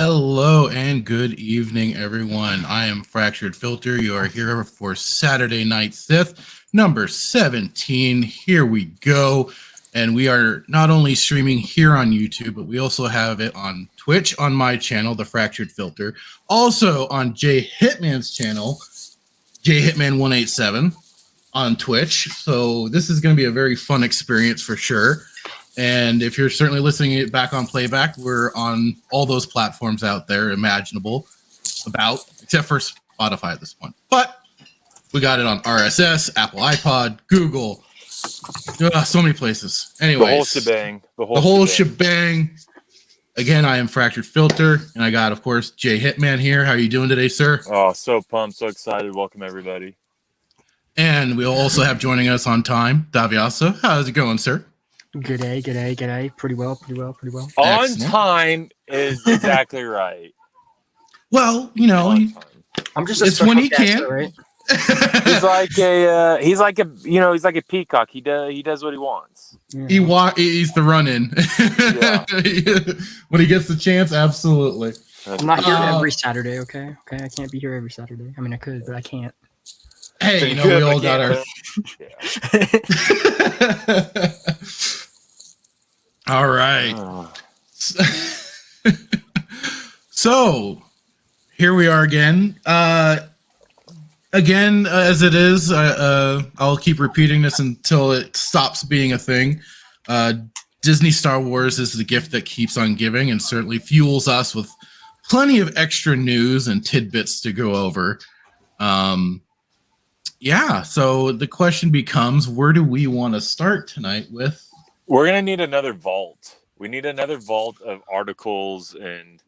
Hello and good evening, everyone. I am Fractured Filter. You are here for Saturday Night Sith, number 17. Here we go. And we are not only streaming here on YouTube, but we also have it on Twitch on my channel, The Fractured Filter. Also on Jay Hitman's channel, Jay Hitman 187 on Twitch. So this is going to be a very fun experience for sure. And if you're certainly listening it back on playback, we're on all those platforms out there imaginable except for Spotify at this point. But we got it on RSS, Apple iPod, Google, so many places. Anyways, the whole shebang. The whole shebang. Again, I am Fractured Filter, and I got, of course, Jay Hitman here. How are you doing today, sir? Oh, so pumped, so excited. Welcome, everybody. And we'll also have joining us on time, Daviasa. How's it going, sir? G'day. Pretty well. On time is exactly right. Well, you know, I'm just it's when he can. right? He's like a peacock. He does what he wants. Yeah. He's the run-in. Yeah. When he gets the chance, absolutely. I'm not here every Saturday, okay? I can't be here every Saturday. I mean, I could, but I can't. Hey, you know, we all got our... All right. So, here we are again. As it is, I'll keep repeating this until it stops being a thing. Disney Star Wars is the gift that keeps on giving and certainly fuels us with plenty of extra news and tidbits to go over. So the question becomes, where do we want to start tonight with? We're going to need another vault. We need another vault of articles and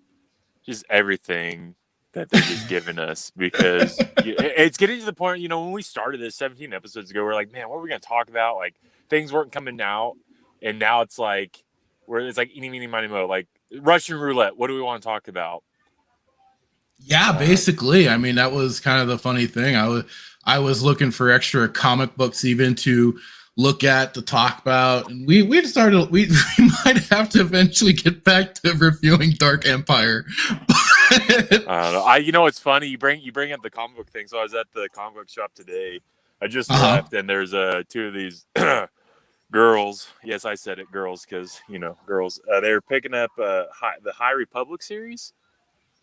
just everything that they're just giving us, because it's getting to the point, when we started this 17 episodes ago, we're like, man, what are we going to talk about? Like, things weren't coming out, and now it's like, eeny, meeny, miny, mo, like Russian roulette. What do we want to talk about? Yeah, basically. I mean, that was kind of the funny thing. I was looking for extra comic books even to look at, to talk about, and we might have to eventually get back to reviewing Dark Empire. I don't know. It's funny you bring up the comic book thing. So I was at the comic book shop today. I just left, and there's two of these girls. Yes, I said it, girls, because girls. They're picking up the High Republic series,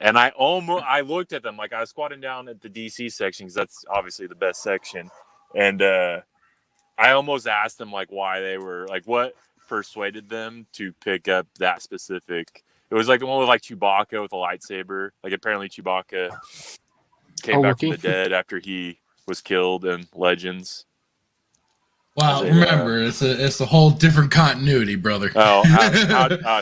and I looked at them like I was squatting down at the DC section because that's obviously the best section, and I almost asked them like why they were like what persuaded them to pick up that specific. It was like the one with like Chewbacca with a lightsaber. Like apparently Chewbacca came back from the dead after he was killed in Legends. Wow, remember it's a whole different continuity, brother. Oh,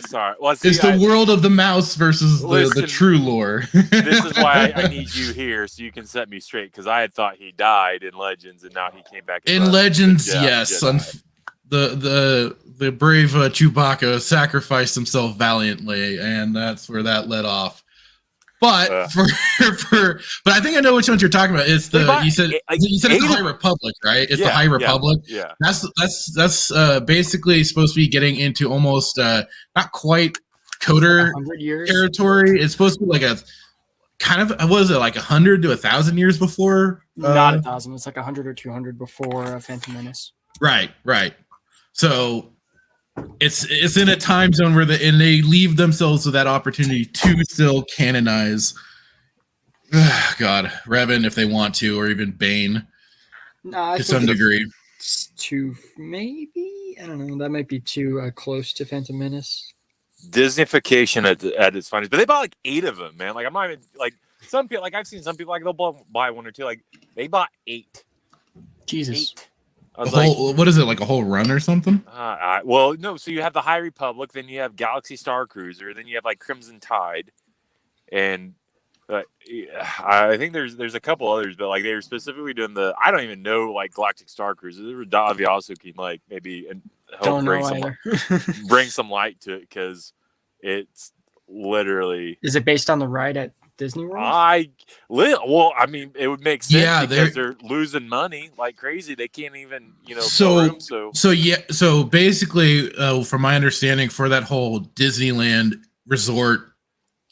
sorry. Well, see, it's the world of the mouse versus the true lore. This is why I need you here so you can set me straight, because I had thought he died in Legends and now he came back in Legends. Yes, the brave Chewbacca sacrificed himself valiantly, and that's where that led off. But but I think I know which ones you're talking about. It's you said it's the High Republic, right? It's the High Republic. Yeah. That's basically supposed to be getting into almost not quite Coder territory. It's supposed to be like a kind of, what is it, like 100 to 1,000 years before? Not 1,000. It's like 100 or 200 before Phantom Menace. Right. So it's in a time zone where and they leave themselves with that opportunity to still canonize Revan if they want to, or even Bane to some degree. Maybe, I don't know. That might be too close to Phantom Menace. Disneyfication at its finest, but they bought like 8 of them, man. Like I'm not even like some people. Like I've seen some people like they'll buy 1 or 2. Like they bought 8. Jesus. 8. What is it, like a whole run or something? Well, no. So you have the High Republic, then you have Galaxy Star Cruiser, then you have like Crimson Tide, and I think there's a couple others, but like they were specifically doing I don't even know, like Galactic Star Cruiser. There were Daviasa can like maybe help bring some light to it, because it's literally. Is it based on the ride at Disney World? I mean, it would make sense because they're losing money like crazy. They can't even, So basically, from my understanding, for that whole Disneyland resort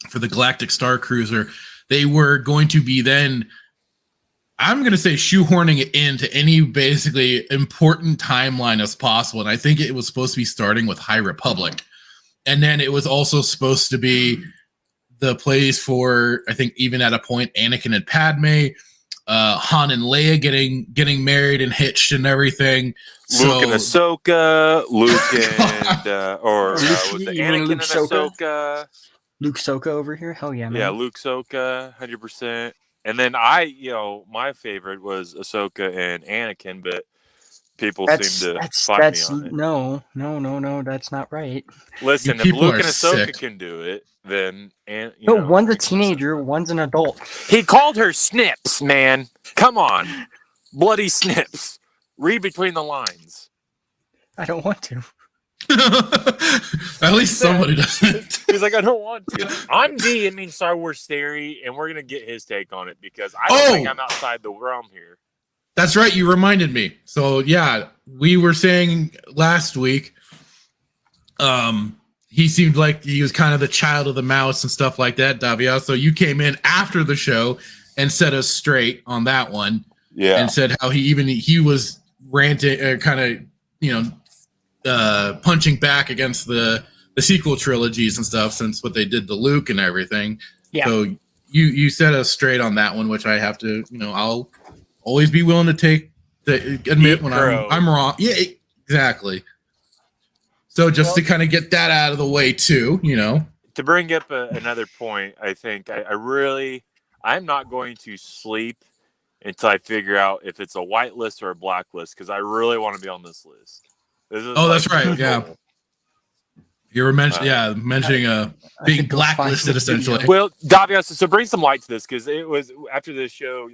for the Galactic Star Cruiser, they were going to be then, I'm going to say, shoehorning it into any basically important timeline as possible. And I think it was supposed to be starting with High Republic. And then it was also supposed to be the place for, I think, even at a point, Anakin and Padme, Han and Leia getting married and hitched and everything. Luke and Ahsoka, was it Anakin and Ahsoka? Luke Soka over here? Hell yeah, man. Yeah, Luke Soka, 100%. And then my favorite was Ahsoka and Anakin, but people seem to fight me on it. No, that's not right. Listen, if Luke and Ahsoka can do it, then one's a teenager, one's an adult. He called her Snips, man. Come on, bloody Snips. Read between the lines. I don't want to. At least somebody doesn't. He's like, I don't want to. I'm DMing Star Wars theory, and we're gonna get his take on it because I don't think I'm outside the realm here. That's right. You reminded me. So yeah, we were saying last week, he seemed like he was kind of the child of the mouse and stuff like that, Davia. So you came in after the show and set us straight on that one. Yeah. And said how he was ranting, kind of, punching back against the sequel trilogies and stuff since what they did to Luke and everything. Yeah. So you set us straight on that one, which I have to, I'll always be willing to admit when I'm wrong. Yeah, exactly. So just to kind of get that out of the way too, To bring up another point, I think I'm not going to sleep until I figure out if it's a white list or a black list because I really want to be on this list. That's right. Yeah. You were mentioning being blacklisted essentially. Well, Davia, so bring some light to this because it was after this show,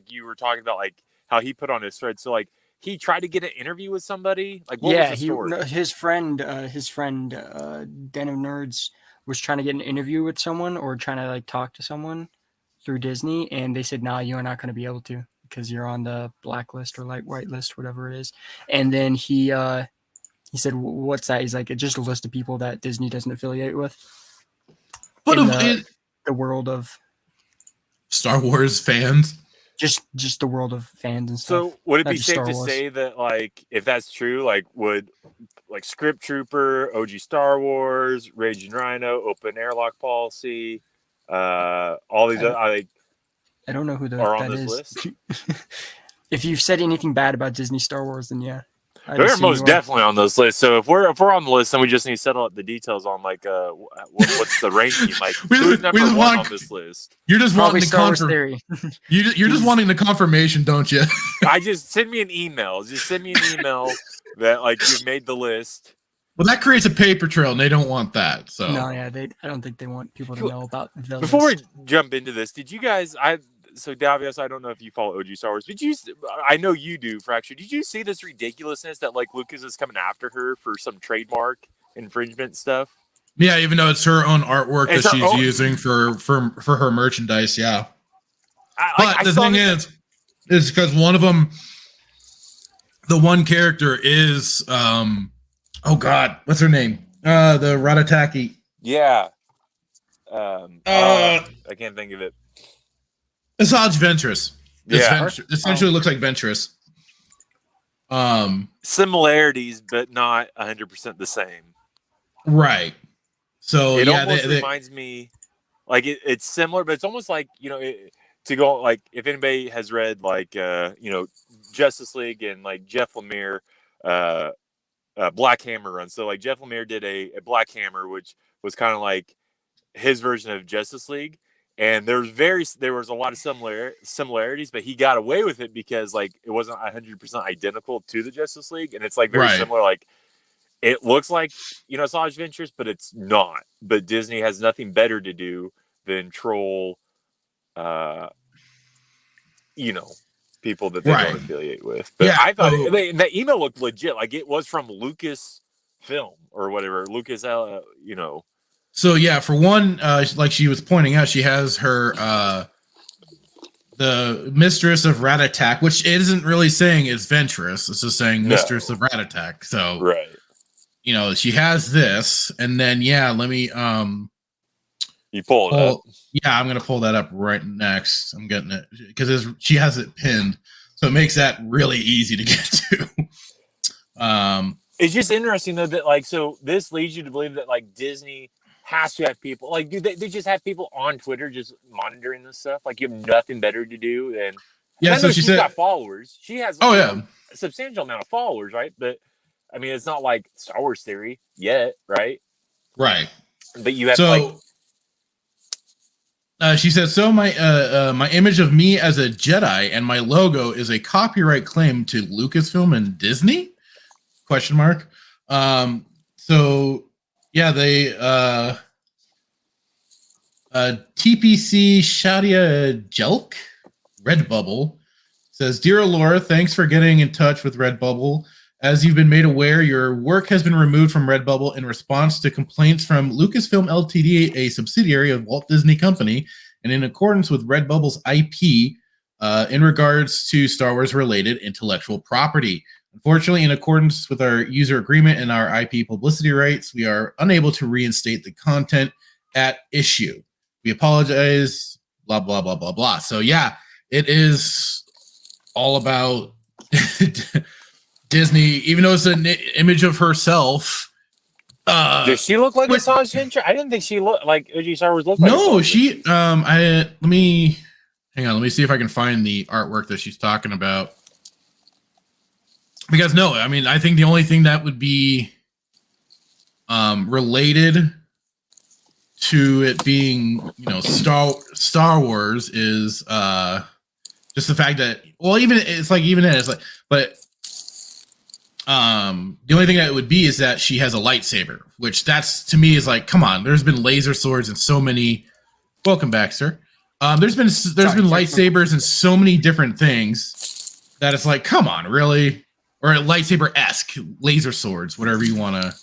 you were talking about like how he put on his thread. So like he tried to get an interview with somebody. Like what was the story? His friend, Den of Nerds was trying to get an interview with someone or trying to like talk to someone through Disney, and they said, "Nah, you're not going to be able to because you're on the blacklist or like whitelist, whatever it is." And then he said, "What's that?" He's like, "It's just a list of people that Disney doesn't affiliate with." But the world of Star Wars fans, just the world of fans and stuff. So would it be safe to say that, like, if that's true, like, would like Script Trooper, OG Star Wars, Raging Rhino, Open Airlock Policy, all these I don't know who are on that this is. list? If you've said anything bad about Disney Star Wars, then yeah. They're most definitely on this list. So if we're on the list, then we just need to settle up the details on like what's the ranking? Like who's number one on this list? You're just wanting the You're just wanting the confirmation, don't you? Just send me an email. Just send me an email that like you've made the list. Well, that creates a paper trail, and they don't want that. So no, yeah, I don't think they want people to know about the Before list. we jump into this, did you guys? So Davius, I don't know if you follow OG Star Wars. I know you do, Fracture. Did you see this ridiculousness that like Lucas is coming after her for some trademark infringement stuff? Yeah, even though it's her own artwork that she's using for her merchandise. Yeah, but the thing is because one of them, the one character is oh God, what's her name? The Ratataki. Yeah. I can't think of it. Asajj Ventress. Yeah. Essentially looks like Ventress. Similarities, but not 100% the same. Right. So it almost reminds me, like it's similar, but it's almost like to go like if anybody has read like Justice League and like Jeff Lemire, Black Hammer run. So like Jeff Lemire did a Black Hammer, which was kind of like his version of Justice League. And there was a lot of similarities, but he got away with it because like it wasn't 100% identical to the Justice League, and it's like very similar. Like it looks like Asajj Ventress, but it's not. But Disney has nothing better to do than troll, people that they don't affiliate with. But I thought that email looked legit, like it was from Lucasfilm or whatever. Lucas, So yeah, for one, like she was pointing out, she has her the Mistress of Rat-a-Tack, which isn't really saying is Ventress. It's just saying Mistress of Rat-a-Tack. So right, she has this, and then let me You pull it up. Yeah, I'm gonna pull that up right next. I'm getting it because she has it pinned, so it makes that really easy to get to. It's just interesting though that like so this leads you to believe that like Disney has to have people like dude they just have people on Twitter just monitoring this stuff. Like you have nothing better to do than so she's got followers. She has a substantial amount of followers, right? But I mean it's not like Star Wars Theory yet, right? Right. But you have she said, so my image of me as a Jedi and my logo is a copyright claim to Lucasfilm and Disney? ? So yeah, they TPC Shadia Jelk Redbubble says, Dear Allura, thanks for getting in touch with Redbubble. As you've been made aware, your work has been removed from Redbubble in response to complaints from Lucasfilm Ltd, a subsidiary of Walt Disney Company, and in accordance with Redbubble's IP in regards to Star Wars-related intellectual property. Unfortunately, in accordance with our user agreement and our IP publicity rights, we are unable to reinstate the content at issue. We apologize, blah, blah, blah, blah, blah. So yeah, it is all about Disney, even though it's an image of herself. Does she look like a Asajj Ventress? I didn't think she looked like OG Star Wars looked like. No, she. Let me hang on. Let me see if I can find the artwork that she's talking about. Because no, I mean, I think the only thing that would be related to it being, Star Wars is just the fact that, well, but the only thing that it would be is that she has a lightsaber, which that's to me is like, come on, there's been laser swords and so many. Welcome back, sir. There's been lightsabers and so many different things that it's like, come on, really? Or a lightsaber-esque laser swords, whatever you want to.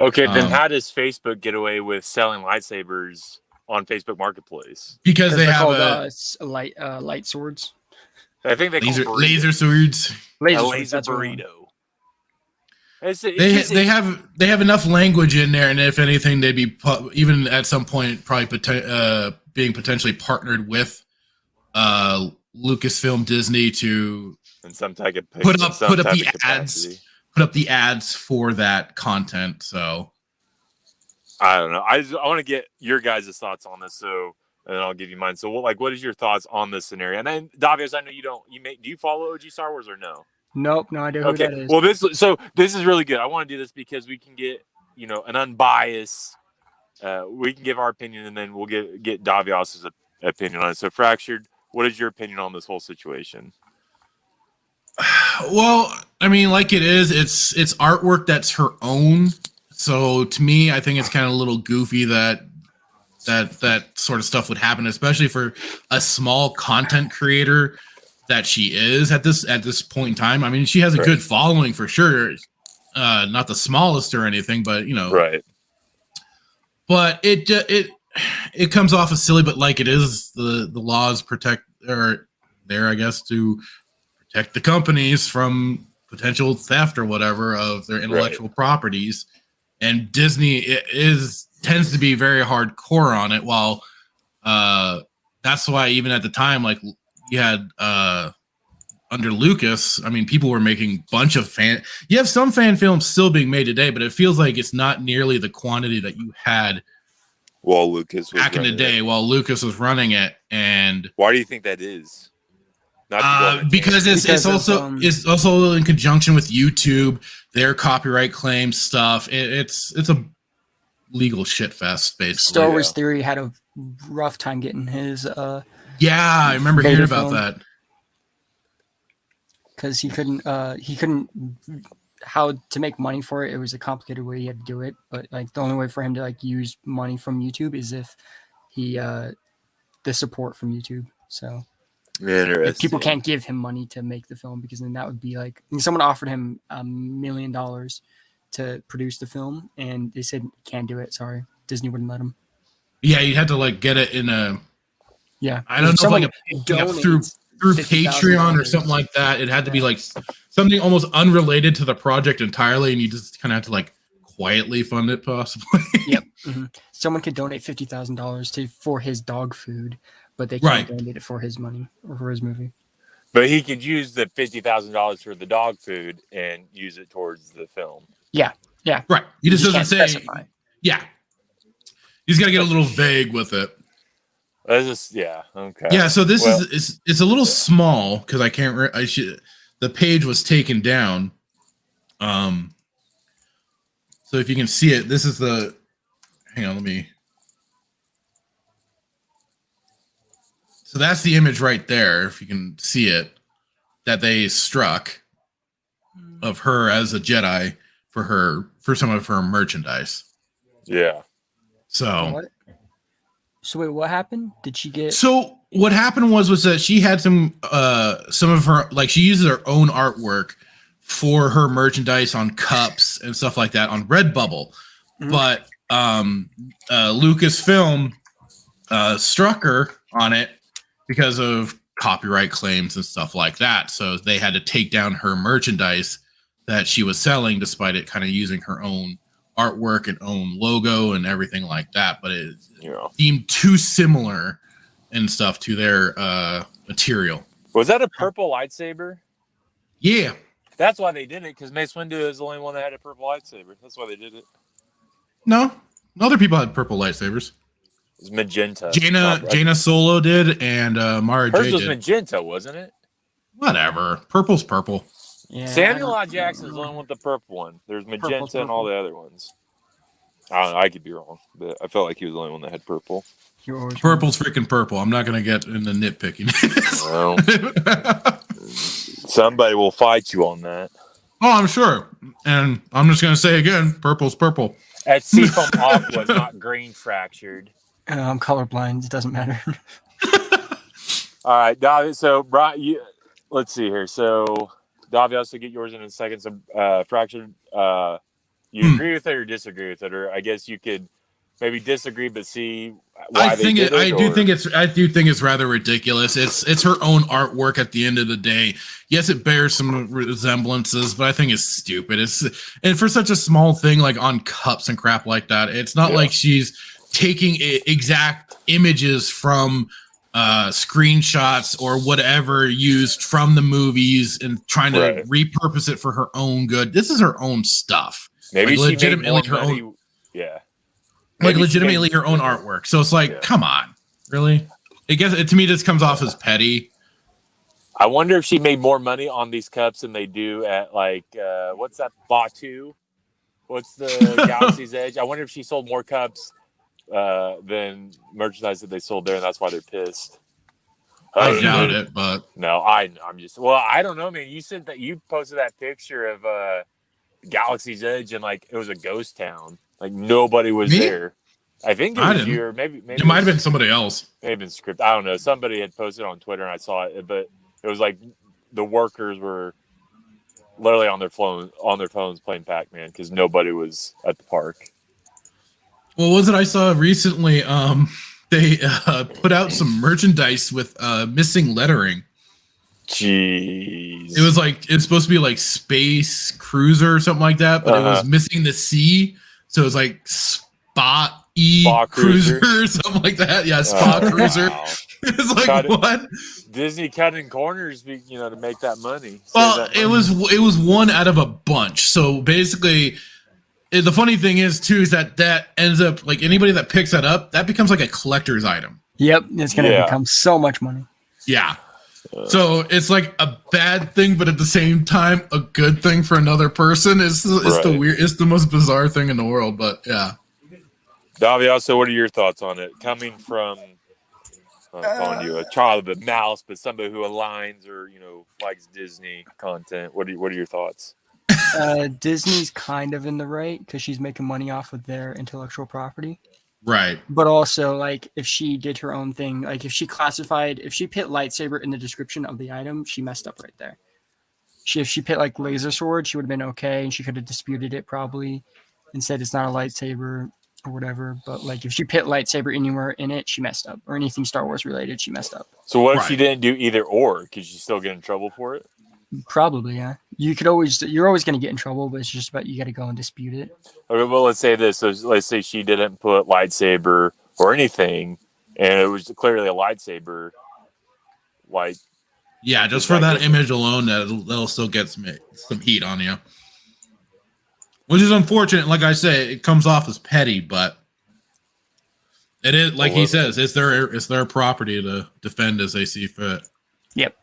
Okay, then how does Facebook get away with selling lightsabers on Facebook Marketplace? Because they have light swords. I think they call laser swords. Laser burrito. They have enough language in there, and if anything, they'd be even at some point probably being potentially partnered with Lucasfilm Disney to put up the ads for that content. So I don't know. I want to get your guys' thoughts on this, and then I'll give you mine. So what is your thoughts on this scenario? And then Davios, I know you don't. Do you follow OG Star Wars or no? Nope, no idea who that is. Well, this is really good. I want to do this because we can get an unbiased. We can give our opinion, and then we'll get Davios' opinion on it. So, Fractured, what is your opinion on this whole situation? Well, I mean, like it's artwork that's her own. So to me, I think it's kind of a little goofy that sort of stuff would happen, especially for a small content creator that she is at this point in time. I mean, she has a good following for sure. Not the smallest or anything, but right. But it comes off as silly, but like it is, the laws are there, I guess, to protect the companies from potential theft or whatever of their intellectual properties. And Disney tends to be very hardcore on it. While that's why even at the time, like you had under Lucas, I mean, people were making bunch of you have some fan films still being made today, but it feels like it's not nearly the quantity that you had while Lucas was back in the day, while Lucas was running it. And why do you think that is? Because it's also in conjunction with YouTube, their copyright claim stuff. It's a legal shit fest, basically. Star Wars Theory had a rough time getting his. I remember hearing about that. Because he couldn't. How to make money for it? It was a complicated way he had to do it. But like the only way for him to like use money from YouTube is if he the support from YouTube. So. Like, people can't give him money to make the film because then that would be like someone offered him $1 million to produce the film and they said can't do it. Sorry, Disney wouldn't let him. Yeah, you'd have to like get it in a. Yeah, I don't know, like through Patreon or something like that. It had to be like something almost unrelated to the project entirely, and you just kind of have to like quietly fund it, possibly. Yep. Someone could donate $50,000 for his dog food, but they can't donate it for his money or for his movie. But he could use the $50,000 for the dog food and use it towards the film. Yeah. Right. He just doesn't say. Specify. Yeah. He's got to get a little vague with it. Okay. Yeah. So this is it's a little small because I can't. The page was taken down. So if you can see it, this is the. Hang on, let me. So that's the image right there, if you can see it, that they struck of her as a Jedi for some of her merchandise. Yeah. So wait, what happened? Did she get? So what happened was that she had some of her, like, she uses her own artwork for her merchandise on cups and stuff like that on Redbubble, but Lucasfilm struck her on it because of copyright claims and stuff like that. So they had to take down her merchandise that she was selling, despite it kind of using her own artwork and own logo and everything like that. But it deemed too similar and stuff to their material. Was that a purple lightsaber? Yeah. That's why they did it, because Mace Windu is the only one that had a purple lightsaber. That's why they did it. No. Other people had purple lightsabers. It was magenta. Jaina Solo did, and Mara Jade did. Hers was magenta, wasn't it? Whatever. Purple's purple. Yeah, Samuel L. Jackson's the one with the purple one. There's magenta and all the other ones. I don't know. I could be wrong, but I felt like he was the only one that had purple. Purple's freaking purple. I'm not going to get into nitpicking. Well, somebody will fight you on that. Oh, I'm sure. And I'm just going to say again, purple's purple. At Seafoam Aqua was not green fractured. I'm colorblind. It doesn't matter. All right, Davi. So, Brian, let's see here. So, Davi, also get yours in a second. So, fractured. You agree with it or disagree with it, or I guess you could maybe disagree, but see why I do think it's rather ridiculous. It's her own artwork at the end of the day. Yes, it bears some resemblances, but I think it's stupid. And for such a small thing like on cups and crap like that, it's not like she's taking exact images from screenshots or whatever used from the movies and trying to repurpose it for her own good. This is her own stuff. Maybe like, she legitimately made more her money. own. Yeah. Like legitimately her own artwork. So it's like, come on, really? I guess to me this comes off as petty. I wonder if she made more money on these cups than they do at like what's that, Batu? What's the Galaxy's Edge? I wonder if she sold more cups than merchandise that they sold there, and that's why they're pissed. I doubt it, but no, I'm just I don't know, man. You said that you posted that picture of Galaxy's Edge and like it was a ghost town. Like nobody was there. I think it was you, or maybe it might have been somebody else. Maybe been script. I don't know. Somebody had posted on Twitter and I saw it, but it was like the workers were literally on their phones playing Pac-Man because nobody was at the park. Well, was it I saw recently? They put out some merchandise with missing lettering. Jeez. It was like it's supposed to be like Space Cruiser or something like that, but it was missing the C, so it was like Spa Cruiser or something like that. Yeah, Spa Cruiser. Wow. It's like what? Disney cutting corners, to make that money. Well, it was one out of a bunch. So basically, the funny thing is too is that ends up like anybody that picks that up, that becomes like a collector's item. Yep, it's gonna become so much money. Yeah. So it's like a bad thing, but at the same time, a good thing for another person. It's the most bizarre thing in the world. But yeah. Davia, so what are your thoughts on it? Coming from calling you a child of the mouse, but somebody who aligns or likes Disney content. What are your thoughts? Disney's kind of in the right because she's making money off of their intellectual property. Right. But also, like, if she did her own thing, like if she put lightsaber in the description of the item, she messed up right there. If she put like laser sword, she would have been okay, and she could have disputed it probably and said it's not a lightsaber or whatever. But like if she put lightsaber anywhere in it, she messed up. Or anything Star Wars related, she messed up. So what if she didn't do either or? Could she still get in trouble for it? Probably, yeah. you're always going to get in trouble, but it's just about you got to go and dispute it. Okay, well, let's say this. So let's say she didn't put lightsaber or anything, and it was clearly a lightsaber. Like, yeah, just for that image alone, that'll still get some heat on you. Which is unfortunate. Like I say, it comes off as petty, but it is, like he says, it's their property to defend as they see fit. Yep.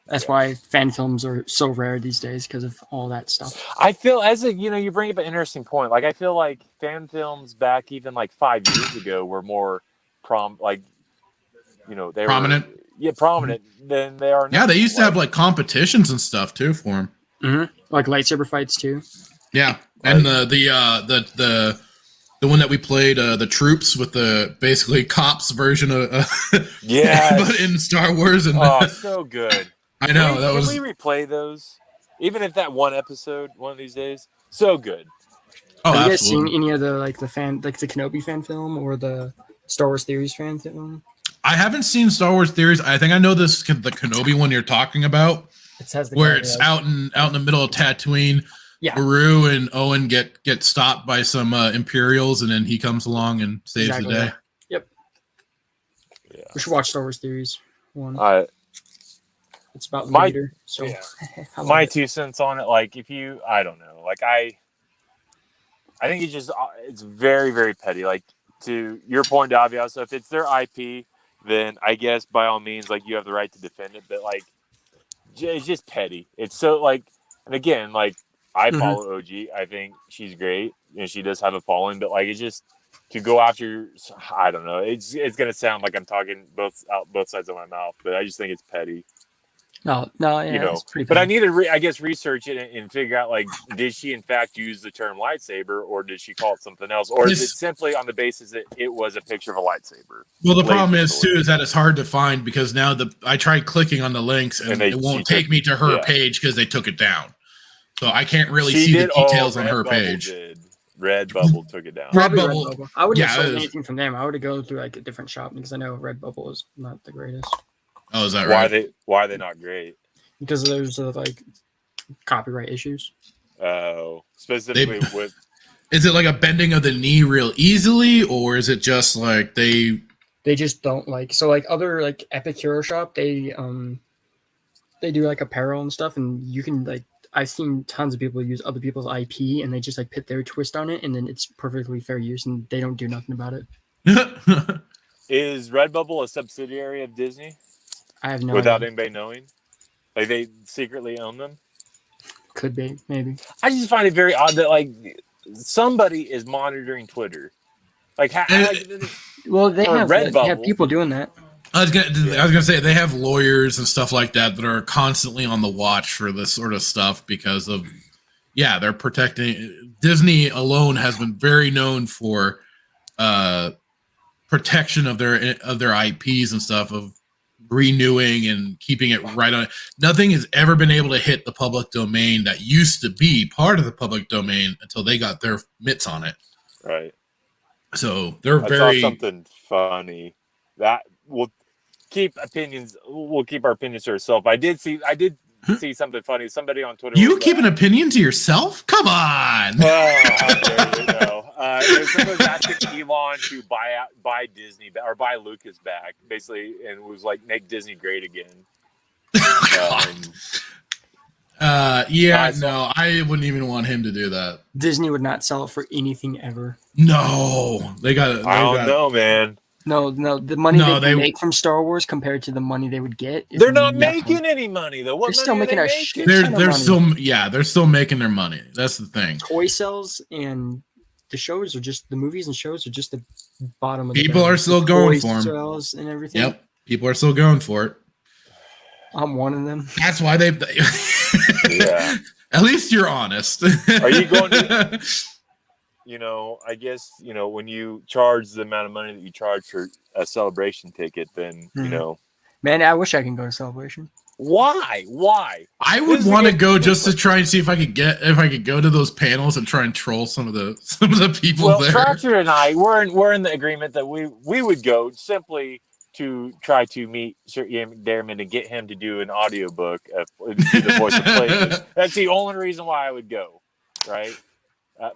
That's why fan films are so rare these days, because of all that stuff. I feel you bring up an interesting point. Like, I feel like fan films back even like 5 years ago were more they prominent. Prominent than they are now. Yeah, they used to have like competitions and stuff too for them. Mm-hmm. Like lightsaber fights too. Yeah, and the one that we played, the troops with the basically cops version of but in Star Wars. And so good. I know Can we replay those? Even if that one episode, one of these days, so good. Oh, have you absolutely. guys seen any of the the Kenobi fan film or the Star Wars Theories fan film? I haven't seen Star Wars Theories. I think I know the Kenobi one you're talking about, where it's out in the middle of Tatooine. Yeah, Baru and Owen get stopped by some Imperials, and then he comes along and saves the day. Yep. Yeah. We should watch Star Wars Theories one. It's about Vader. So my 2 cents on it. Like, I don't know. Like, I think it's very, very petty. Like, to your point, Davia. So if it's their IP, then I guess by all means, like, you have the right to defend it. But like, it's just petty. It's so like, and again, like, I follow OG. I think she's great, and she does have a following. But like, it's just to go after. I don't know. It's gonna sound like I'm talking both sides of my mouth, but I just think it's petty. No, yeah, it's pretty. But I need to, research it and figure out, like, did she in fact use the term lightsaber, or did she call it something else, or is it simply on the basis that it was a picture of a lightsaber? Well, the problem is that it's hard to find, because now I tried clicking on the links and it won't take me to her page because they took it down. So I can't really see the details on her page. Redbubble took it down. Redbubble. I wouldn't have sold anything from them. I would have gone through like a different shop, because I know Redbubble is not the greatest. Oh, is that right? Why are they not great? Because there's like copyright issues. Oh, specifically with. Is it like a bending of the knee real easily, or is it just like they just don't like, so like other like Epic Hero Shop, they do like apparel and stuff, and you can like, I've seen tons of people use other people's IP and they just like put their twist on it, and then it's perfectly fair use and they don't do nothing about it. Is Redbubble a subsidiary of Disney? I have no without idea. anybody knowing? Like, they secretly own them? Could be, maybe. I just find it very odd that like somebody is monitoring Twitter. Like, well, they have people doing that. I was gonna say they have lawyers and stuff like that are constantly on the watch for this sort of stuff, because of they're protecting. Disney alone has been very known for protection of their IPs and stuff, of renewing and keeping it right on. Nothing has ever been able to hit the public domain that used to be part of the public domain until they got their mitts on it. Right. So they're I saw something funny that we'll keep our opinions to ourselves. I did see something funny. Somebody on Twitter. You keep an opinion to yourself? Come on. How dare you know? Someone was asking Elon to buy Disney or buy Lucas back, basically, and it was like, make Disney great again. No, I wouldn't even want him to do that. Disney would not sell it for anything ever. No, I don't know, man. No, the money they make from Star Wars compared to the money they would get. They're not making any money though. They're still making a shit. They're still making their money. That's the thing. Toy sales and the movies and shows are just the bottom of the people are still going for them. Sales and everything. Yep, people are still going for it. I'm one of them. That's why they. Yeah. At least you're honest. Are you going to? I guess, when you charge the amount of money that you charge for a Celebration ticket, then, Man, I wish I could go to Celebration. Why? I would want to go just to try and see if I could go to those panels and try and troll some of the people there. Fracture and I, we're in the agreement that we would go simply to try to meet Sir Ian McDiarmid and get him to do an audiobook do the voice of Plagueis. That's the only reason why I would go, right?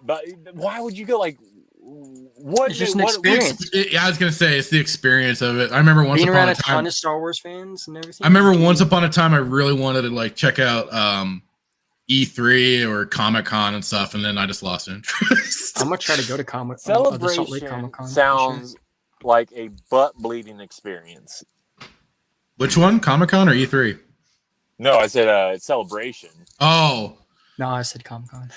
But why would you go? Like, what? It's just an experience. Yeah, I was gonna say it's the experience of it. I remember once Being upon around a a time, ton of Star Wars fans and everything. I remember once upon a time I really wanted to like check out E3 or Comic-Con and stuff, and then I just lost interest. I'm gonna try to go to Comic Celebration sounds like a butt-bleeding experience. Which one? Comic-Con or E3? No, I said Celebration. Oh. No, I said Comic-Con.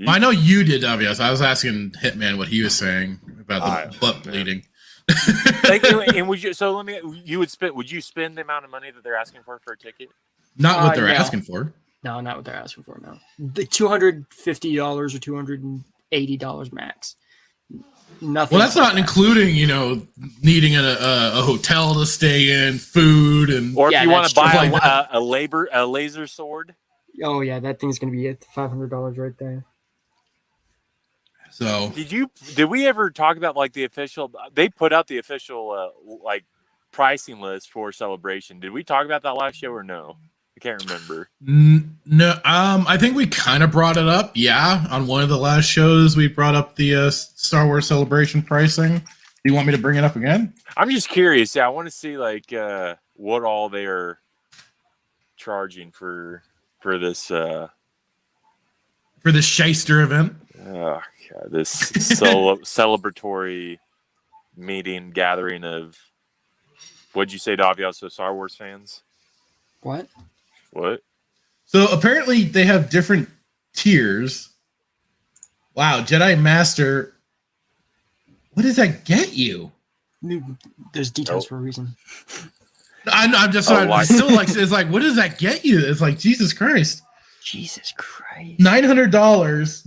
I know you did, obviously. I was asking Hitman what he was saying about the butt bleeding. And would you? So let me. You would spend? Would you spend the amount of money that they're asking for a ticket? Not what they're asking for. No, not what they're asking for. No, the $250 or $280 max. Nothing. Well, that's not including needing a hotel to stay in, food, and or if you want to buy a laser sword. Oh yeah, that thing's gonna be $500 right there. So did we ever talk about like the official? They put out the official like pricing list for Celebration. Did we talk about that last show or no? I can't remember. No, I think we kind of brought it up. Yeah, on one of the last shows, we brought up the Star Wars Celebration pricing. Do you want me to bring it up again? I'm just curious. Yeah, I want to see like what all they are charging for this shyster event. Oh god, this celebratory meeting gathering of what'd you say, Davia? So Star Wars fans? What? So apparently they have different tiers. Wow, Jedi Master. What does that get you? There's details for a reason. I'm just still like it's like what does that get you? It's like Jesus Christ. $900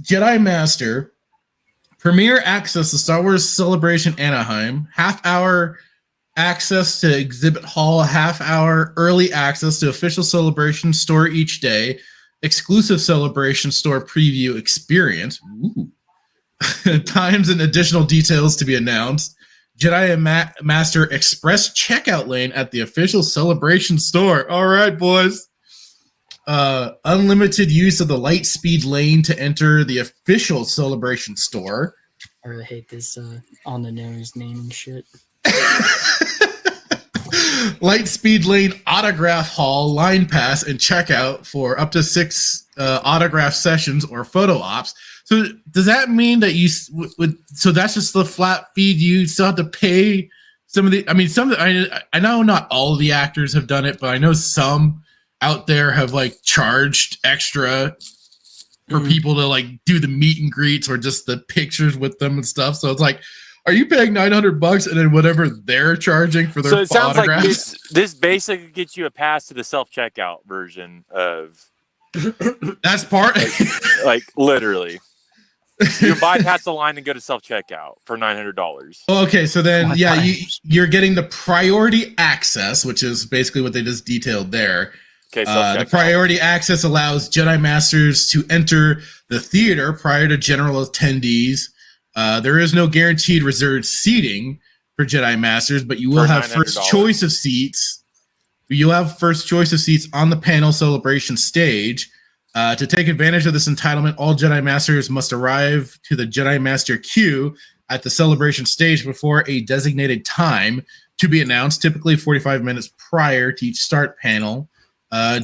Jedi Master, premiere access to Star Wars Celebration Anaheim, half-hour access to Exhibit Hall, half-hour early access to official Celebration store each day, exclusive Celebration store preview experience, times and additional details to be announced, Jedi Master Express checkout lane at the official Celebration store. All right, boys. Unlimited use of the light speed lane to enter the official Celebration store. I really hate this on the nose name and shit. Light speed lane autograph hall, line pass, and checkout for up to 6 autograph sessions or photo ops. So does that mean that you would? So that's just the flat feed. You still have to pay some of the. I mean, I know not all of the actors have done it, but I know some out there have like charged extra for people to like do the meet and greets or just the pictures with them and stuff. So it's like, are you paying $900 and then whatever they're charging for their So it sounds autographs? like this basically gets you a pass to the self-checkout version of. That's part. Like literally. You bypass the line and go to self-checkout for $900. Okay, so then you're getting the priority access, which is basically what they just detailed there. Okay, the priority access allows Jedi Masters to enter the theater prior to general attendees. There is no guaranteed reserved seating for Jedi Masters, but you will have first choice of seats. You'll have first choice of seats on the panel celebration stage. To take advantage of this entitlement, all Jedi Masters must arrive to the Jedi Master queue at the celebration stage before a designated time to be announced, typically 45 minutes prior to each start panel.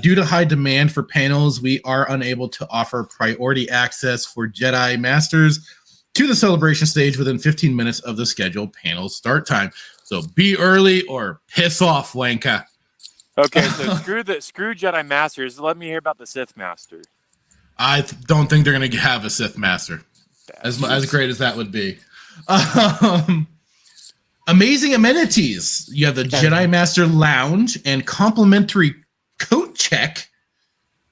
Due to high demand for panels, we are unable to offer priority access for Jedi Masters to the celebration stage within 15 minutes of the scheduled panel start time. So be early or piss off, Wanka. Okay, so screw Jedi Masters. Let me hear about the Sith Master. I don't think they're going to have a Sith Master, as great as that would be. Amazing amenities. You have the Jedi Master Lounge and complimentary coat check.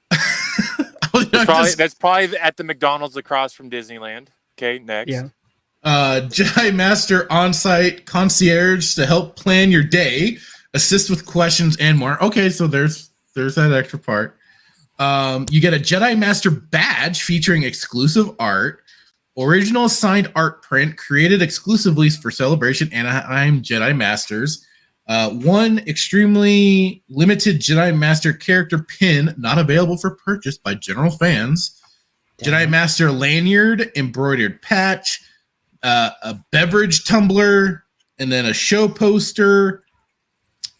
That's probably at the McDonald's across from Disneyland. Okay, next. Yeah. Jedi Master on-site concierge to help plan your day, assist with questions and more. Okay, so there's that extra part. You get a Jedi Master badge featuring exclusive art, original signed art print created exclusively for Celebration Anaheim Jedi Masters, One extremely limited Jedi Master character pin, not available for purchase by general fans. Damn. Jedi Master lanyard, embroidered patch, a beverage tumbler, and then a show poster,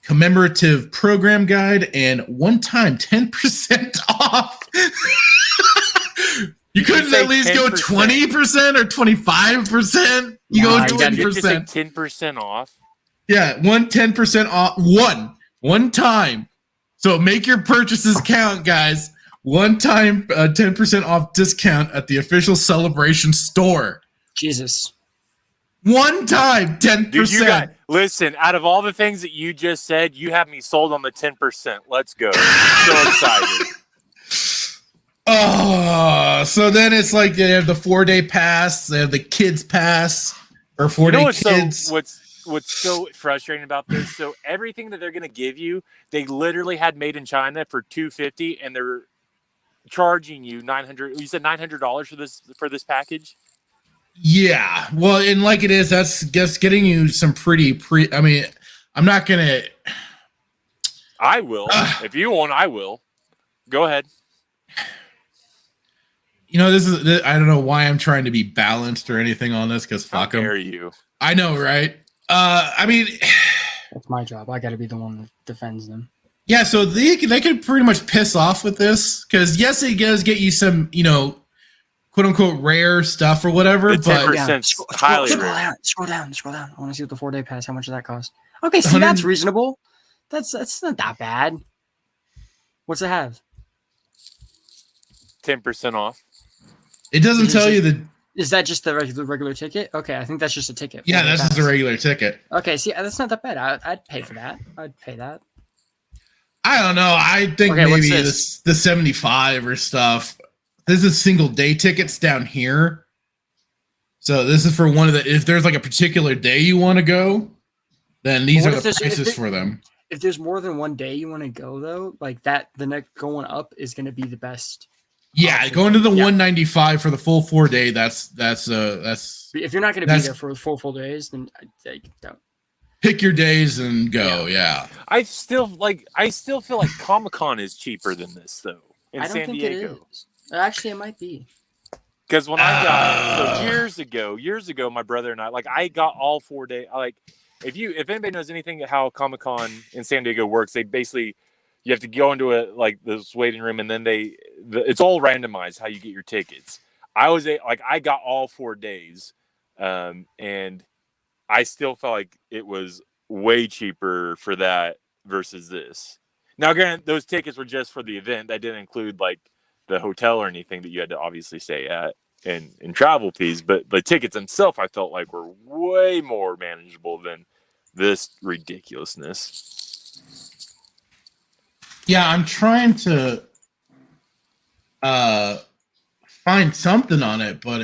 commemorative program guide, and one-time 10% off. You couldn't at least 10%. Go 20% or 25%? You go 20%. 10% off? Yeah, 10% off. One time. So make your purchases count, guys. One time 10% off discount at the official Celebration store. Jesus. One time 10%. Dude, listen, out of all the things that you just said, you have me sold on the 10%. Let's go. I'm so excited. Oh, so then it's like they have the 4-day pass, they have the kids pass, or 4-day kids. What's so frustrating about this? So everything that they're going to give you, they literally had made in China for $250, and they're charging you $900. You said $900 for this package. Yeah, well, and like it is, that's just getting you some pretty I mean, I'm not gonna. I will if you want. I will. Go ahead. You know, I don't know why I'm trying to be balanced or anything on this because fuck them. How dare you? I know, right? I mean, that's my job. I got to be the one that defends them. Yeah, so they could pretty much piss off with this because yes, it does get you some, quote unquote rare stuff or whatever. The 10% highly rare. Scroll down. I want to see what the 4-day pass. How much does that cost? Okay, see, that's reasonable. That's not that bad. What's it have? 10% off. It doesn't tell you the. Is that just the regular ticket? Okay, I think that's just a ticket. Yeah, that's just a regular ticket. Okay, see, that's not that bad. I'd pay for that. I'd pay that. I don't know. I think maybe the 75 or stuff. This is single day tickets down here. So this is for one of the. If there's like a particular day you want to go, then these are the prices for them. If there's more than one day you want to go though, like that, the next going up is going to be the best. Yeah, going to the 195 for the full 4-day. That's. If you're not going to be there for 4 full days, then I don't. Pick your days and go. Yeah. I still feel like Comic-Con is cheaper than this though. In San Diego. It is. Actually, it might be. Because when I got years ago, my brother and I got all 4 days. Like, if anybody knows anything how Comic-Con in San Diego works, they basically. You have to go into this waiting room, and then it's all randomized how you get your tickets. I got all 4 days, and I still felt like it was way cheaper for that versus this. Now, granted, those tickets were just for the event. That didn't include like the hotel or anything that you had to obviously stay at and travel fees. But the tickets themselves, I felt like were way more manageable than this ridiculousness. Yeah, I'm trying to find something on it, but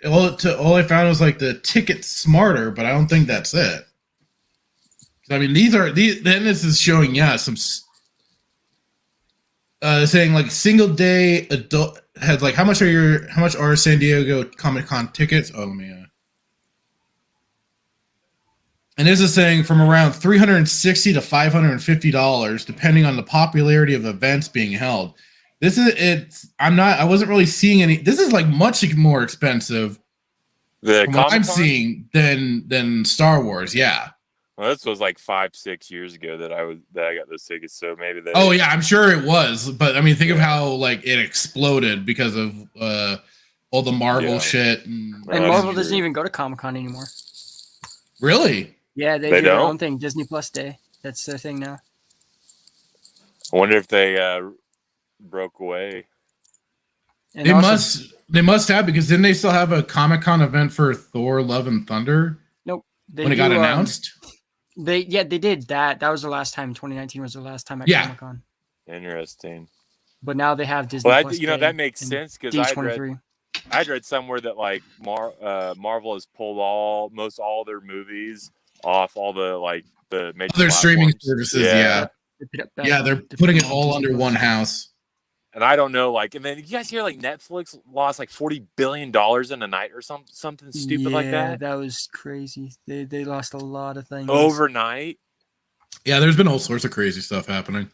all I found was like the ticket smarter, but I don't think that's it. I mean, then this is showing some saying like single day adult has like how much are San Diego Comic-Con tickets? Oh, let me and this is saying from around $360 to $550, depending on the popularity of events being held. I wasn't really seeing any. This is like much more expensive from what I'm seeing than Star Wars. Yeah. Well, this was like 5-6 years ago that I got those tickets. So maybe they. Oh yeah, I'm sure it was. But I mean, think of how like it exploded because of all the Marvel shit. And Marvel doesn't even go to Comic-Con anymore. Really? Yeah, they do their own thing. Disney Plus Day. That's their thing now. I wonder if they broke away. And they must have, because didn't they still have a Comic-Con event for Thor: Love and Thunder? Nope. When it got announced? They did that. That was the last time. 2019 was the last time at Comic-Con. Interesting. But now they have Disney Plus Day. That makes sense because I'd read somewhere that like Marvel has pulled almost all their movies off all the major other streaming services. Yeah, they're putting it all under one house. And I don't know, and then you guys hear Netflix lost $40 billion in a night or something stupid like that. That was crazy. They lost a lot of things overnight. Yeah, there's been all sorts of crazy stuff happening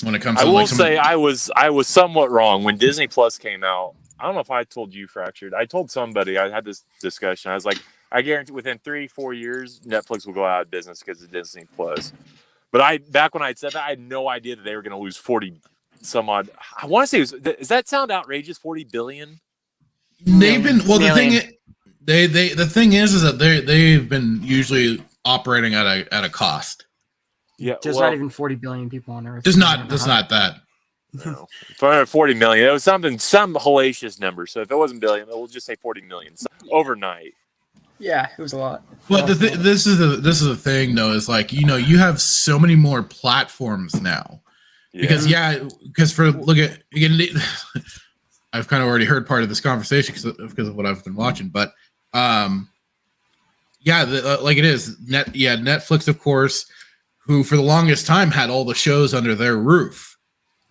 when it comes I to will say I was somewhat wrong when Disney Plus came out. I don't know if I told you, Fractured. I told somebody, I had this discussion. I was like, I guarantee within 3-4 years, Netflix will go out of business because of Disney Plus. But back when I said that, I had no idea that they were going to lose 40 some odd. I want to say, does that sound outrageous? 40 billion? They've been Million. the thing is that they've been usually operating at a cost. Yeah, There's not even 40 billion people on Earth. There's not that. No. 40 million. It was some hellacious number. So if it wasn't billion, we'll just say 40 million overnight. Yeah, it was a lot. But this is the thing though, is like, you have so many more platforms now. Yeah. Because for look at again, I've kind of already heard part of this conversation because of what I've been watching, but like it is Netflix, of course, who for the longest time had all the shows under their roof.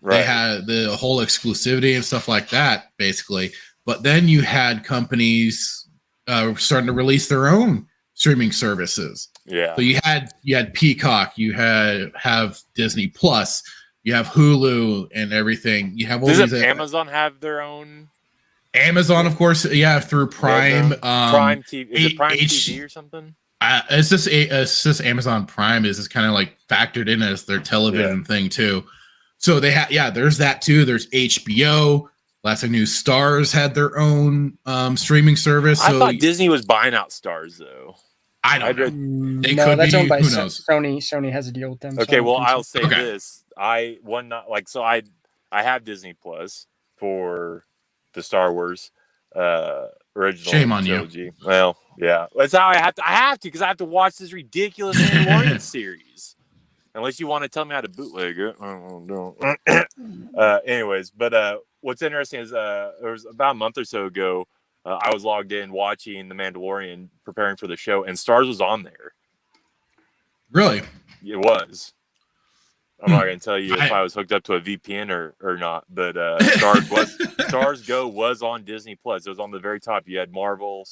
Right. They had the whole exclusivity and stuff like that, basically. But then you had companies starting to release their own streaming services. Yeah. So you had Peacock, you have Disney Plus, you have Hulu and everything. You have all Does these. Amazon have their own? Amazon, of course, through Prime. Prime TV. Is it Prime TV or something? It's just Amazon Prime is just kind of like factored in as their television thing too. So they there's that too. There's HBO. Last I knew, Stars had their own streaming service. I thought Disney was buying out Stars though. I don't know. They could that's owned by Sony. Sony has a deal with them. Okay, well, I'll say this. I have Disney Plus for the Star Wars original Shame on trilogy. you. Well, yeah, that's how I have to because I have to watch this ridiculous Mandalorian series. Unless you want to tell me how to bootleg it. Anyways, but what's interesting is it was about a month or so ago, I was logged in watching The Mandalorian, preparing for the show, and Stars was on there. Really? It was. I'm not going to tell you if I was hooked up to a VPN or not, but Stars Go was on Disney Plus. It was on the very top. You had Marvel,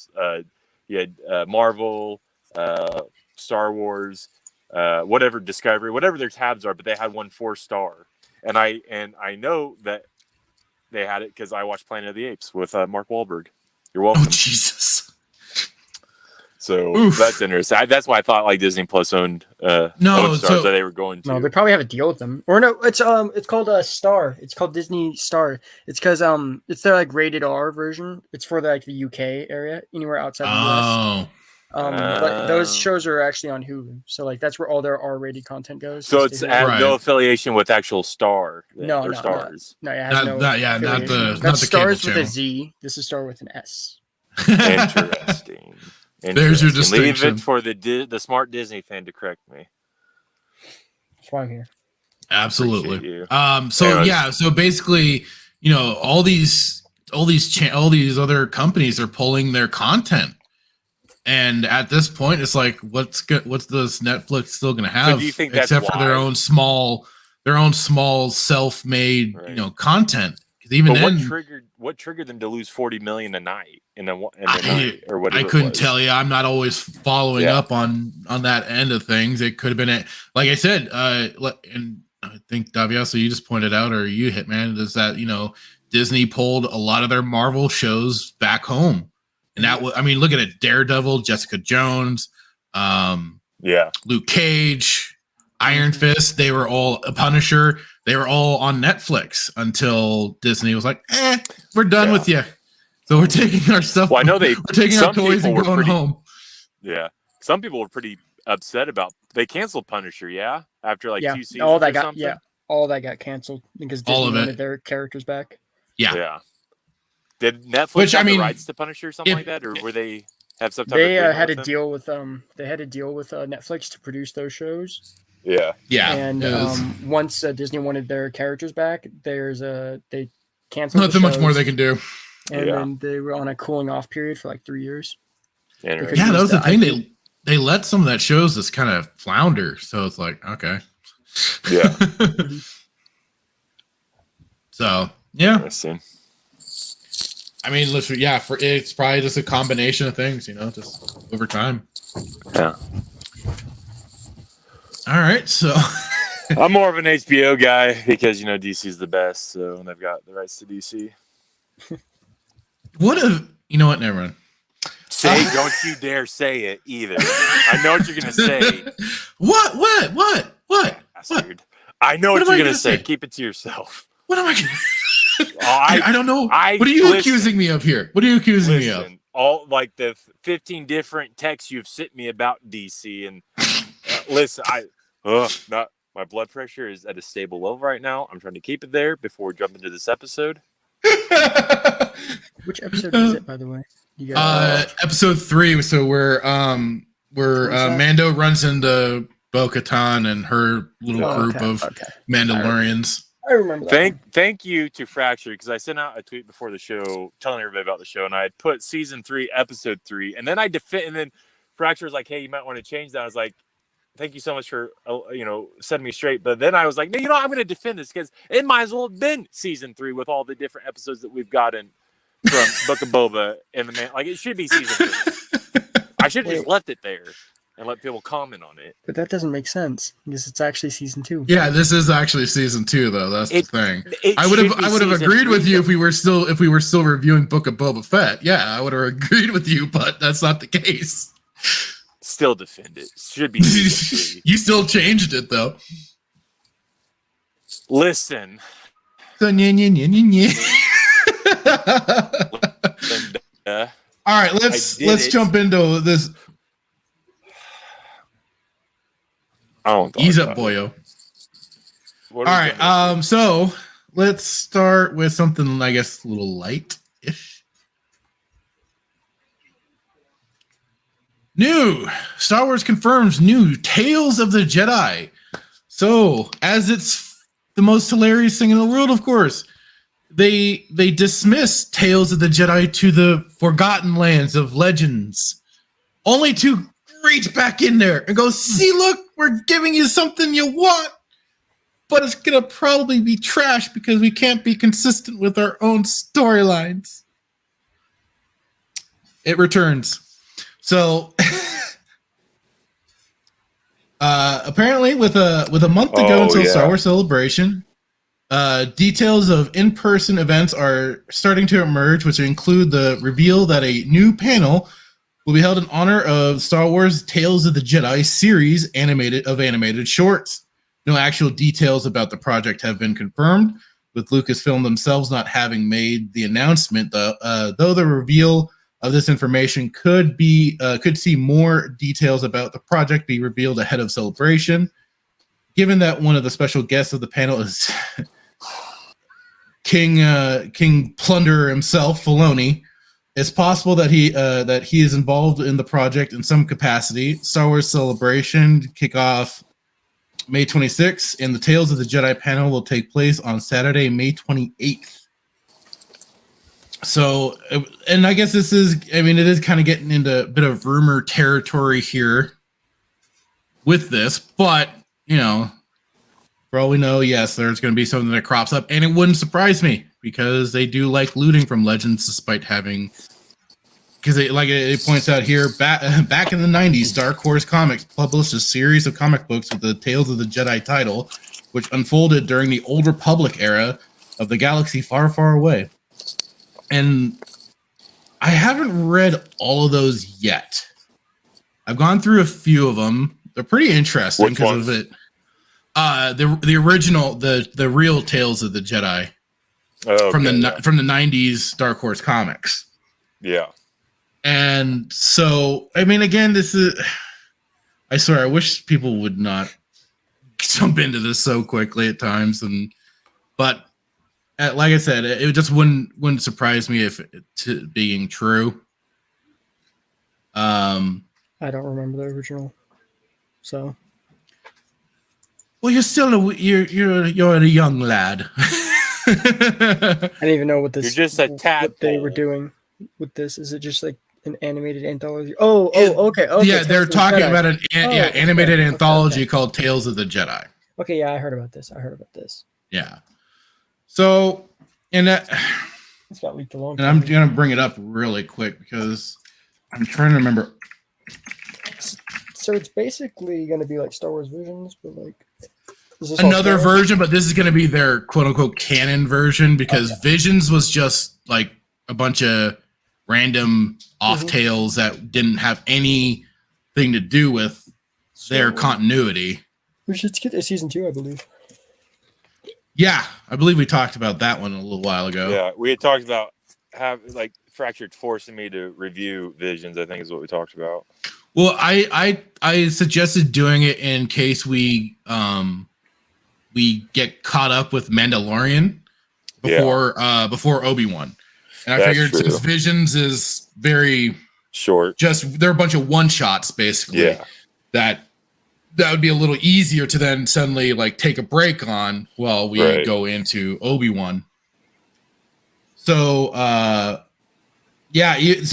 Star Wars, whatever Discovery, whatever their tabs are, but they had 1 4-star, and I know that they had it because I watched Planet of the Apes with Mark Wahlberg. You're welcome. Oh Jesus! So that's interesting. That's why I thought like Disney Plus owned Stars that they were going to. No, they probably have a deal with them, or no? It's called Star. It's called Disney Star. It's because it's their like rated R version. It's for the UK area, anywhere outside the US. But those shows are actually on Hulu, so like that's where all their R-rated content goes. So it's no affiliation with actual Star. No, Stars. No, it has not that's the Stars cable with channel. a Z. This is Star with an S. Interesting. There's your distinction. Leave it for the smart Disney fan to correct me. That's why I'm here. Absolutely. So basically, all these other companies are pulling their content. And at this point, it's like, what's this Netflix still going to have? So do you think that's except for their own small self-made, content? Because even then, what triggered them to lose 40 million a night in a night, or what? I couldn't tell you. I'm not always following up on that end of things. It could have been like I said, and I think Davioso, you just pointed out, or you Hitman, is that Disney pulled a lot of their Marvel shows back home. And that look at it: Daredevil, Jessica Jones, Luke Cage, Iron Fist. They were all Punisher. They were all on Netflix until Disney was like, we're done with you. So we're taking our stuff. Well, I know we're taking our toys and going home. Yeah. Some people were pretty upset about they canceled Punisher, after 2 seasons. All that got canceled because Disney wanted their characters back. Yeah. Did Netflix have the rights to Punisher or something like that, or were they have some type of had a deal with Netflix to produce those shows. Yeah. And once Disney wanted their characters back, they canceled. Nothing much more they can do. And then they were on a cooling off period for 3 years. Yeah, that was the thing. They let some of that shows just kind of flounder. So it's like, okay. Yeah. So yeah. Interesting. Literally, it's probably just a combination of things, just over time. Yeah. All right, so I'm more of an HBO guy because DC's the best, so they've got the rights to DC. what if you know what? Never mind. Don't you dare say it either. I know what you're gonna say. What? Bastard. I know what you're gonna say. Keep it to yourself. What am I gonna? I don't know. What are you accusing me of here? What are you accusing me of? All like the 15 different texts you've sent me about DC, and listen, not my blood pressure is at a stable level right now. I'm trying to keep it there before we jump into this episode. Which episode is it, by the way? Episode 3. So where Mando runs into Bo-Katan and her little group of Mandalorians. I remember that. Thank you to Fracture, because I sent out a tweet before the show telling everybody about the show, and I had put season 3, episode 3, and then and then Fracture was like, "Hey, you might want to change that." I was like, "Thank you so much for setting me straight." But then I was like, "No, I'm going to defend this because it might as well have been season 3 with all the different episodes that we've gotten from Book of Boba and the Man. Like it should be season 3. I should have just left it there and let people comment on it." But that doesn't make sense because it's actually season 2. Yeah, this is actually season 2, though. That's the thing. I would have agreed with you if we were still reviewing Book of Boba Fett. Yeah, I would have agreed with you, but that's not the case. Still defend it. Should be season 3. You still changed it though. Listen. So, all right, let's jump into this. Ease up, boyo. All right, so let's start with something I guess a little light-ish. New Star Wars confirms new Tales of the Jedi. So, as it's the most hilarious thing in the world, of course, they dismiss Tales of the Jedi to the Forgotten Lands of Legends, only to reach back in there and go, "See, look, we're giving you something you want, but it's gonna probably be trash because we can't be consistent with our own storylines." It returns. So apparently with a month to go until Star Wars Celebration, details of in-person events are starting to emerge, which include the reveal that a new panel will be held in honor of Star Wars Tales of the Jedi series animated shorts. No actual details about the project have been confirmed, with Lucasfilm themselves not having made the announcement, though the reveal of this information could see more details about the project be revealed ahead of Celebration. Given that one of the special guests of the panel is King Plunderer himself, Filoni, it's possible that he is involved in the project in some capacity. Star Wars Celebration kick off May 26th, and the Tales of the Jedi panel will take place on Saturday, May 28th. So, and I guess it is kind of getting into a bit of rumor territory here with this, but, for all we know, yes, there's going to be something that crops up, and it wouldn't surprise me because they do like looting from Legends despite having, because it points out here, back in the 90s, Dark Horse Comics published a series of comic books with the Tales of the Jedi title, which unfolded during the Old Republic era of the galaxy far, far away. And I haven't read all of those yet. I've gone through a few of them. They're pretty interesting because of it. The original, the real Tales of the Jedi from the 90s Dark Horse Comics. Yeah. And so, again, this is, I swear, I wish people would not jump into this so quickly at times. But like I said, it just wouldn't surprise me if it being true. I don't remember the original, so. Well, you're still you're a young lad. I didn't even know what this. You're just a tadpole. What they were doing with this? Is it just like an animated anthology? Okay. Yeah, they're talking about an animated anthology called Tales of the Jedi. Okay, yeah, I heard about this. Yeah. So, and that it's got leaked a long time. And I'm gonna bring it up really quick because I'm trying to remember. So it's basically going to be like Star Wars Visions, but like another version, but this is going to be their quote unquote canon version because Visions was just like a bunch of random off tales that didn't have anything to do with their continuity. We should get a season 2, I believe. Yeah, I believe we talked about that one a little while ago. Yeah, we had talked about Fractured forcing me to review Visions, I think is what we talked about. Well, I suggested doing it in case we get caught up with Mandalorian before Obi-Wan. And I figured since Visions is very short, they're a bunch of one-shots basically. Yeah. That would be a little easier to then suddenly like take a break on while we go into Obi-Wan. So this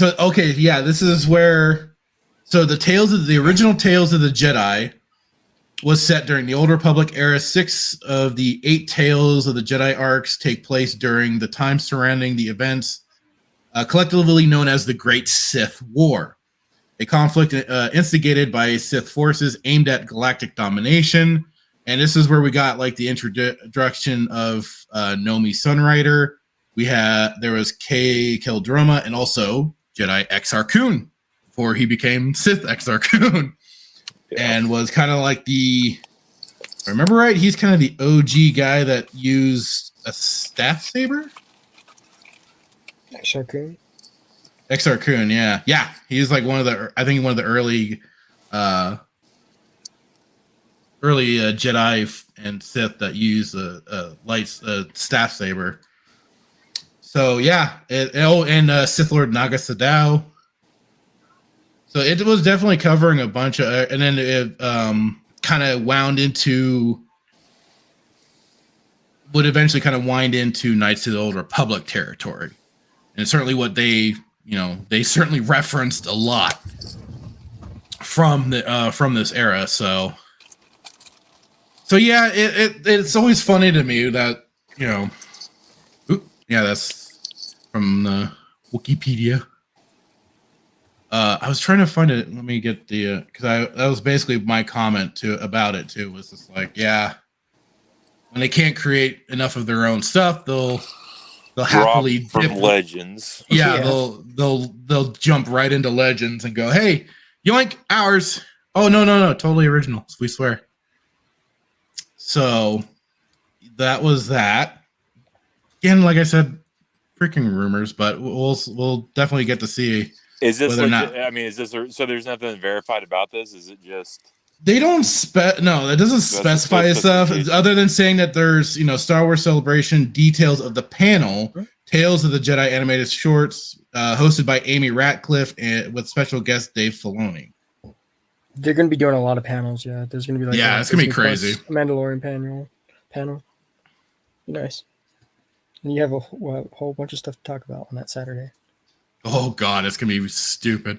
is where the original Tales of the Jedi was set during the Old Republic era. 6 of the 8 Tales of the Jedi arcs take place during the time surrounding the events collectively known as the Great Sith War, a conflict instigated by Sith forces aimed at galactic domination. And this is where we got like the introduction of Nomi Sunrider. There was Kay Keldroma and also Jedi Exar Kun before he became Sith Exar Kun. And was kind of like if I remember right, he's kind of the OG guy that used a staff saber. Exar Kun. Exar Kun, yeah. He's like one of the early Jedi and Sith that use a staff saber. So yeah, and Sith Lord Naga Sadao. So it was definitely covering a bunch of, and then it kind of wound into, would eventually kind of wind into Knights of the Old Republic territory, and certainly what they certainly referenced a lot from this era. So yeah, it's always funny to me that that's from the Wikipedia. I was trying to find it. Let me get the because that was basically my comment about it too. Was just like, yeah, when they can't create enough of their own stuff, they'll happily from Legends. Yeah, they'll jump right into Legends and go, hey, yoink, ours. Oh no, totally original. We swear. So that was that. Again, like I said, freaking rumors, but we'll definitely get to see. Is this legit? I mean, so there's nothing verified about this? Is it just they don't no, it doesn't specify stuff other than saying that there's Star Wars Celebration details of the panel, Tales of the Jedi animated shorts, hosted by Amy Ratcliffe and with special guest Dave Filoni. They're going to be doing a lot of panels. Yeah, there's going to be it's going to be crazy. Mandalorian panel. Nice. And you have a whole bunch of stuff to talk about on that Saturday. Oh God, it's gonna be stupid.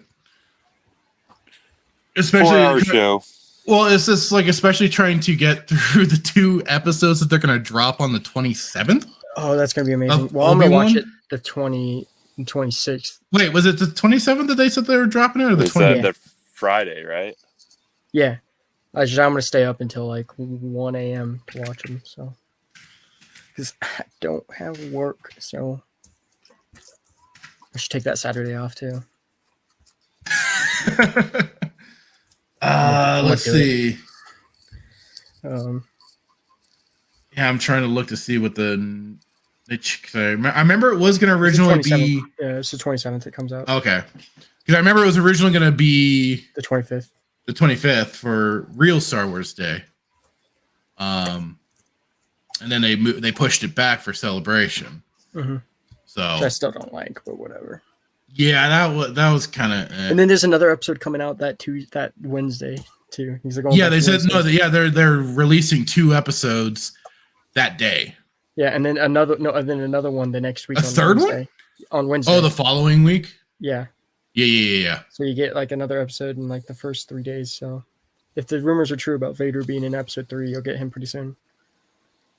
Especially 4-hour show. Well, it's just like especially trying to get through the 2 episodes that they're gonna drop on the 27th. Oh, that's gonna be amazing. Well, I'm gonna watch it the 26th. Wait, was it the 27th that they said they were dropping it, or the 20th? The Friday, right? Yeah, I'm gonna stay up until like 1 a.m. to watch them. So, because I don't have work, so. I should take that Saturday off too. Let's see. Yeah, I'm trying to look to see what I remember it was going to originally be. Yeah, it's the 27th. It comes out. Okay, because I remember it was originally going to be the 25th. The 25th for real Star Wars Day. And then they pushed it back for Celebration. Mm-hmm. So which I still don't like, but whatever. Yeah, that was kind of. And then there's another episode coming out that Wednesday too. He's like, yeah, they said Wednesday. They're releasing 2 episodes that day. Yeah, and then another one the next week. A third one on Wednesday. Oh, the following week. Yeah. Yeah. So you get like another episode in like the first 3 days. So if the rumors are true about Vader being in episode 3, you'll get him pretty soon.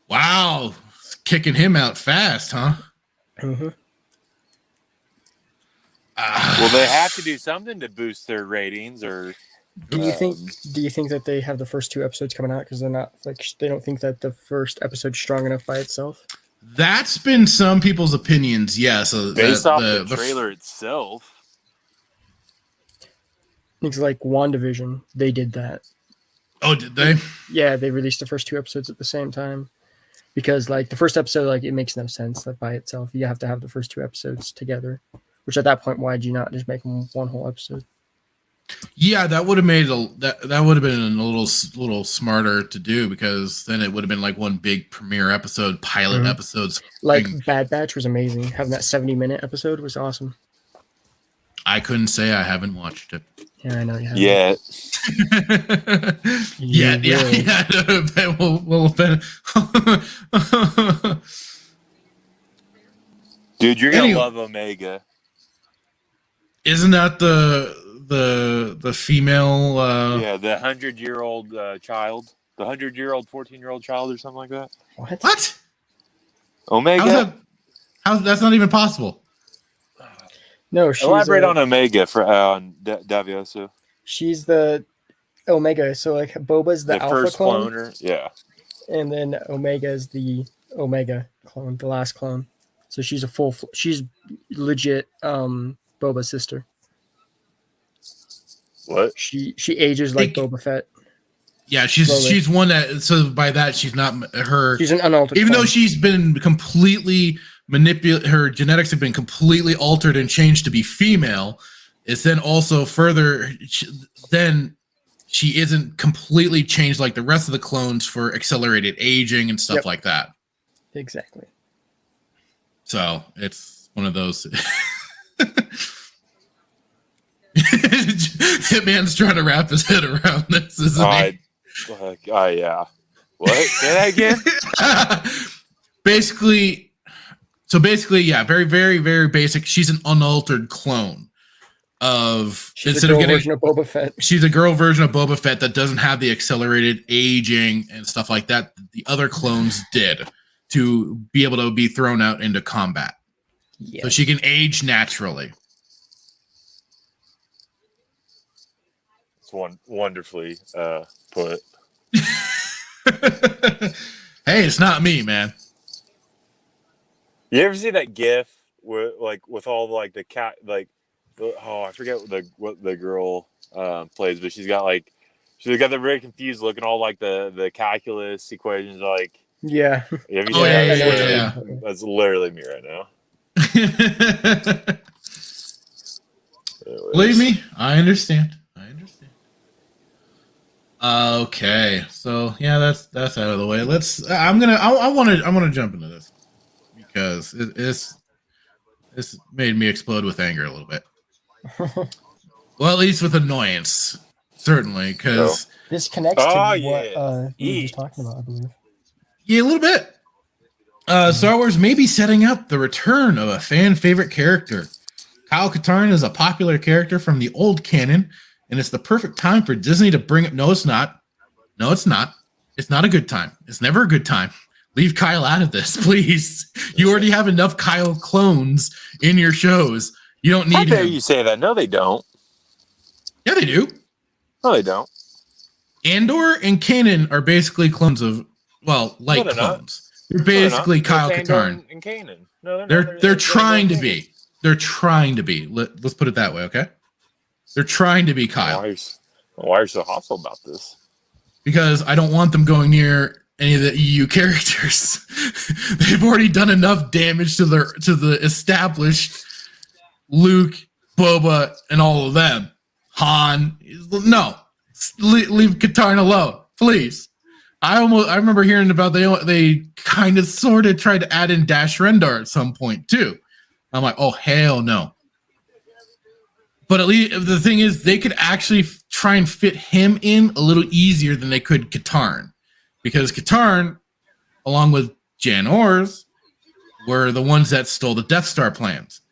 Wow, kicking him out fast, huh? Mm-hmm. Well, they have to do something to boost their ratings, or Do you think that they have the first 2 episodes coming out because they're not like they don't think that the first episode's strong enough by itself? That's been some people's opinions. Yes, based off the trailer itself. Things like WandaVision, they did that. Oh, did they? Yeah, they released the first 2 episodes at the same time because like the first episode, like it makes no sense that by itself. You have to have the first 2 episodes together. Which at that point, why'd you not just make them one whole episode? Yeah, that would have made that would have been a little smarter to do because then it would have been like one big premiere episode, pilot episodes. Like Bad Batch was amazing. Having that 70-minute episode was awesome. I couldn't say I haven't watched it. Yeah, I know you have. Yeah. Yeah. We'll Dude, you're gonna love Omega. Isn't that the female? Yeah, the 100-year-old child, the 100-year-old 14-year-old child, or something like that. What? Omega? How's that's not even possible? No, she's elaborate on Omega for on Davioso. She's the Omega. So like Boba's the alpha first clone, cloner, yeah, and then Omega is the Omega clone, the last clone. So she's she's legit Boba's sister. What? She ages like Boba Fett. Yeah, she's one that. So by that, she's not her. She's an unaltered. Even clone. though she's been completely manipulated, her genetics have been completely altered and changed to be female. It's then also further. Then she isn't completely changed like the rest of the clones for accelerated aging and stuff like that. Exactly. So it's one of those. Hitman's trying to wrap his head around this, isn't he? Yeah. What? Say that again? Basically, yeah, very, very, very basic. She's an unaltered clone of. She's a girl version of Boba Fett. She's a girl version of Boba Fett that doesn't have the accelerated aging and stuff like that the other clones did to be able to be thrown out into combat. Yes. So she can age naturally. It's wonderfully put. Hey, it's not me, man. You ever see that GIF with all like the cat I forget what the girl plays, but she's got the very confused look and all like the calculus equations like. Yeah. Have you seen that? Yeah. That's literally me right now. Believe me, I understand. Okay, so yeah, that's out of the way. I want to jump into this because this made me explode with anger a little bit. Well, at least with annoyance, certainly, because this connects to what you were just talking about, I believe. Yeah, a little bit. Star Wars may be setting up the return of a fan favorite character. Kyle Katarn is a popular character from the old canon, and it's the perfect time for Disney to bring it. No, it's not. No, it's not. It's not a good time. It's never a good time. Leave Kyle out of this, please. You already have enough Kyle clones in your shows. You don't need him. How dare you say that? No, they don't. Yeah, they do. No, they don't. Andor and Kanan are basically clones of, clones. Not. They're basically Kyle Katarn. And Kanan. No, they're trying to be. They're trying to be. Let's put it that way, okay? They're trying to be Kyle. Why are you so hostile about this? Because I don't want them going near any of the EU characters. They've already done enough damage to the established Luke, Boba, and all of them. Han, no, leave Katarn alone, please. I remember hearing about they kind of sort of tried to add in Dash Rendar at some point too. I'm like, oh hell no. But at least the thing is, they could actually try and fit him in a little easier than they could Katarn, because Katarn, along with Jan Ors, were the ones that stole the Death Star plans.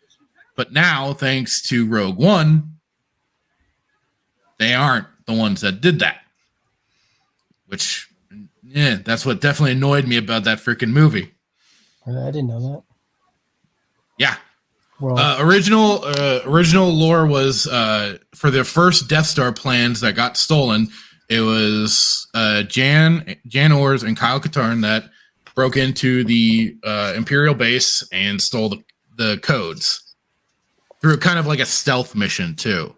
But now, thanks to Rogue One, they aren't the ones that did that. Which, yeah, that's what definitely annoyed me about that freaking movie. I didn't know that. Yeah. Well, original lore was for the first Death Star plans that got stolen. It was Jan Ors and Kyle Katarn that broke into the Imperial base and stole the codes through kind of like a stealth mission too.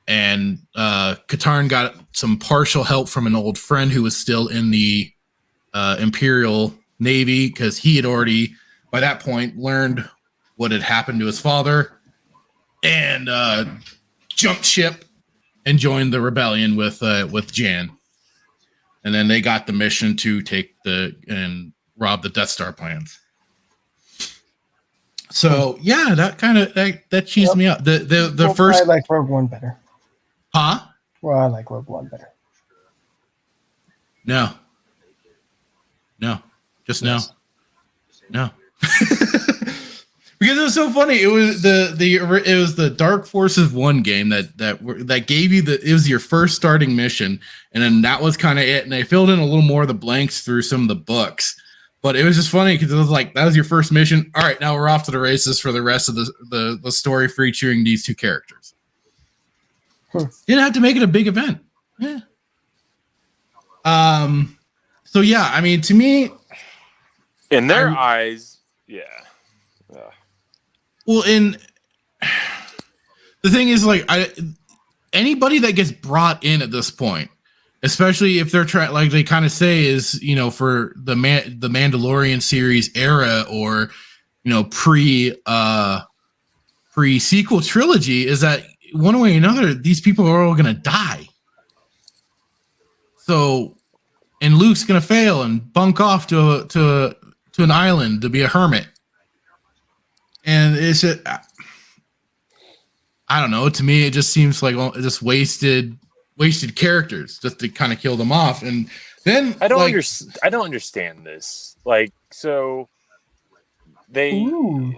And Katarn got some partial help from an old friend who was still in the Imperial Navy because he had already, by that point, learned what had happened to his father and jumped ship and joined the rebellion with Jan. And then they got the mission to take and rob the Death Star plans. So yeah, that kind of that cheesed me up. The first I like Rogue One better. Huh? Well, I like Rogue One better. No. Just Yes. no. Because it was so funny. It was the Dark Forces 1 game that gave you it was your first starting mission, and then that was kind of it. And they filled in a little more of the blanks through some of the books. But it was just funny because it was like that was your first mission. All right, now we're off to the races for the rest of the story featuring these two characters. You didn't have to make it a big event. Yeah. So yeah, I mean, to me, in their eyes, yeah. Well, the thing is, like, anybody that gets brought in at this point, especially if they're trying, like they kind of say, is for the Mandalorian series era or pre sequel trilogy, is that one way or another these people are all gonna die. So, and Luke's gonna fail and bunk off to an island to be a hermit. And it's just, I don't know. To me, it just seems like just wasted characters just to kind of kill them off. And then I don't understand this. Like, so they when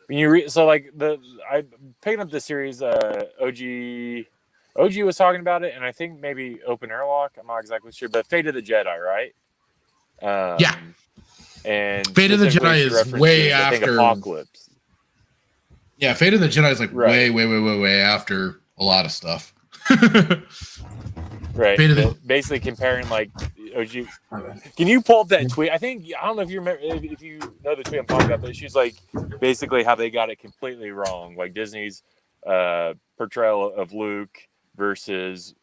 you read, so like I picked up the series. OG was talking about it, and I think maybe Open Airlock. I'm not exactly sure, but Fate of the Jedi, right? Yeah. And Fate of the Jedi is way after Apocalypse. Yeah, Fate of the Jedi is like right. way after a lot of stuff. Right. Basically comparing like OG. Can you pull up that tweet? I don't know if you remember, if you know the tweet I'm talking about, but she's like basically how they got it completely wrong. Like Disney's portrayal of Luke versus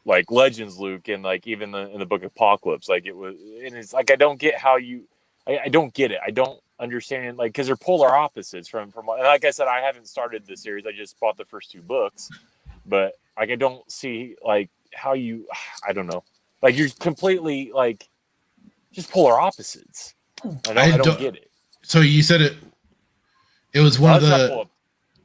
like Legends Luke and like even in the book Apocalypse. Like it was, and it's like I don't get how you. I don't get it. I don't understand, like, because they're polar opposites from. And like I said, I haven't started the series. I just bought the first 2 books, but like I don't see like how you. I don't know. Like you're completely like just polar opposites. I don't get it. So you said it. It was one of the.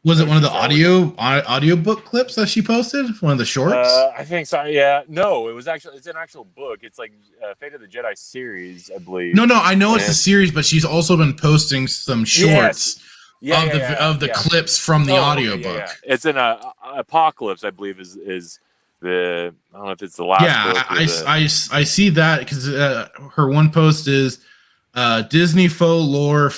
Was it one of the audio book clips that she posted? One of the shorts? I think so. Yeah. No, it's an actual book. It's like Fate of the Jedi series, I believe. No, I know it's a series, but she's also been posting some shorts of the clips from the audiobook. Yeah. It's in Apocalypse, I believe, is the I don't know if it's the last book. I see that because her one post is Disney faux lore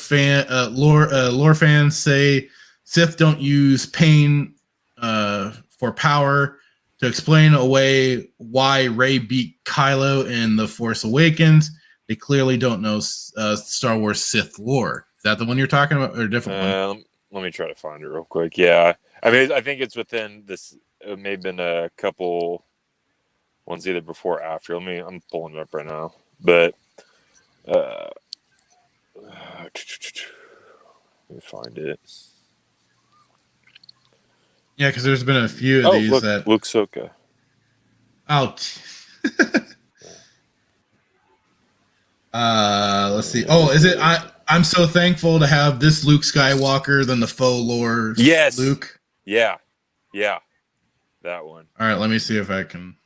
fans say Sith don't use pain for power to explain away why Rey beat Kylo in The Force Awakens. They clearly don't know Star Wars Sith lore. Is that the one you're talking about, or a different one? Let me try to find it real quick. Yeah, I mean, I think it's within this. It may have been a couple ones either before or after. I'm pulling it up right now, but let me find it. Yeah, because there's been a few of these that Luke Soka. Out. Let's see. Oh, is it? I'm so thankful to have this Luke Skywalker than the faux lore. Yes, Luke. Yeah, that one. All right, let me see if I can.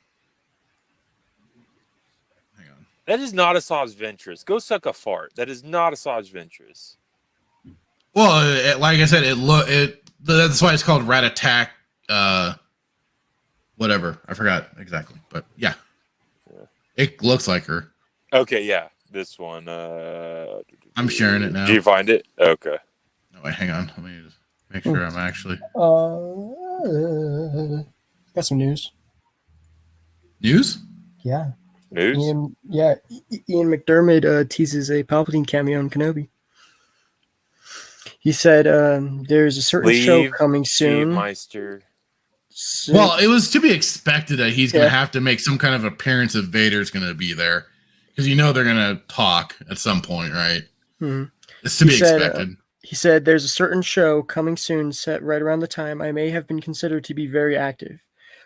Hang on. That is not Asajj Ventress. Go suck a fart. That is not Asajj Ventress. Well, like I said, that's why it's called Rat Attack. Whatever, I forgot exactly, but yeah, it looks like her. Okay, yeah, this one. I'm sharing it now. Do you find it? Okay. Oh, wait, hang on. Let me just make sure I'm actually Got some news. news. Yeah. News? Ian McDermott teases a Palpatine cameo in Kenobi. He said there's a certain show Leave, coming soon. Meister. Well, it was to be expected that he's going to Yeah. have to make some kind of appearance if Vader's going to be there, because they're going to talk at some point, right? Hmm. It's to He be said, expected. He said there's a certain show coming soon set right around the time I may have been considered to be very active.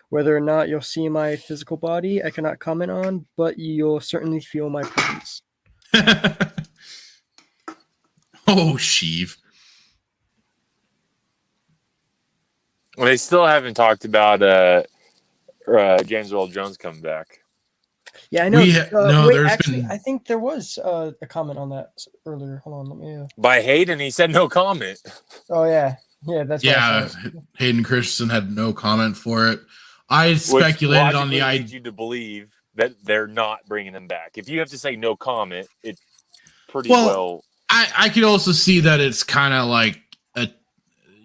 Whether or not you'll see my physical body, I cannot comment on, but you'll certainly feel my presence. Oh, Sheev. Well, they still haven't talked about James Earl Jones coming back. Yeah, I know. No, wait, there's actually, been- I think there was a comment on that earlier. Hold on, let me. By Hayden, he said no comment. Oh yeah, that's what I Yeah, saw. Hayden Christensen had no comment for it. I speculated on the idea. idea. You to believe that they're not bringing him back. If you have to say no comment, it's pretty well. I could also see that it's kind of like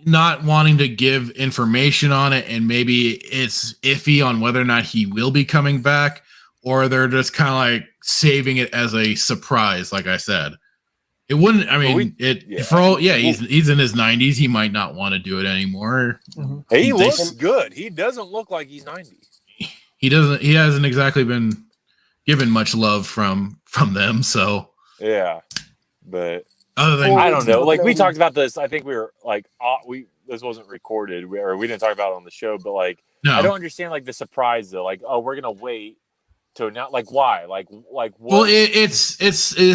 not wanting to give information on it, and maybe it's iffy on whether or not he will be coming back, or they're just kind of like saving it as a surprise. Like I said, it wouldn't. I mean, he's in his 90s. He might not want to do it anymore. Mm-hmm. He looks good. He doesn't look like he's 90. He doesn't. He hasn't exactly been given much love from them. So yeah, but other than I don't know. Like we talked about this. I think we were like, this wasn't recorded, or we didn't talk about it on the show. But like, no. I don't understand like the surprise though. Like, oh, we're gonna wait to not like why? Like what? Well, it's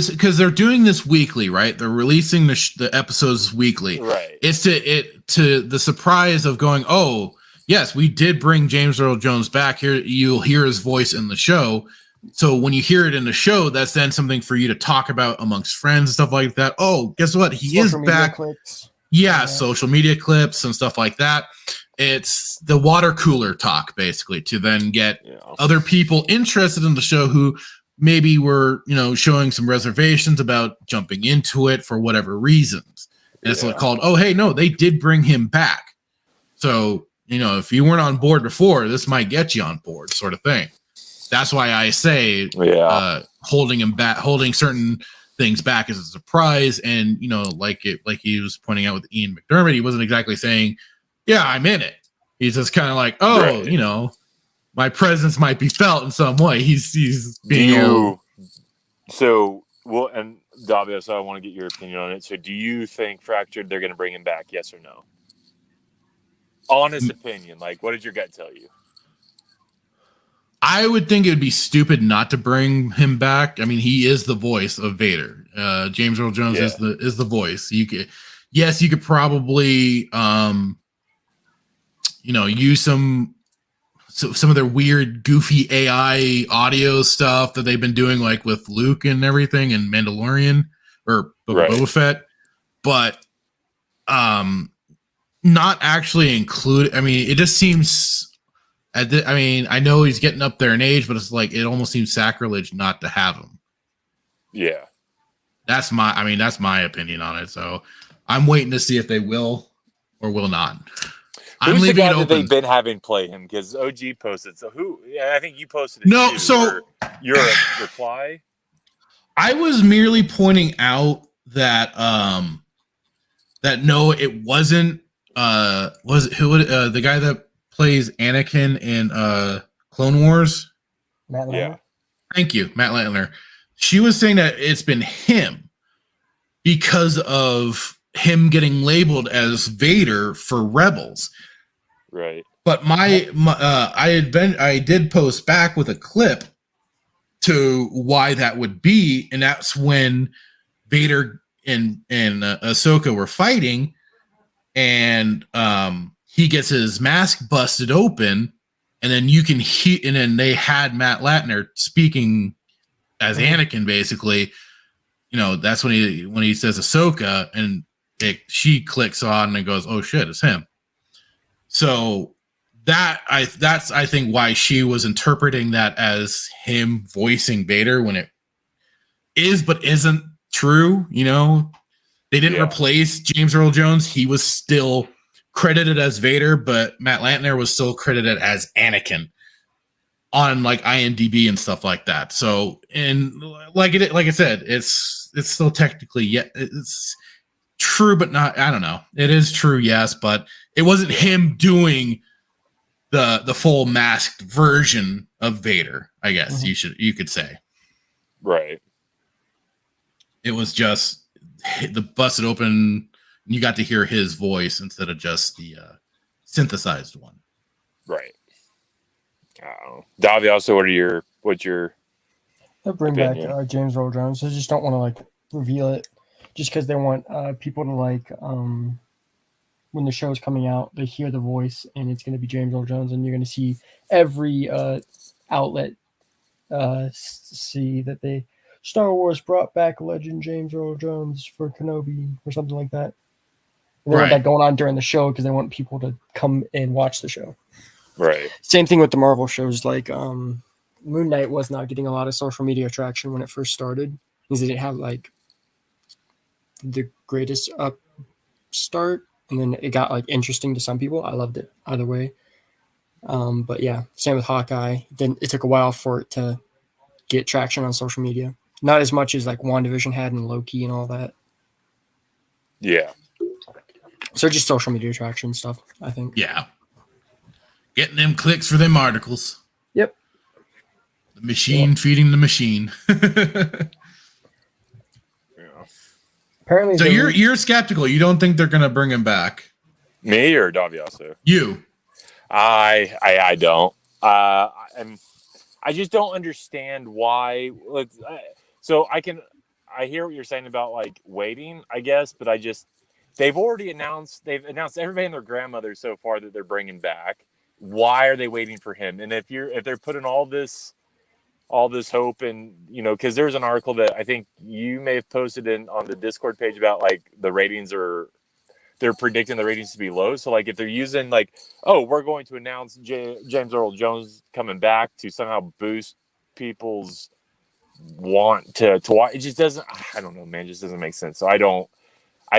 because they're doing this weekly, right? They're releasing the episodes weekly, right? It's to the surprise of going, oh yes, we did bring James Earl Jones back here. You'll hear his voice in the show. So when you hear it in the show, that's then something for you to talk about amongst friends and stuff like that. Oh, guess what? He is back. Clips. Yeah, social media clips and stuff like that. It's the water cooler talk, basically, to then get other people interested in the show who maybe were, showing some reservations about jumping into it for whatever reasons. And it's called, oh, hey, no, they did bring him back. So, if you weren't on board before, this might get you on board, sort of thing. That's why I say holding him back, holding certain things back as a surprise. And, like he was pointing out with Ian McDermott, he wasn't exactly saying, yeah, I'm in it. He's just kind of like, oh, my presence might be felt in some way. He's being So, well, and Davio, so I want to get your opinion on it. So do you think Fractured, they're going to bring him back? Yes or no? Honest opinion. Like, what did your gut tell you? I would think it would be stupid not to bring him back. I mean, he is the voice of Vader. James Earl Jones is the voice. You could probably use some of their weird, goofy AI audio stuff that they've been doing, like with Luke and everything, and Mandalorian or Boba Fett, but not actually include. I mean, it just seems. I know he's getting up there in age, but it's like it almost seems sacrilege not to have him. Yeah, that's my opinion on it. So I'm waiting to see if they will or will not. I'm leaving it open. They've been having play him because OG posted. So who? Yeah, I think you posted it. No, too, so your reply. I was merely pointing out that that no, it wasn't. Was it the guy that plays Anakin in Clone Wars? Matt Lantner. Yeah. Thank you, Matt Lantner. She was saying that it's been him because of him getting labeled as Vader for Rebels. Right. But I did post back with a clip to why that would be, and that's when Vader and Ahsoka were fighting, and he gets his mask busted open, and then and then they had Matt Latner speaking as Anakin, basically. That's when he says Ahsoka, and she clicks on and goes, "Oh shit, it's him." So that's I think why she was interpreting that as him voicing Vader when it is but isn't true. They didn't replace James Earl Jones. He was still credited as Vader, but Matt Lanter was still credited as Anakin on like IMDb and stuff like that. So, and like I said, it's still technically it's true, but not. I don't know. It is true, yes, but it wasn't him doing the full masked version of Vader. I guess you could say. Right. It was just the busted open. You got to hear his voice instead of just the synthesized one. Right. Davi, also, what's your They'll bring opinion? back James Earl Jones. They just don't want to like reveal it, just because they want people to like when the show is coming out, they hear the voice and it's going to be James Earl Jones, and you're going to see every outlet see that they Star Wars brought back legend James Earl Jones for Kenobi or something like that. And they want that going on during the show because they want people to come and watch the show. Right. Same thing with the Marvel shows. Like Moon Knight was not getting a lot of social media traction when it first started because they didn't have like the greatest start, and then it got like interesting to some people. I loved it either way. But yeah, same with Hawkeye. Then it took a while for it to get traction on social media. Not as much as like WandaVision had and Loki and all that. Yeah. So just social media traction stuff, I think. Yeah. Getting them clicks for them articles. Yep. The machine feeding the machine. Apparently, so you're skeptical. You don't think they're gonna bring him back? Me or Daviaso? You. I don't. And I just don't understand why. So I hear what you're saying about like waiting, I guess, but they've announced everybody and their grandmother so far that they're bringing back. Why are they waiting for him? And if they're putting all this hope in, because there's an article that I think you may have posted on the Discord page about like the ratings they're predicting the ratings to be low. So like if they're using like, we're going to announce James Earl Jones coming back to somehow boost people's want to watch, it just doesn't, I don't know, man, it just doesn't make sense. So I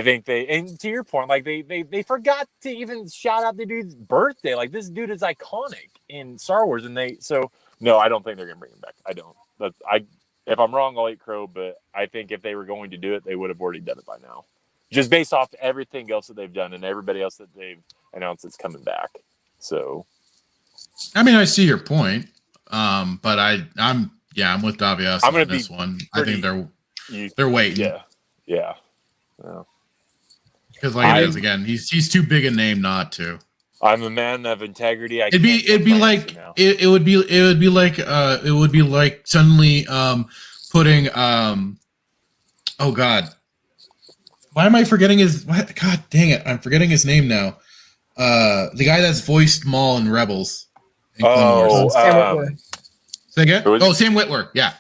think and to your point, like they forgot to even shout out the dude's birthday. Like this dude is iconic in Star Wars, and no, I don't think they're gonna bring him back. I don't. If I'm wrong, I'll eat crow. But I think if they were going to do it, they would have already done it by now, just based off everything else that they've done and everybody else that they've announced that's coming back. So, I mean, I see your point, but I'm with Davias on this one. I think they're waiting. Yeah. Because like it is again, he's too big a name not to. I'm a man of integrity. It'd be like suddenly putting oh god, why am I forgetting god dang it, I'm forgetting his name now. The guy that's voiced Maul in Rebels. Sam Witwer. Say again? Sam Witwer. Yeah.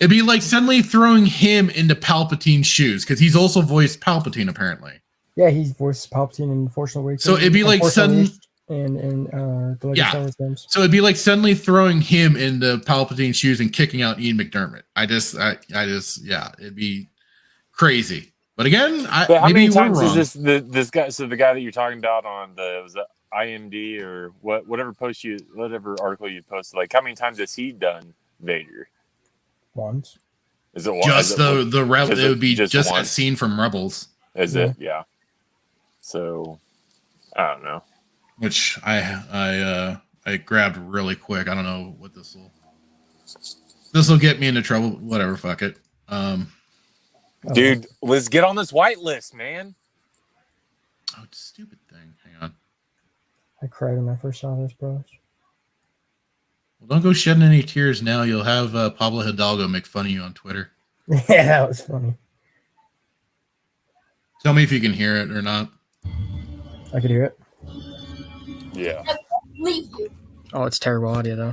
It'd be like suddenly throwing him into Palpatine's shoes because he's also voiced Palpatine apparently. Yeah, he's voiced Palpatine in Force Awakens. So it'd be like suddenly the Lego games. So it'd be like suddenly throwing him into Palpatine's shoes and kicking out Ian McDermott. It'd be crazy. But again, how many times is this guy? So the guy that you're talking about on was that IMD or whatever article you posted, like how many times has he done Vader? Once. Is it one? Just the Rebel? It would be just one? a scene from Rebels. Is it? Yeah. So I don't know. Which I grabbed really quick. I don't know what this will get me into trouble. Whatever, fuck it. Dude, let's get on this white list, man. Oh, stupid thing. Hang on. I cried when I first saw this, bros. Well, don't go shedding any tears now. You'll have Pablo Hidalgo make fun of you on Twitter. Yeah, that was funny. Tell me if you can hear it or not. I could hear it. Yeah. Oh, it's terrible audio, though.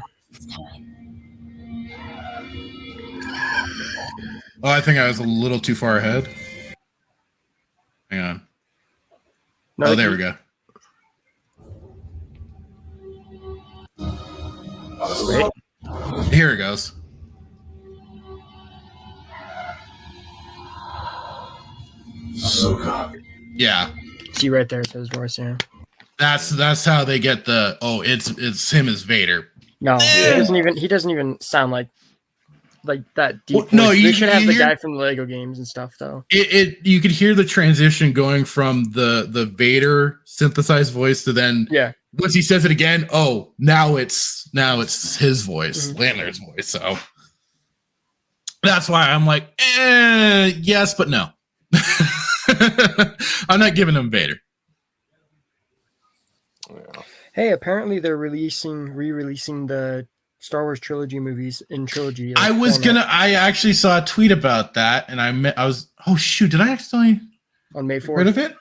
Oh, I think I was a little too far ahead. Hang on. No, there we go. Wait. Here it goes. Yeah. See right there, it says voice. Yeah. That's how they get the it's him as Vader. No, Yeah. he doesn't even sound like that deep. Well, no, voice. you They should have the hear- guy from the Lego games and stuff though. You could hear the transition going from the Vader synthesized voice to then once he says it again, now it's his voice, Landler's voice. So that's why I'm like, yes, but no. I'm not giving him Vader. Yeah. Hey, apparently they're re-releasing the Star Wars trilogy movies in trilogy. I actually saw a tweet about that, and oh shoot, did I accidentally on May 4th. rid of it?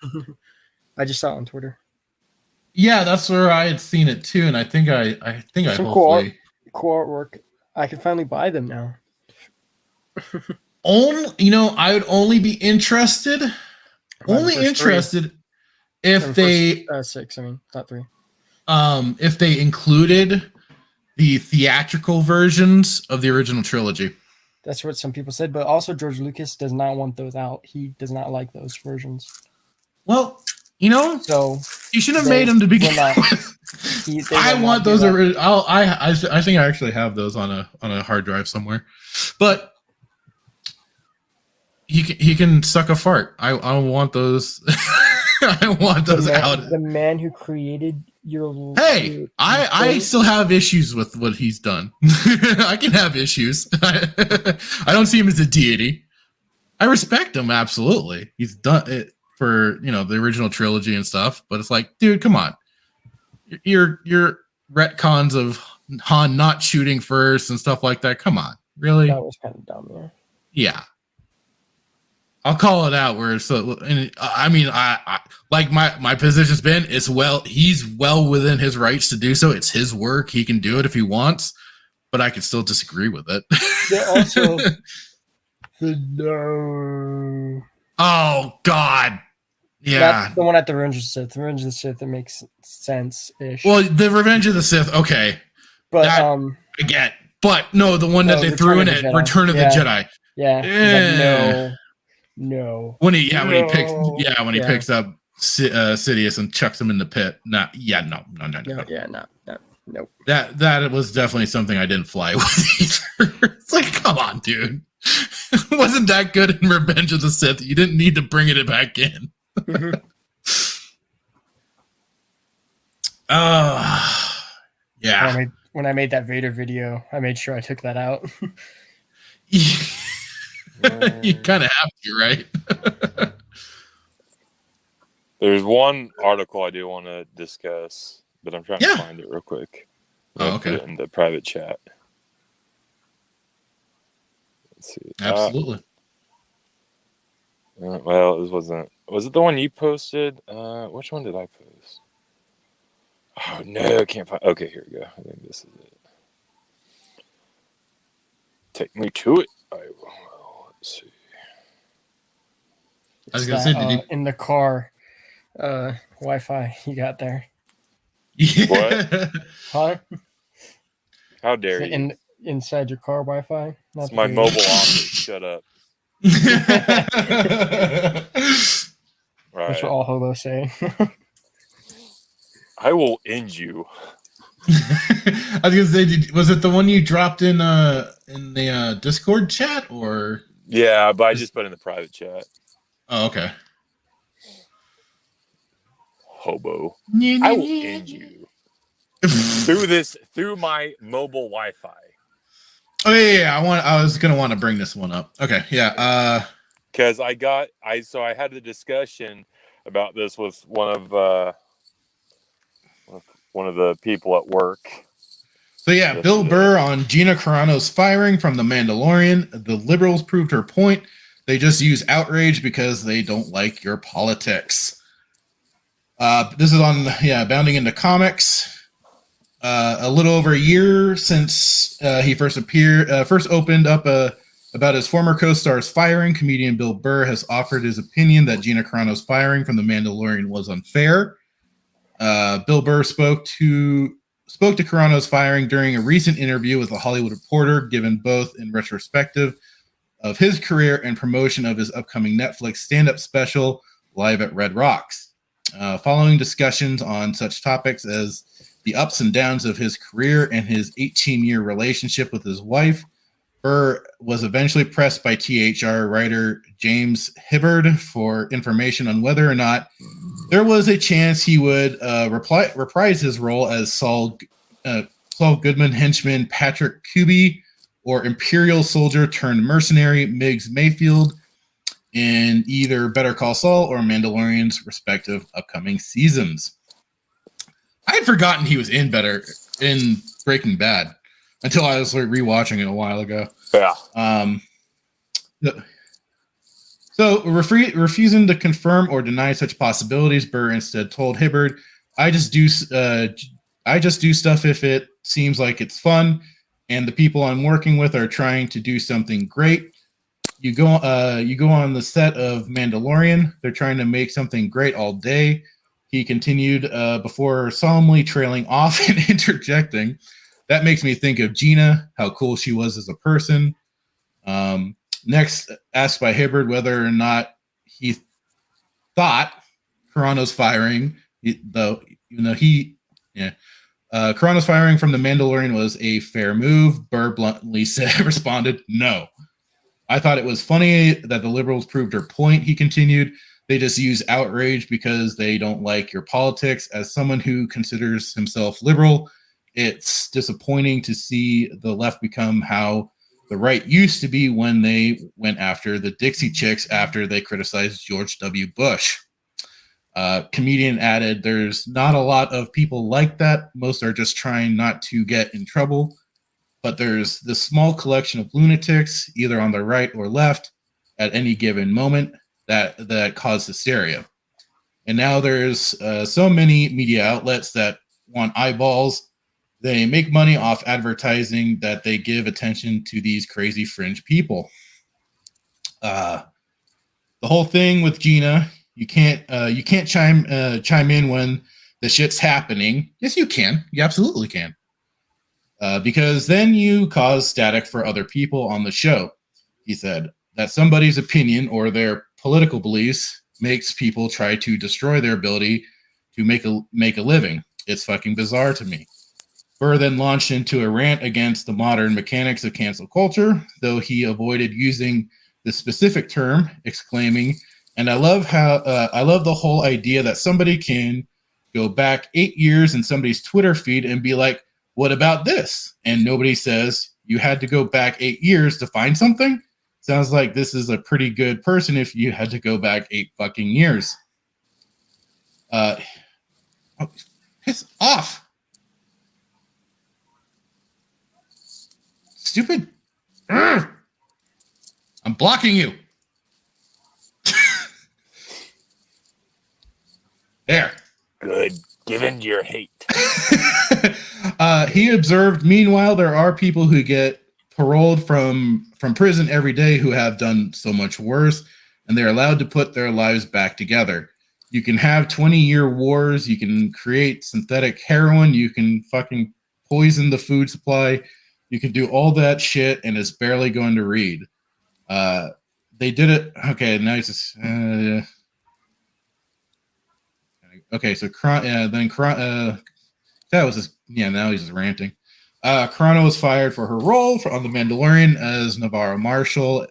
I just saw it on Twitter. Yeah, that's where I had seen it too, and I think I Some hopefully cool artwork. I can finally buy them now. I would only be interested if they 6. I mean, not 3. if they included the theatrical versions of the original trilogy. That's what some people said, but also George Lucas does not want those out. He does not like those versions. Well, so you should have made them to begin with. I want those. I think I actually have those on a hard drive somewhere, but he can suck a fart. I want those. I want those out. The man who created your. Hey, I still have issues with what he's done. I can have issues. I don't see him as a deity. I respect him absolutely. He's done it for the original trilogy and stuff. But it's like, dude, come on. Your retcons of Han not shooting first and stuff like that. Come on, really? That was kind of dumb, yeah. Yeah. I'll call it out where I like my position's been he's well within his rights to do so. It's his work. He can do it if he wants, but I can still disagree with it. Also no. Oh God. Yeah. That's the one at the Revenge of the Sith. The Revenge of the Sith, it makes sense-ish. Well, the Revenge of the Sith, okay. But I get. But no, the one that they threw in it, Return of the Jedi. Yeah. No. When he picks up Sidious and chucks him in the pit. No. Nope. That was definitely something I didn't fly with either. It's like, come on, dude. It wasn't that good in Revenge of the Sith. You didn't need to bring it back in. Mm-hmm. Yeah. When I made that Vader video, I made sure I took that out. You kind of have to, right? There's one article I do want to discuss, but I'm trying to find it real quick. Oh, okay. Put it in the private chat. Let's see. Absolutely. Well, this wasn't. Was it the one you posted? Which one did I post? Oh no, I can't find. Okay, here we go. I think this is it. Take me to it. Let's see. I was gonna say, in the car, Wi-Fi you got there. What? Huh? How dare you? Inside your car Wi-Fi? It's my mobile office. Shut up. Right. That's what all hobos say. I will end you. I was gonna say, was it the one you dropped in the Discord chat or? Yeah, but I just put in the private chat. Oh, okay. Hobo. I will end you through my mobile Wi-Fi. Oh yeah. I was gonna want to bring this one up. Okay, yeah. Because I had a discussion about this with one of the people at work. So yeah, Bill Burr on Gina Carano's firing from The Mandalorian. The liberals proved her point. They just use outrage because they don't like your politics. This is on Bounding Into Comics. A little over a year since he first opened up about his former co-star's firing. Comedian Bill Burr has offered his opinion that Gina Carano's firing from The Mandalorian was unfair. Bill Burr spoke to Carano's firing during a recent interview with a Hollywood Reporter, given both in retrospective of his career and promotion of his upcoming Netflix stand-up special, Live at Red Rocks. Following discussions on such topics as the ups and downs of his career and his 18-year relationship with his wife, Burr was eventually pressed by THR writer James Hibbard for information on whether or not there was a chance he would reprise his role as Saul Goodman henchman Patrick Kuby or Imperial soldier turned mercenary Miggs Mayfield in either Better Call Saul or Mandalorian's respective upcoming seasons. I had forgotten he was in Breaking Bad until I was rewatching it a while ago. Yeah. So refusing to confirm or deny such possibilities, Burr instead told Hibbard, "I just do stuff if it seems like it's fun, and the people I'm working with are trying to do something great. You go on the set of Mandalorian. They're trying to make something great all day." He continued before solemnly trailing off and interjecting, "That makes me think of Gina, how cool she was as a person." Next, asked by Hibbard whether or not he thought Carano's firing, Carano's firing from the Mandalorian was a fair move, Burr bluntly responded, "No. I thought it was funny that the liberals proved her point," he continued. "They just use outrage because they don't like your politics. As someone who considers himself liberal, it's disappointing to see the left become how the right used to be when they went after the Dixie Chicks after they criticized George W. Bush." Comedian added, "There's not a lot of people like that. Most are just trying not to get in trouble. But there's this small collection of lunatics, either on the right or left, at any given moment that cause hysteria. And now there's so many media outlets that want eyeballs. They make money off advertising that they give attention to these crazy fringe people." The whole thing with Gina, you can't chime in when the shit's happening. Yes, you can. You absolutely can. Because then you cause static for other people on the show. He said that somebody's opinion or their political beliefs makes people try to destroy their ability to make a living. It's fucking bizarre to me. Burr then launched into a rant against the modern mechanics of cancel culture, though he avoided using the specific term, exclaiming, "And I love the whole idea that somebody can go back 8 years in somebody's Twitter feed and be like, 'What about this?' And nobody says you had to go back 8 years to find something. Sounds like this is a pretty good person if you had to go back 8 fucking years." Piss off. Stupid. I'm blocking you. There. Good. Given your hate. He observed, meanwhile, there are people who get paroled from prison every day who have done so much worse, and they're allowed to put their lives back together. You can have 20-year wars. You can create synthetic heroin. You can fucking poison the food supply. You can do all that shit, and it's barely going to read. They did it. Okay, now it's just... okay, so that was just... Yeah, now he's just ranting. Carano was fired for her role on The Mandalorian as Navarro Marshal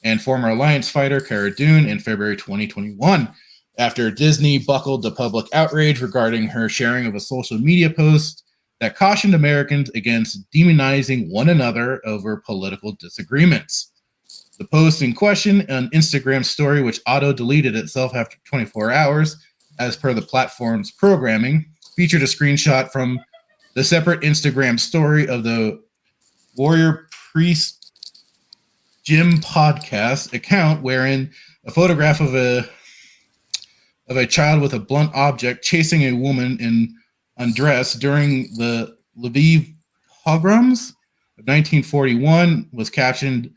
and former Alliance fighter Cara Dune in February 2021 after Disney buckled to public outrage regarding her sharing of a social media post that cautioned Americans against demonizing one another over political disagreements. The post in question, an Instagram story which auto-deleted itself after 24 hours, as per the platform's programming, featured a screenshot from the separate Instagram story of the Warrior Priest Gym podcast account, wherein a photograph of a child with a blunt object chasing a woman in undress during the Lviv pogroms of 1941 was captioned,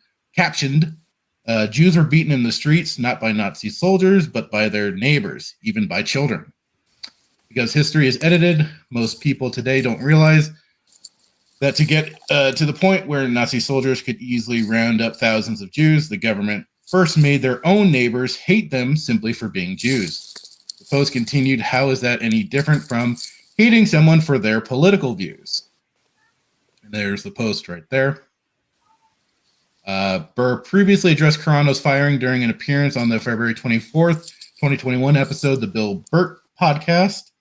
"Jews were beaten in the streets, not by Nazi soldiers, but by their neighbors, even by children." Because history is edited, most people today don't realize that to get to the point where Nazi soldiers could easily round up thousands of Jews, the government first made their own neighbors hate them simply for being Jews. The post continued, how is that any different from hating someone for their political views? And there's the post right there. Burr previously addressed Carano's firing during an appearance on the February 24th, 2021 episode, the Bill Burr podcast.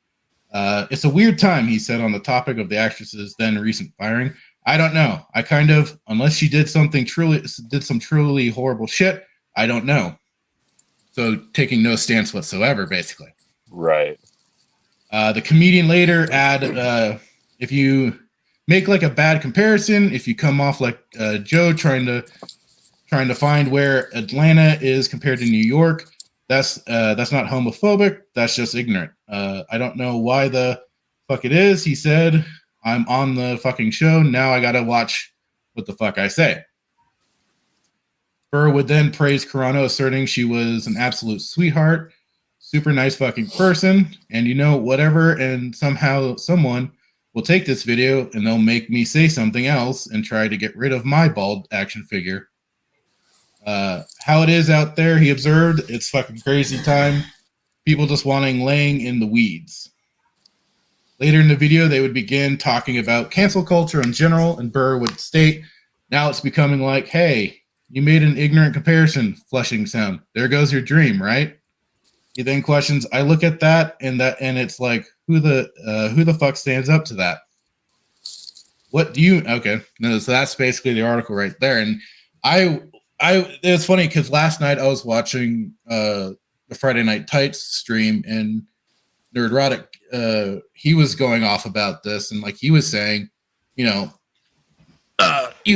It's a weird time, he said on the topic of the actress's then recent firing. I don't know. I kind of, unless she did some truly horrible shit, I don't know. So taking no stance whatsoever, basically. Right. The comedian later if you make like a bad comparison, if you come off like Joe trying to find where Atlanta is compared to New York, that's not homophobic. That's just ignorant. I don't know why the fuck it is. He said, I'm on the fucking show. Now I got to watch what the fuck I say. Burr would then praise Carano, asserting she was an absolute sweetheart, super nice fucking person. And whatever. And somehow someone will take this video and they'll make me say something else and try to get rid of my bald action figure. How it is out there, he observed, it's fucking crazy time. People just laying in the weeds. Later in the video, they would begin talking about cancel culture in general, and Burr would state, now it's becoming like, hey, you made an ignorant comparison, flushing sound. There goes your dream, right? He then questions, I look at that and it's like, who the fuck stands up to that? What do you, okay. No, so that's basically the article right there. And it's funny because last night I was watching the Friday Night Tights stream, and Nerdrotic, he was going off about this, and like he was saying, you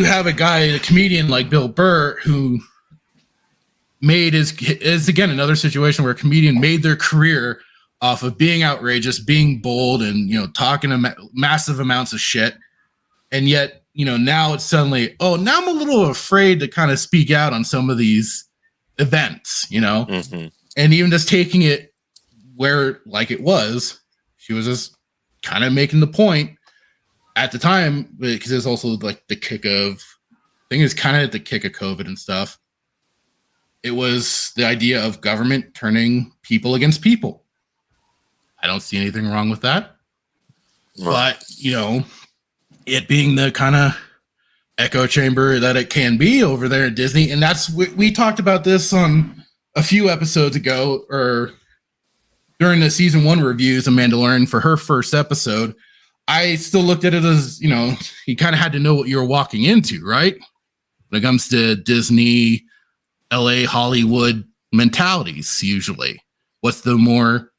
have a comedian like Bill Burr who made is again another situation where a comedian made their career off of being outrageous, being bold, and talking massive amounts of shit, and yet now it's suddenly, now I'm a little afraid to kind of speak out on some of these events, Mm-hmm. and even just taking it where like it was, she was just kind of making the point at the time, because it's also like the kick of COVID and stuff. It was the idea of government turning people against people. I don't see anything wrong with that. Right. But, it being the kind of echo chamber that it can be over there at Disney. And that's, we talked about this on a few episodes ago, or during the season 1 reviews of Mandalorian for her first episode. I still looked at it as, you kind of had to know what you were walking into, right? When it comes to Disney, LA, Hollywood mentalities, usually. What's the more,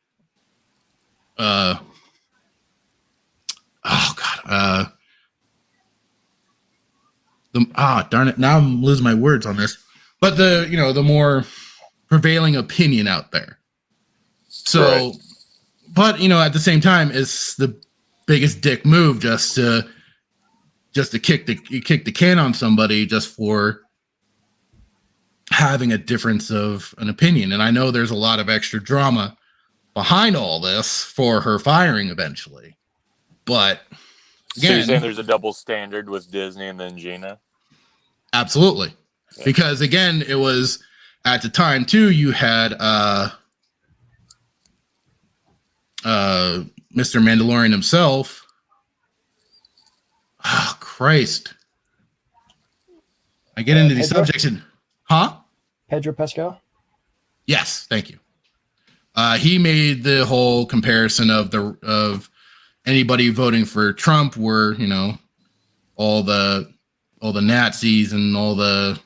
darn it, now I'm losing my words on this. But the more prevailing opinion out there. So, right. But at the same time, it's the biggest dick move just to kick the can on somebody just for having a difference of an opinion. And I know there's a lot of extra drama behind all this for her firing eventually. But again, so you're saying there's a double standard with Disney and then Gina? Absolutely. Yeah. Because again, it was at the time too, you had Mr. Mandalorian himself. Oh, Christ. I get into these subjects and Pedro Pascal? Yes, thank you. He made the whole comparison of anybody voting for Trump were, all the Nazis and all the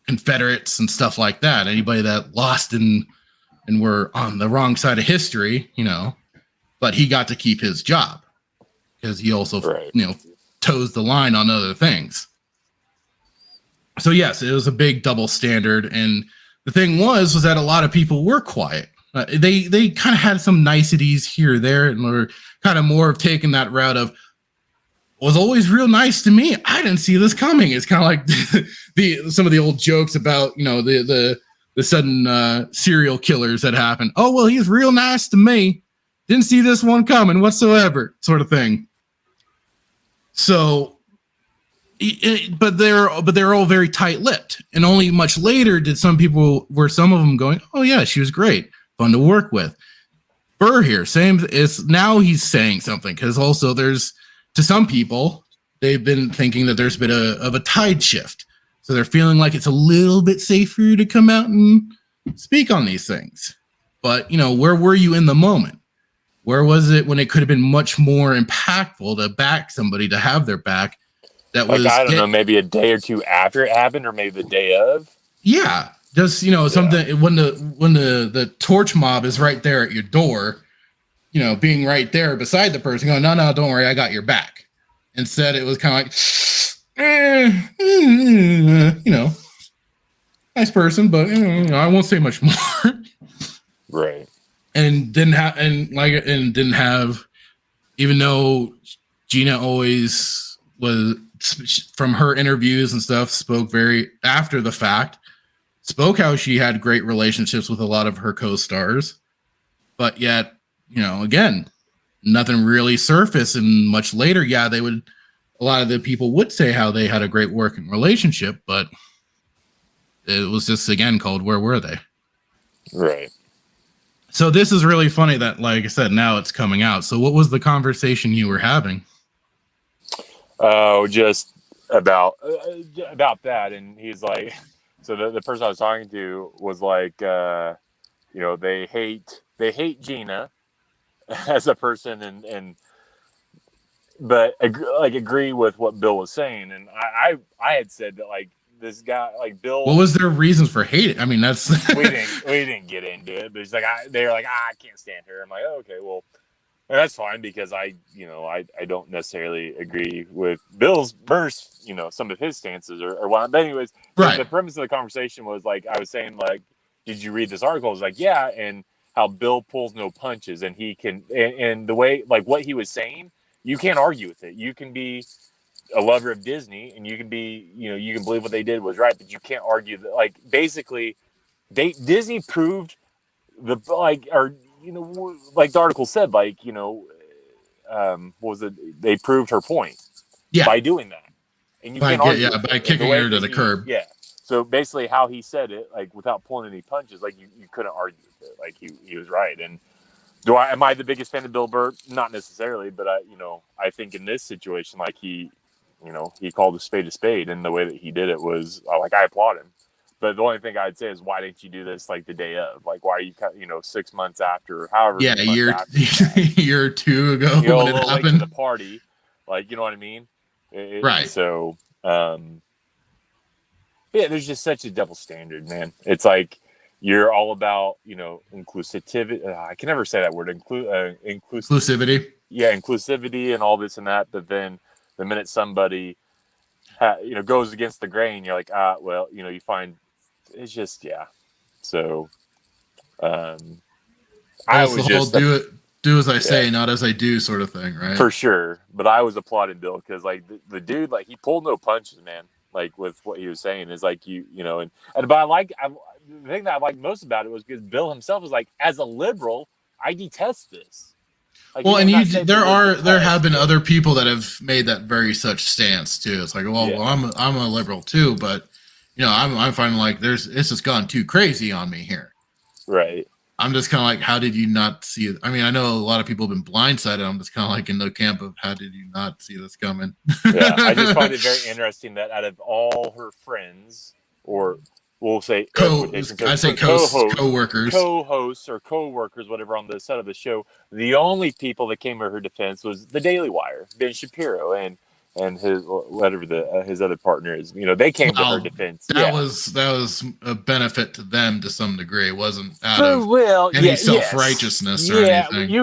Confederates and stuff like that. Anybody that lost and were on the wrong side of history, but he got to keep his job because he also, right. Toes the line on other things. So yes, it was a big double standard. And the thing was that a lot of people were quiet. They kind of had some niceties here or there, and were kind of more of taking that route of, was always real nice to me. I didn't see this coming. It's kind of like some of the old jokes about, the sudden serial killers that happen. Oh, well, he's real nice to me. Didn't see this one coming whatsoever, sort of thing. So, but they're all very tight-lipped, and only much later did some of them going, "Oh yeah, she was great, fun to work with." Burr here, same. It's now he's saying something because also there's to some people they've been thinking that there's been of a tide shift, so they're feeling like it's a little bit safer to come out and speak on these things. But where were you in the moment? Where was it when it could have been much more impactful to back somebody, to have their back? That was, I don't know, maybe a day or two after it happened, or maybe the day of. Yeah, just something when the torch mob is right there at your door, being right there beside the person, going, no, don't worry, I got your back. Instead, it was kind of like, nice person, but I won't say much more. Right. And didn't have, even though Gina always was, from her interviews and stuff, spoke very after the fact, spoke how she had great relationships with a lot of her co-stars, but yet, again, nothing really surfaced. And much later, a lot of the people would say how they had a great working relationship, but it was just, again, called where were they? Right. So this is really funny that, like I said, now it's coming out. So what was the conversation you were having? Oh, just about that. And he's like, so the person I was talking to was like, they hate Gina as a person, but agree with what Bill was saying. And I had said that, like, this guy, like Bill. What was their reasons for hating? I mean, that's we didn't get into it, but it's like they were like, I can't stand her. I'm like, oh, okay, well, and that's fine, because I don't necessarily agree with Burr's, some of his stances or whatnot. But anyways, right. The premise of the conversation was, like, I was saying, like, did you read this article? I was like, yeah, and how Bill pulls no punches, and he can, and the way, like, what he was saying, you can't argue with it. You can be a lover of Disney, and you can be, you can believe what they did was right, but you can't argue that, like, basically, Disney proved the, like, or, like the article said, like, what was it? They proved her point by doing that. And you can't argue by kicking her to the curb. Yeah. So basically how he said it, like, without pulling any punches, like, you couldn't argue with it. Like, he was right. And am I the biggest fan of Bill Burr? Not necessarily, but I think in this situation, like, he called a spade, and the way that he did it was, like, I applaud him. But the only thing I'd say is, why didn't you do this, like, the day of? Like, why are you, 6 months after, or however many months after year or two ago, when it a little happened? late to the party, like, you know what I mean? Right. So, there's just such a double standard, man. It's like, you're all about, inclusivity. I can never say that word. Inclusivity. Yeah, inclusivity and all this and that. But then the minute somebody, goes against the grain, you're like, well, you find it's just, yeah. So, I was just do as I say, not as I do, sort of thing, right? For sure. But I was applauding Bill, because, like, the dude, like, he pulled no punches, man. Like, with what he was saying is, like, but the thing that I liked most about it was because Bill himself was like, as a liberal, I detest this. Like, well, and there have been other people that have made that very such stance too. It's like, well, I'm a liberal too, but I'm finding, like, it's just gone too crazy on me here. Right. I'm just kind of like, how did you not see it? I mean, I know a lot of people have been blindsided. I'm just kind of like in the camp of, how did you not see this coming? Yeah, I just find it very interesting that out of all her friends, or we'll say co-workers, or co-workers, whatever, on the set of the show, the only people that came to her defense was the Daily Wire, Ben Shapiro, and his his other partner is, they came to her defense. That was a benefit to them to some degree. It wasn't out of any self-righteousness or anything.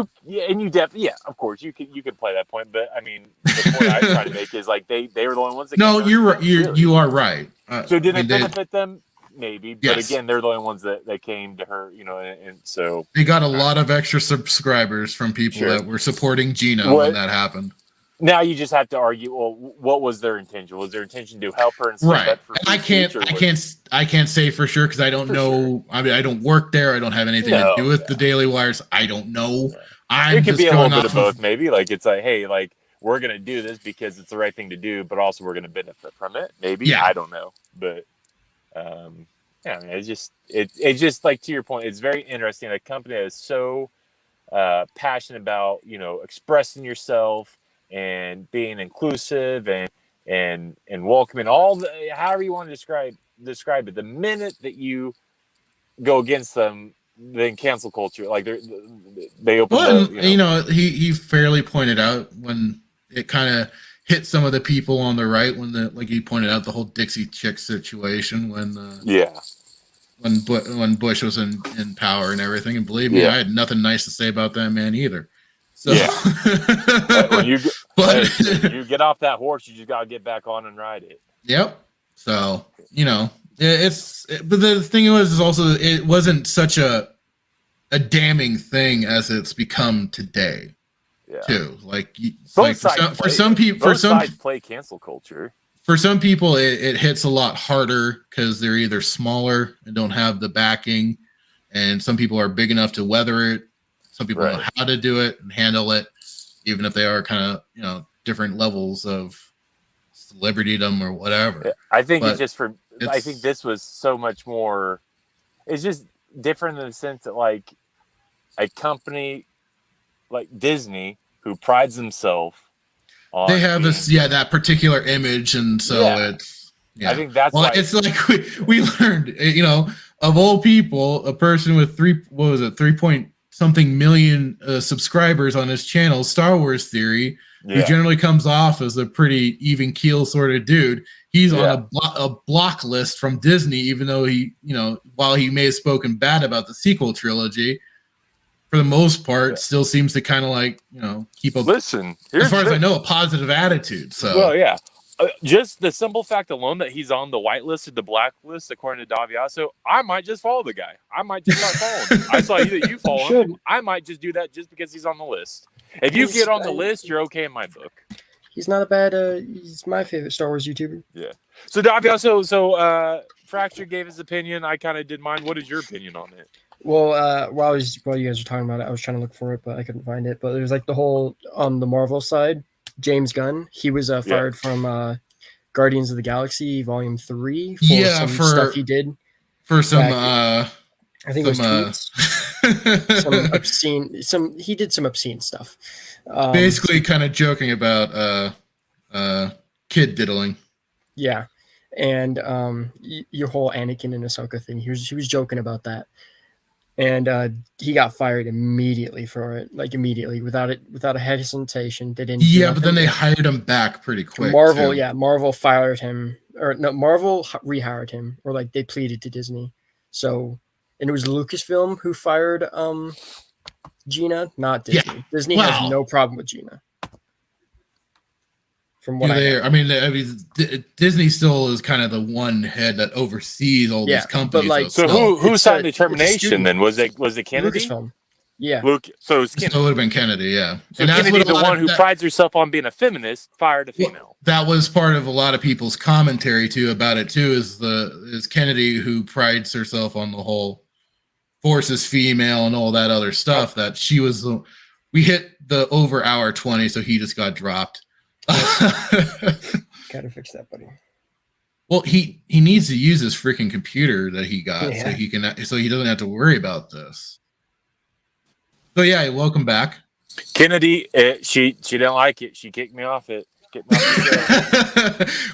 Of course you could play that point, but I mean, the point I was trying to make is, like, they were the only ones that you are right. So did it benefit them? Maybe, but again, they're the only ones that came to her, and so they got a lot of extra subscribers from people that were supporting Gina when that happened. Now you just have to argue, well, what was their intention? Was their intention to help her and stand up for I can't say for sure, because I don't know. Sure. I mean, I don't work there. I don't have anything to do with the Daily Wires. I don't know. It could be a little bit of both, maybe. Like, it's like, hey, like, we're going to do this because it's the right thing to do, but also we're going to benefit from it. Maybe. Yeah. I don't know. But, yeah, I mean, it's just like, to your point, it's very interesting. A company that is so passionate about, expressing yourself and being inclusive and welcoming all the, however you want to describe it. The minute that you go against them, then cancel culture, like they open. Well, he fairly pointed out when it kind of hit some of the people on the right when like he pointed out the whole Dixie Chick situation when Bush was in power and everything, and believe me, I had nothing nice to say about that man either. So when you get off that horse, you just gotta get back on and ride it. Yep. So but the thing is also it wasn't such a damning thing as it's become today. Yeah. Too for some people play cancel culture. For some people, it hits a lot harder because they're either smaller and don't have the backing, and some people are big enough to weather it. Some people know how to do it and handle it, even if they are kind of different levels of celebritydom or whatever. Yeah, I think I think this was so much more. It's just different in the sense that like a company like Disney who prides themselves. They have that particular image, and so it's. Yeah. I think that's why it's like we learned, of all people, a person with 3-point-something million subscribers on his channel, Star Wars Theory, who generally comes off as a pretty even keel sort of dude. He's on a block list from Disney, even though he, while he may have spoken bad about the sequel trilogy, for the most part, still seems to kind of like, keep a, listen, as far as I know, a positive attitude. So, well, yeah, just the simple fact alone that he's on the whitelist or the blacklist, according to Daviaso, I might just follow the guy. I might just start following him. I saw that you follow him. I might just do that just because he's on the list. If you get on the list, you're okay in my book. He's not a bad. He's my favorite Star Wars YouTuber. Yeah. So Daviaso, Fracture gave his opinion. I kind of did mine. What is your opinion on it? Well, while you guys were talking about it, I was trying to look for it, but I couldn't find it. But there's like the whole on the Marvel side, James Gunn. He was fired from Guardians of the Galaxy Volume 3 for stuff he did for some. I think it was tweets. Some obscene. He did some obscene stuff. Basically, kind of joking about kid diddling. Yeah, and your whole Anakin and Ahsoka thing. He was joking about that. And he got fired immediately for it, like immediately, without a hesitation. They didn't. Yeah, but then they hired him back pretty quick. Marvel fired him, Marvel rehired him, or like they pleaded to Disney. So, and it was Lucasfilm who fired Gina, not Disney. Yeah. Disney has no problem with Gina. From what Disney still is kind of the one head that oversees all these companies. But so who signed the termination then? Was it Kennedy? Lucasfilm. Yeah. So it was Kennedy. So it would have been Kennedy, yeah. So and Kennedy, the one who prides herself on being a feminist, fired a female. That was part of a lot of people's commentary too about it too. Is Kennedy who prides herself on the whole Force is female and all that other stuff. That she was. We hit the over hour 20, so he just got dropped. Gotta fix that, buddy. Well, he needs to use his freaking computer that he got so he doesn't have to worry about this. So yeah, welcome back, Kennedy. She didn't like it. She kicked me off it.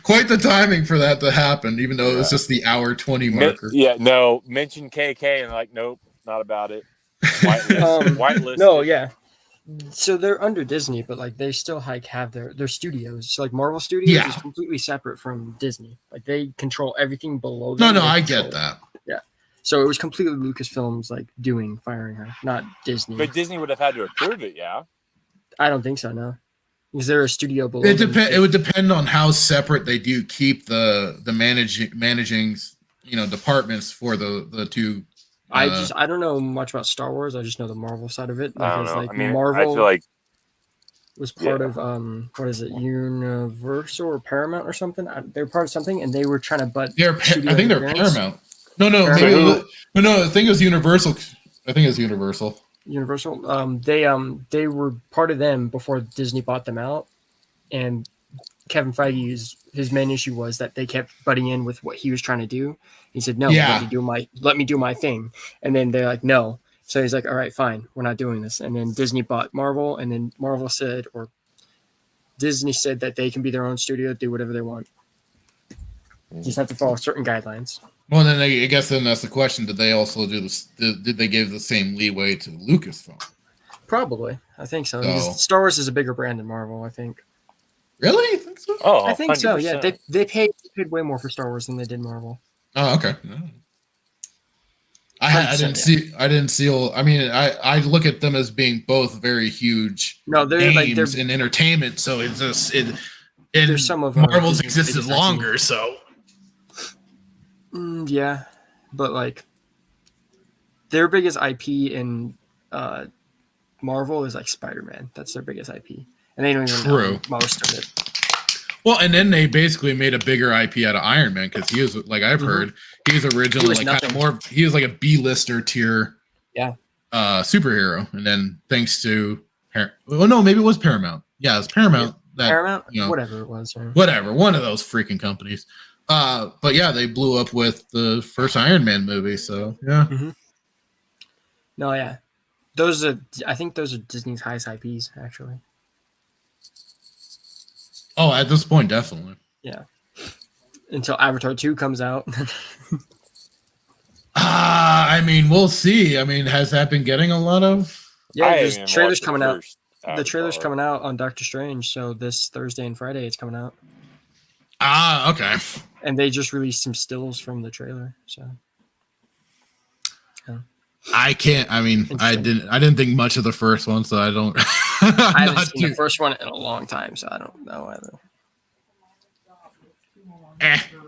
Quite the timing for that to happen, even though it was just the hour 20 marker. Mention KK and like, nope, not about it. Whitelist. No, yeah. So they're under Disney, but like they still like have their studios. So like Marvel Studios is completely separate from Disney. Like they control everything below them. No, I get that. Yeah. So it was completely Lucasfilm's like firing her, not Disney. But Disney would have had to approve it, yeah. I don't think so, no. Is there a studio below? It would depend on how separate they do keep the managing departments for the two. I don't know much about Star Wars. I just know the Marvel side of it. I don't know. Like Marvel, I feel like was part of what is it, Universal or Paramount or something? They were part of something, and they were trying to butt. I think they're Paramount. No, I think it was Universal. I think it was Universal. Universal. They were part of them before Disney bought them out, and Kevin Feige's his main issue was that they kept butting in with what he was trying to do. He said, "No, let me do my thing," and then they're like, "No." So he's like, "All right, fine, we're not doing this." And then Disney bought Marvel, and then Marvel said, or Disney said that they can be their own studio, do whatever they want. Just have to follow certain guidelines. Well, then I guess that's the question: did they also do this? Did they give the same leeway to Lucasfilm? Probably, I think so. Because Star Wars is a bigger brand than Marvel, I think. Really? You think so? Oh, I think 100%. so. Yeah, they paid way more for Star Wars than they did Marvel. Oh, okay. I didn't see. I mean, I look at them as being both very huge. No, they're names in entertainment. So it's just there's some of Marvel's existed longer. So yeah, but like their biggest IP in Marvel is like Spider-Man. That's their biggest IP, and they don't even know most of it. Well, and then they basically made a bigger IP out of Iron Man because he was, like I've heard, he was originally kind of more. He was like a B-lister tier, superhero, and then thanks to, maybe it was Paramount. Yeah, it was Paramount. Paramount, whatever it was, whatever, one of those freaking companies. But yeah, they blew up with the first Iron Man movie. So yeah. Mm-hmm. No, yeah, I think those are Disney's highest IPs actually. Oh, at this point, definitely. Yeah. Until Avatar 2 comes out. I mean, we'll see. I mean, has that been getting a lot of? Yeah, there's trailers coming out. The trailer's coming out on Doctor Strange, so this Thursday and Friday it's coming out. Okay. And they just released some stills from the trailer, so. Yeah. I can't. I mean, I didn't think much of the first one, so I don't. I haven't seen the first one in a long time, so I don't know either.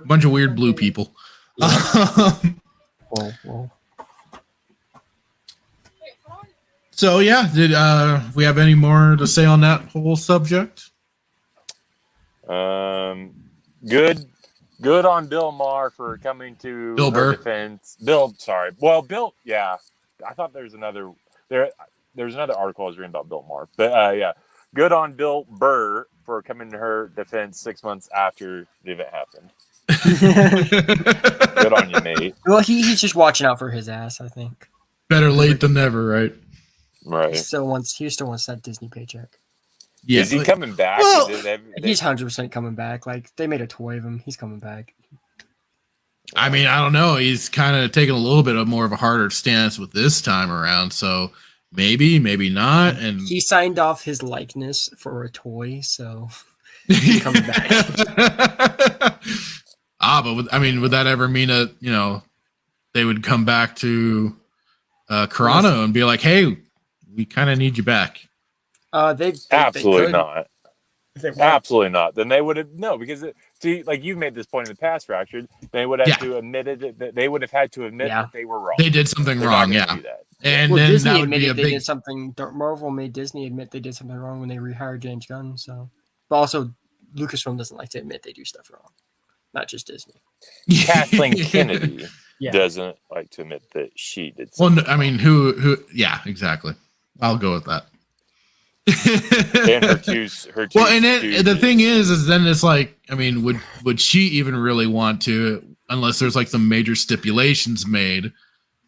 Bunch of weird blue people. Yeah. Whoa. So yeah, did we have any more to say on that whole subject? Good on Bill Maher for coming to Bill Burr. Defense. Bill, yeah. I thought there's another article I was reading about Bill Maher. But yeah. Good on Bill Burr for coming to her defense 6 months after the event happened. Good on you, mate. Well, he's just watching out for his ass, I think. Better late than never, right? Right. He still wants that Disney paycheck. Yeah. Is he coming back? Well, he's 100% coming back. Like, they made a toy of him. He's coming back. I mean, I don't know. He's kind of taking a little bit of more of a harder stance with this time around. So maybe not. And he signed off his likeness for a toy, so he's coming back. But would that ever mean they would come back to Carano and be like, hey, we kind of need you back? Absolutely not. Absolutely not. Then they would have because like you've made this point in the past, Fractured. They would have to admit it. That they would have had to admit that they were wrong. They did something wrong. Yeah. And then Disney that would admitted they did something. Marvel made Disney admit they did something wrong when they rehired James Gunn. So, but also Lucasfilm doesn't like to admit they do stuff wrong. Not just Disney. Kathleen Kennedy doesn't like to admit that she did something. Well, I mean, who? Yeah, exactly. I'll go with that. And her two. Well, and the thing is then it's like, I mean, would she even really want to, unless there's like some major stipulations made,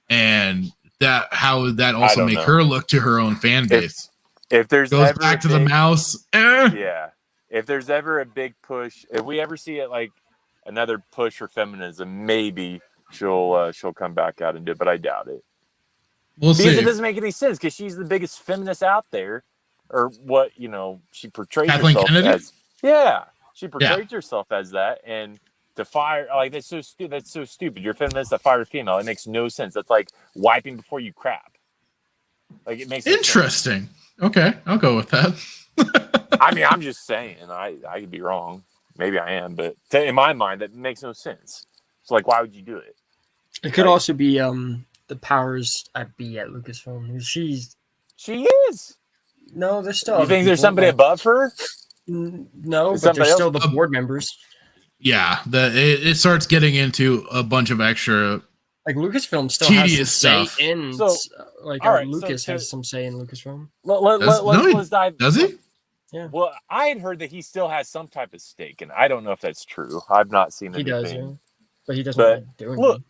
and how would that also make her look to her own fan base? If there's goes ever back to the mouse, yeah. If there's ever a big push, if we ever see it like another push for feminism, maybe she'll come back out and do it, but I doubt it. We'll see. Because it doesn't make any sense because she's the biggest feminist out there. Or what she portrays herself as. Yeah, she portrays herself as that, and to fire that's so stupid. That's so stupid. You're a feminist that fire a female. It makes no sense. That's like wiping before you crap. Like it makes interesting. Okay, I'll go with that. I mean, I'm just saying. I could be wrong. Maybe I am, but in my mind, that makes no sense. So like, why would you do it? It could also be the powers that be at Lucasfilm. She is. No, there's still. You think there's somebody above her? No, but there's still the board members. Yeah, it starts getting into a bunch of extra. Like Lucasfilm still tedious has some stuff. say in. So, Lucas has some say in Lucasfilm. Let's dive. Does he? Yeah. Well, I had heard that he still has some type of stake, and I don't know if that's true. I've not seen He anything. does, yeah. But he doesn't But like doing look,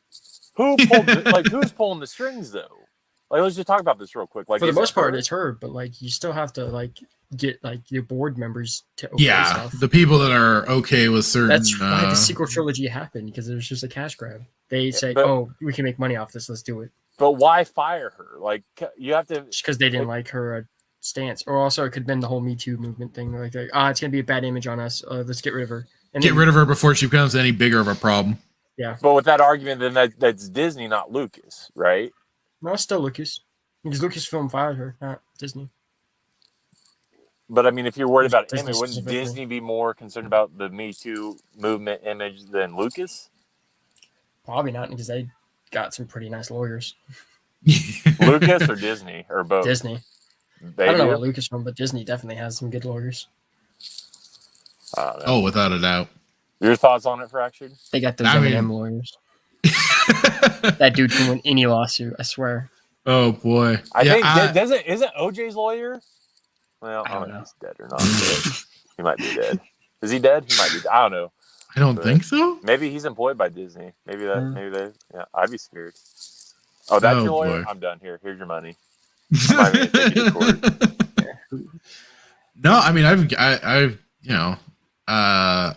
it. who's pulling the strings though? Like, let's just talk about this real quick. Like, For the is it most part, her? it's her, but like you still have to like get like your board members to okay Yeah, stuff. the people that are okay with certain. That's why the sequel trilogy happened, because it was just a cash grab. They say, but- "Oh, we can make money off this. Let's do it." But why fire her? Like, you have to. Just because they didn't like her stance, or also it could have been the whole Me Too movement thing. Like it's gonna be a bad image on us. Let's get rid of her. And Get rid of her before she becomes any bigger of a problem. Yeah. But with that argument, then that's Disney, not Lucas, right? No, it's still Lucas, because Lucasfilm fired her, not Disney. But I mean, if you're worried about Disney image, wouldn't specifically. Disney be more concerned about the Me Too movement image than Lucas? Probably not, because they got some pretty nice lawyers. Lucas or Disney or both? Disney. They I don't know do? about Lucasfilm, but Disney definitely has some good lawyers. I don't know. Oh, without a doubt. Your thoughts on it, Fractured? They got those I mean- M&M lawyers. That dude can win any lawsuit, I swear. Oh boy. I think I- isn't OJ's lawyer? Well, I don't know if he's dead or not. But he might be dead. Is he dead? He might be. I don't know. I don't think so. Maybe he's employed by Disney. Maybe that. Mm. Maybe they. Yeah, I'd be scared. Oh, that's Oh, your lawyer. boy. I'm done here. Here's your money. I'm not even gonna take you to court. No, I mean I've you know, I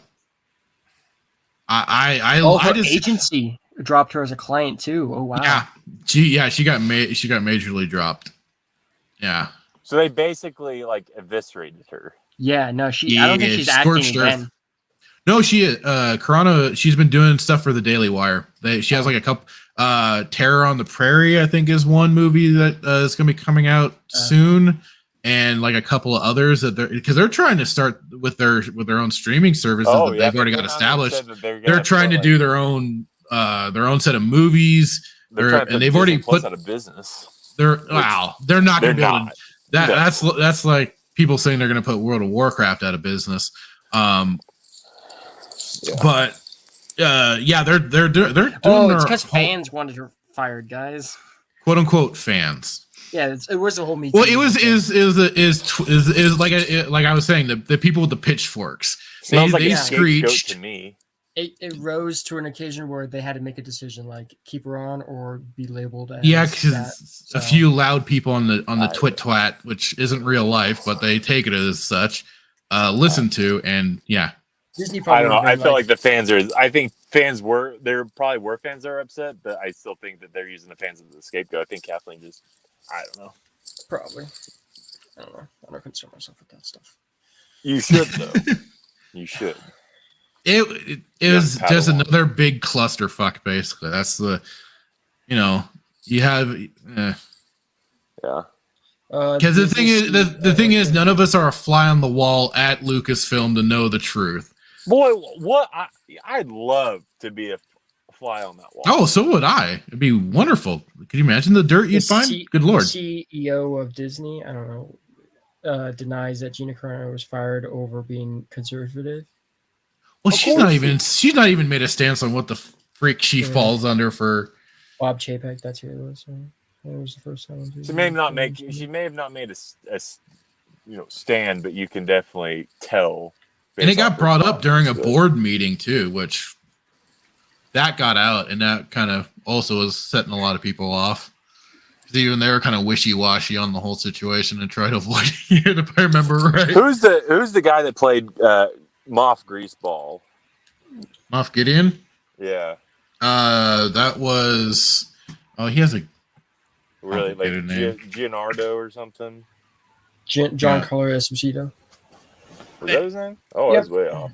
Her just agency dropped her as a client too. Oh wow. yeah she got majorly dropped. Yeah. So they basically like eviscerated her. Yeah, no, I don't think Yeah, she's acting scorched earth. again. No, Carano, she's been doing stuff for the Daily Wire. She has like a couple Terror on the Prairie, I think, is one movie that is going to be coming out soon, and like a couple of others that they're trying to start with their own streaming services that they've already got established. They're trying to do their own set of movies. And they've already put out of business. They're not going to be able to. No. That's like people saying they're going to put World of Warcraft out of business. But they're doing It's because fans wanted her fired, guys. quote unquote fans. Yeah, it was the whole Me Well, Too it was thing. is like I was saying, the people with the pitchforks. Smells like They a scapegoat screeched. to me. It rose to an occasion where they had to make a decision, like keep her on or be labeled as Yeah, that, because so. a few loud people on the twit twat, which isn't real life, but they take it as such, listen to, and yeah. Disney I probably don't know. would've I been feel like the fans are. I think fans were. There probably were fans that are upset, but I still think that they're using the fans as the scapegoat. I think Kathleen just. I don't know. probably. I don't know. I don't concern myself with that stuff. You should though. You should. It is just another big clusterfuck, basically. That's the, you have, Yeah. because the thing is, none of us are a fly on the wall at Lucasfilm to know the truth. Boy, what I'd love to be a fly on that wall. Oh, so would I. It'd be wonderful. Could you imagine the dirt you'd find? Good lord. The CEO of Disney, I don't know, denies that Gina Carano was fired over being conservative. Well, she's not even made a stance on what the freak she falls under for. Bob Chapek, that's who it was. So that was the first time. She may have not made a stand, but you can definitely tell. And it got brought up during a board meeting too, which that got out, and that kind of also was setting a lot of people off. Even they were kind of wishy-washy on the whole situation and tried to avoid it, if I remember right. Who's the guy that played Moff Greaseball? Moff Gideon? Yeah. That was. Oh, he has a. Really, like name. Giancarlo or something. Giancarlo Esposito. Was that his name? Oh, Yep. I was way off.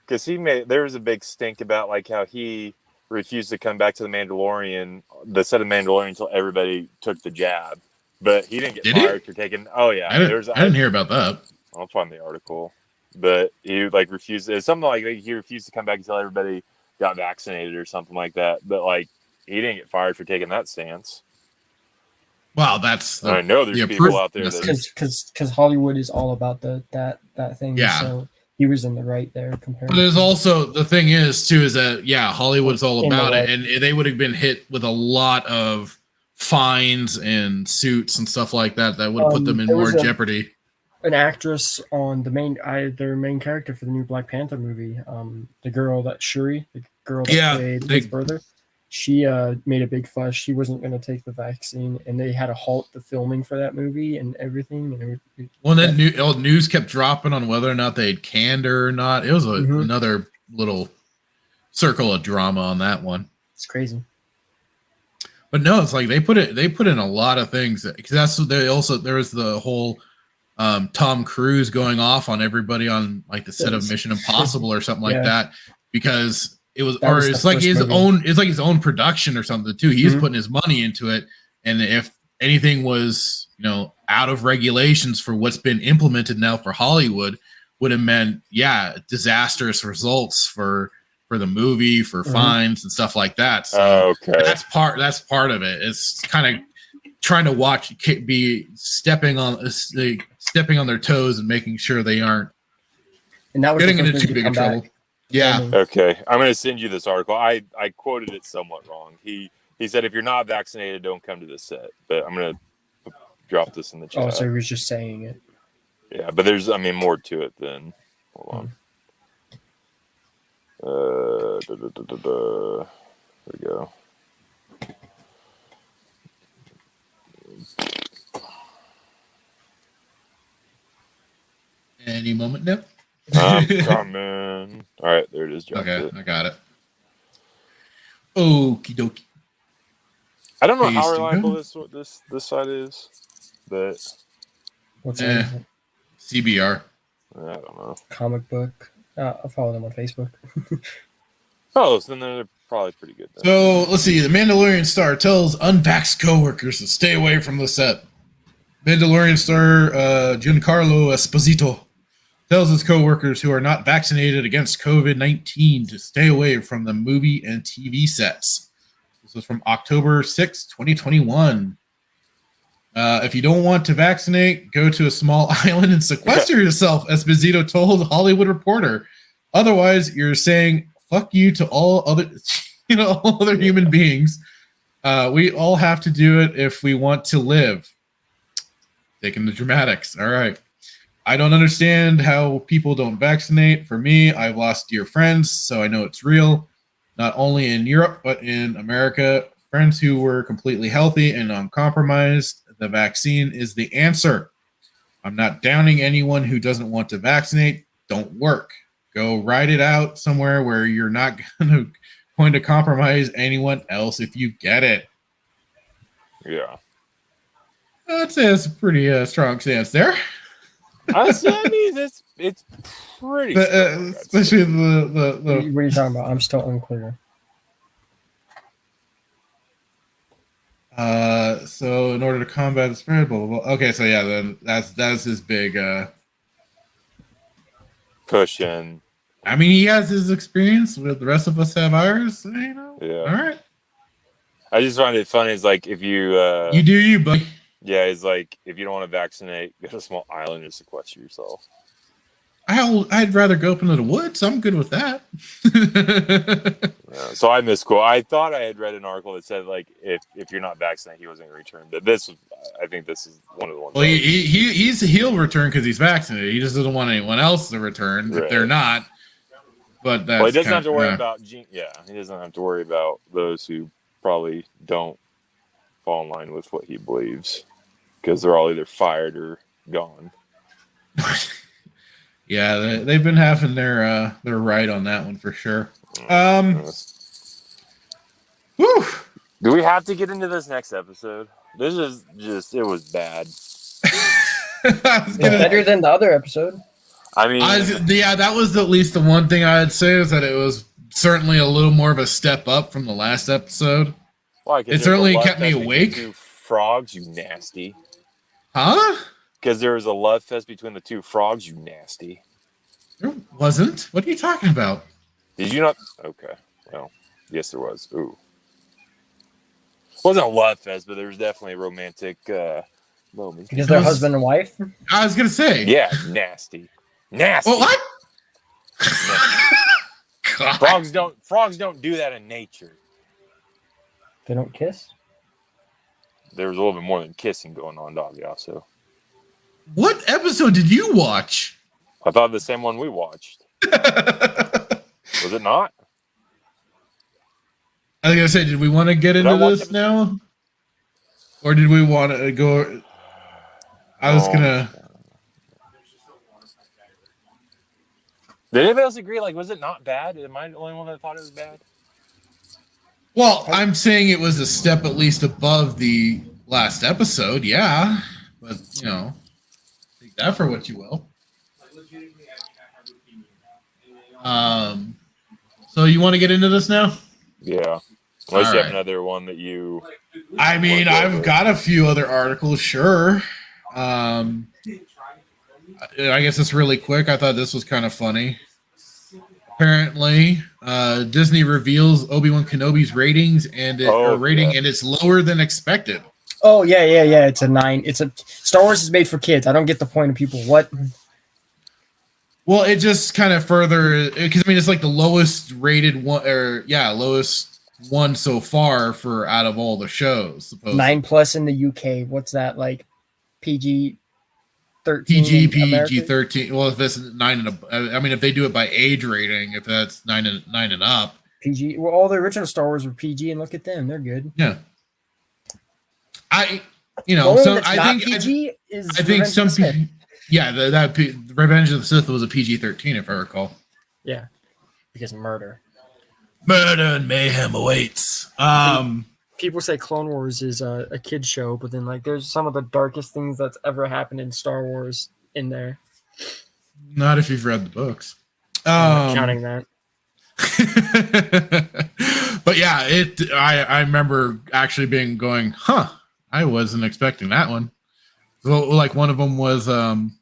Because there was a big stink about like how he refused to come back to the set of Mandalorian until everybody took the jab, but he didn't get fired for taking. Oh yeah, I didn't hear about that. I'll find the article, but he like refused. It's something like he refused to come back until everybody got vaccinated or something like that. But like he didn't get fired for taking that stance. Wow, that's. I know there's people out there because Hollywood is all about that thing. Yeah. So he was in the right there compared. But there's also the thing is that Hollywood's all about it, and they would have been hit with a lot of fines and suits and stuff like that would have put them in there more was jeopardy. An actress on their main character for the new Black Panther movie, the girl that Shuri, the girl that played Liz Burr, she made a big fuss. She wasn't going to take the vaccine, and they had to halt the filming for that movie and everything. And then news kept dropping on whether or not they'd canned her or not. It was another little circle of drama on that one. It's crazy. But no, it's like they put in a lot of things, because that's what there was the whole Tom Cruise going off on everybody on like the set of Mission Impossible or something like that, because it's like his own production or something too. He's putting his money into it, and if anything was out of regulations for what's been implemented now for Hollywood, would have meant disastrous results for the movie, for fines and stuff like that. So that's part of it. It's kind of trying to be stepping on their toes and making sure they aren't getting into too big of trouble. Yeah. Okay. I'm going to send you this article. I quoted it somewhat wrong. He said, if you're not vaccinated, don't come to the set. But I'm going to drop this in the chat. Oh, so he was just saying it. Yeah, but there's, more to it than. Hold on. There we go. Any moment now. I'm coming. All right, there it is. Okay, I got it. Okie dokie. I don't know how reliable this site is, but what's that? CBR. I don't know. Comic book. I'll follow them on Facebook. Oh, so then they're probably pretty good then. So let's see. The Mandalorian star tells unvaxxed coworkers to stay away from the set. Mandalorian star Giancarlo Esposito tells his coworkers who are not vaccinated against COVID-19 to stay away from the movie and TV sets. This was from October 6, 2021. If you don't want to vaccinate, go to a small island and sequester yourself, Esposito told Hollywood Reporter. Otherwise, you're saying fuck you to all other, all other human beings. We all have to do it if we want to live. Taking the dramatics. All right. I don't understand how people don't vaccinate. For me, I've lost dear friends, so I know it's real. Not only in Europe, but in America. Friends who were completely healthy and uncompromised. The vaccine is the answer. I'm not downing anyone who doesn't want to vaccinate. Don't work. Go ride it out somewhere where you're not going to compromise anyone else if you get it. Yeah. I'd say that's a pretty strong stance there. Honestly, it's pretty strong, especially the What are you talking about? I'm still unclear. So in order to combat the spread, blah blah blah. Okay, so yeah, then that's his big push in. I mean, he has his experience, but the rest of us have ours. Yeah. All right. I just find it funny. It's like if you you do you, buddy. Yeah, it's like if you don't want to vaccinate, go to a small island and sequester yourself. I'd rather go up into the woods. I'm good with that. Yeah, so I misquote. I thought I had read an article that said like if you're not vaccinated, he wasn't going to return. But I think this is one of the ones. Well, he'll return because he's vaccinated. He just doesn't want anyone else to return if they're not. But that's he doesn't have to worry about. Yeah, he doesn't have to worry about those who probably don't fall in line with what he believes because they're all either fired or gone. Yeah, they've been having their right on that one for sure. Whew. Do we have to get into this next episode? This is it was bad. Better than the other episode. I mean, that was at least the one thing I'd say is that it was certainly a little more of a step up from the last episode. Why? It certainly kept me awake. Two frogs, you nasty. Huh? Because there was a love fest between the two frogs, you nasty. There wasn't. What are you talking about? Did you not? Okay. Well, yes, there was. Ooh. It wasn't a love fest, but there was definitely a romantic moment. Because they're husband and wife? I was going to say. Yeah, nasty. Nasty. Well, what? Frogs don't do that in nature. They don't kiss? there was a little bit more than kissing going on, dog. Yeah, so. What episode did you watch? I thought the same one we watched. Was it not? I was gonna say, did we want to get into this now, or did we want to go? I was gonna. Did anybody else agree? Like, was it not bad? Am I the only one that thought it was bad? Well, I'm saying it was a step at least above the last episode, yeah. But, take that for what you will. So you want to get into this now? Yeah. Unless you have another one that you... I mean, I've got a few other articles, sure. I guess it's really quick. I thought this was kind of funny. Apparently, Disney reveals Obi-Wan Kenobi's ratings and it's lower than expected. Oh yeah. It's a 9. Star Wars is made for kids. I don't get the point of people. What? Well, it just kind of further because I mean it's like the lowest rated one, lowest one so far for out of all the shows. Supposedly. 9+ in the UK. What's that like? PG 13. PG 13. Well, if this is 9 and I mean, if they do it by age rating, if that's 9 and up. PG. Well, all the original Star Wars were PG, and look at them, they're good. Yeah. I think some people. Yeah, that Revenge of the Sith was a PG-13, if I recall. Yeah, because murder and mayhem awaits. People say Clone Wars is a kid's show, but then like there's some of the darkest things that's ever happened in Star Wars in there. Not if you've read the books. I'm not counting that. But yeah, I remember actually going, I wasn't expecting that one. So like one of them was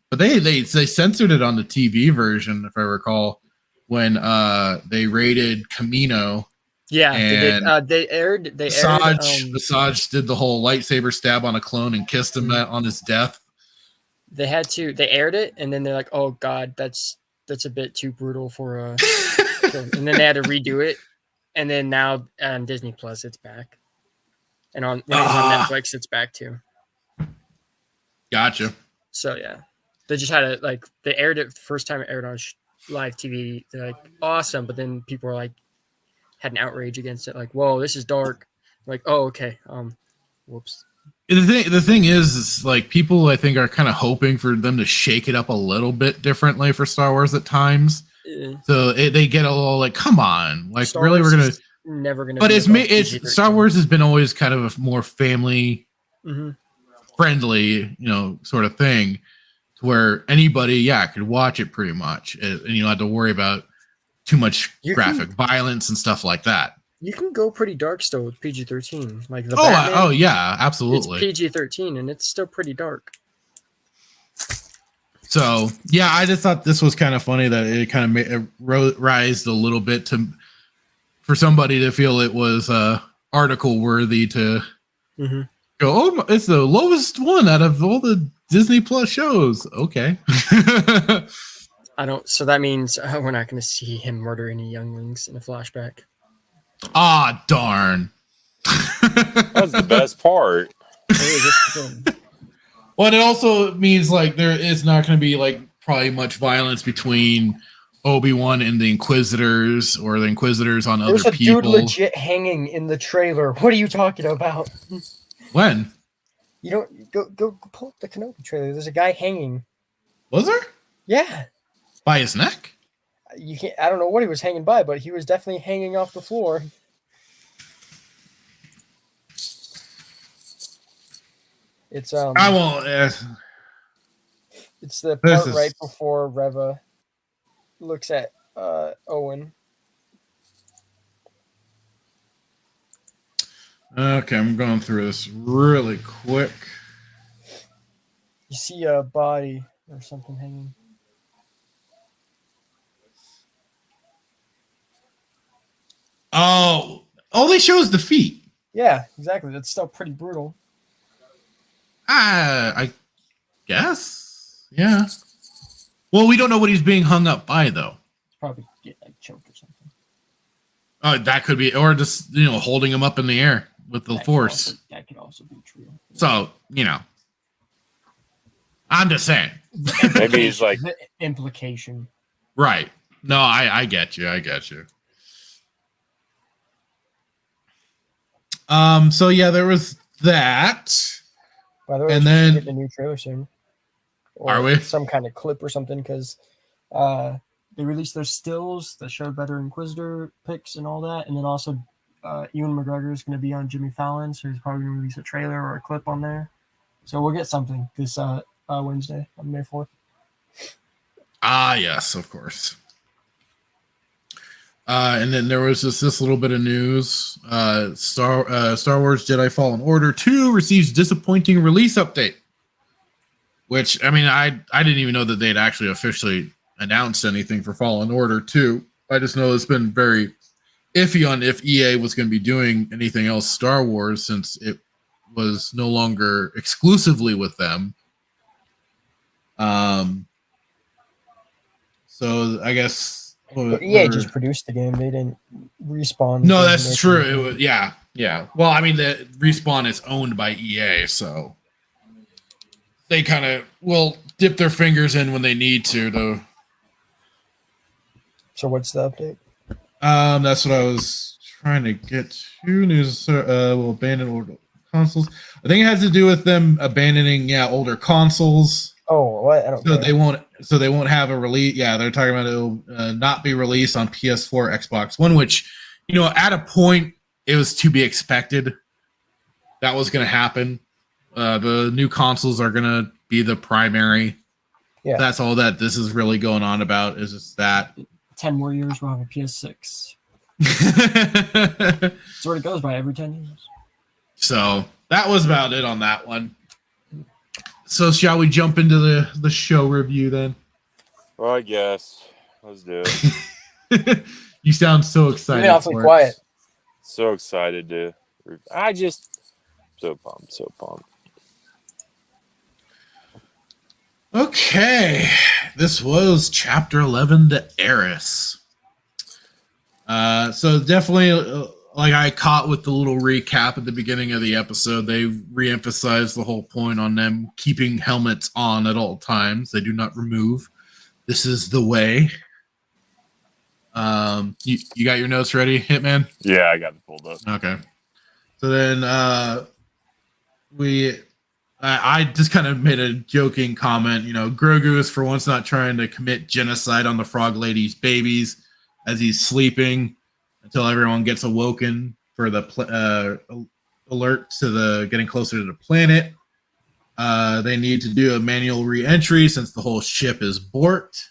but they censored it on the TV version, if I recall, when they rated Camino. Yeah, they aired. Visage did the whole lightsaber stab on a clone and kissed him on his death. They aired it, and then they're like, "Oh God, that's a bit too brutal for a." And then they had to redo it, and then now on Disney Plus, it's back, and when it was on Netflix, it's back too. Gotcha. So yeah, they just had they aired it the first time it aired on live TV. They're like, awesome, but then people were like. Had an outrage against it, like, whoa, this is dark. Like, oh, okay. Whoops. The thing is like people I think are kind of hoping for them to shake it up a little bit differently for Star Wars at times. So they get a little like, come on, like Star really Wars we're never gonna. But it's Star Wars has been always kind of a more family friendly, sort of thing, to where anybody could watch it pretty much, and you don't have to worry about too much graphic violence and stuff like that. You can go pretty dark still with PG-13. Like the Batman, yeah, absolutely. It's PG-13 and it's still pretty dark. So yeah, I just thought this was kind of funny that it kind of rised a little bit for somebody to feel it was article worthy to go. Oh, it's the lowest one out of all the Disney Plus shows. Okay. So that means we're not going to see him murder any younglings in a flashback. Ah, darn. That's the best part. Well, it also means like there is not going to be like probably much violence between Obi-Wan and the Inquisitors or the Inquisitors on other people. There's a dude legit hanging in the trailer. What are you talking about? When? You don't go pull up the Kenobi trailer. There's a guy hanging. Was there? Yeah. By his neck? You can't. I don't know what he was hanging by, but he was definitely hanging off the floor. It's I won't. It's the part right before Reva looks at Owen. Okay, I'm going through this really quick. You see a body or something hanging. Oh, all they show is the feet. Yeah, exactly. That's still pretty brutal. I guess. Yeah. Well, we don't know what he's being hung up by, though. Probably get like choked or something. Oh, that could be, or just holding him up in the air. with the Force. That could also be true. So, I'm just saying. Maybe he's like the implication. Right. No, I get you. So yeah, there was that. By the way, And we then- should get the new trailer soon. Or Are we? some kind of clip or something, because they released their stills that showed better Inquisitor picks and all that, and then also Ewan McGregor is going to be on Jimmy Fallon, so he's probably going to release a trailer or a clip on there. So we'll get something this Wednesday on May 4th. Ah, yes, of course. And then there was just this little bit of news. Star Wars Jedi Fallen Order 2 receives disappointing release update. Which, I mean, I didn't even know that they'd actually officially announced anything for Fallen Order 2. I just know it's been very iffy on if EA was going to be doing anything else Star Wars, since it was no longer exclusively with them. So I guess... But EA just produced the game. They didn't Respawn. No, that's true. It was, yeah. Well, I mean, the Respawn is owned by EA, so they kind of will dip their fingers in when they need to. So what's the update? That's what I was trying to get to. News will abandon older consoles. I think it has to do with them abandoning older consoles. Oh, what? I don't So care. they won't have a release. Yeah, they're talking about it'll not be released on PS4, Xbox One, which, at a point it was to be expected. That was going to happen. The new consoles are going to be the primary. Yeah. That's all that this is really going on about, is just that. 10 more years, we'll have a PS6. That's what it goes by every 10 years. So that was about it on that one. So shall we jump into the show review then? Well, I guess. Let's do it. You sound so excited. You've been awfully for it. quiet. So excited to. So pumped. Okay, this was Chapter 11, the Heiress. So definitely, like I caught with the little recap at the beginning of the episode, they re-emphasized the whole point on them keeping helmets on at all times. They do not remove. This is the way. You got your notes ready, Hitman? Yeah, I got it pulled up. Okay. So then I just kind of made a joking comment. Grogu is for once not trying to commit genocide on the Frog Lady's babies as he's sleeping until everyone gets awoken for the alert to the getting closer to the planet. They need to do a manual re-entry since the whole ship is borked.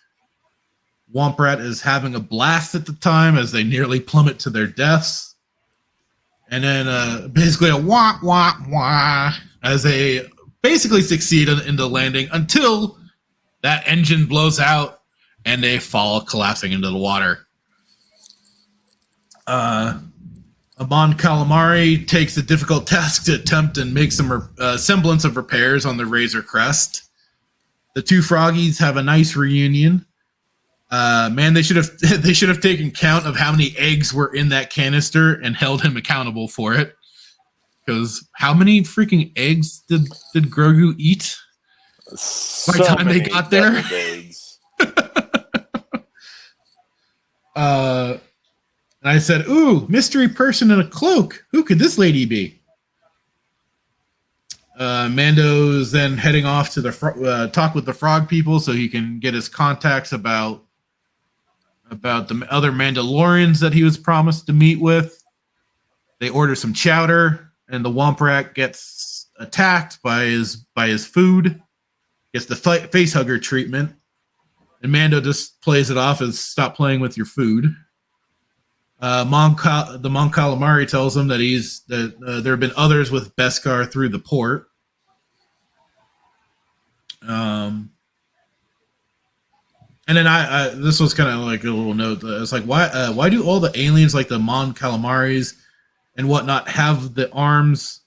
Womprat is having a blast at the time as they nearly plummet to their deaths. And then basically a wah, wah, wah as they basically succeed in the landing until that engine blows out and they fall collapsing into the water. Amon Calamari takes the difficult task to attempt and make some semblance of repairs on the Razor Crest. The two froggies have a nice reunion. Man, they should have taken count of how many eggs were in that canister and held him accountable for it. Because how many freaking eggs did Grogu eat by the time they got there? And I said, "Ooh, mystery person in a cloak. Who could this lady be?" Mando's then heading off to the talk with the frog people so he can get his contacts about the other Mandalorians that he was promised to meet with. They order some chowder, and the Womprat gets attacked by his food. Gets the face hugger treatment, and Mando just plays it off as "stop playing with your food." The Mon Calamari tells him that there have been others with Beskar through the port. And then this was kind of like a little note. It's like, why do all the aliens like the Mon Calamaris and whatnot have the arms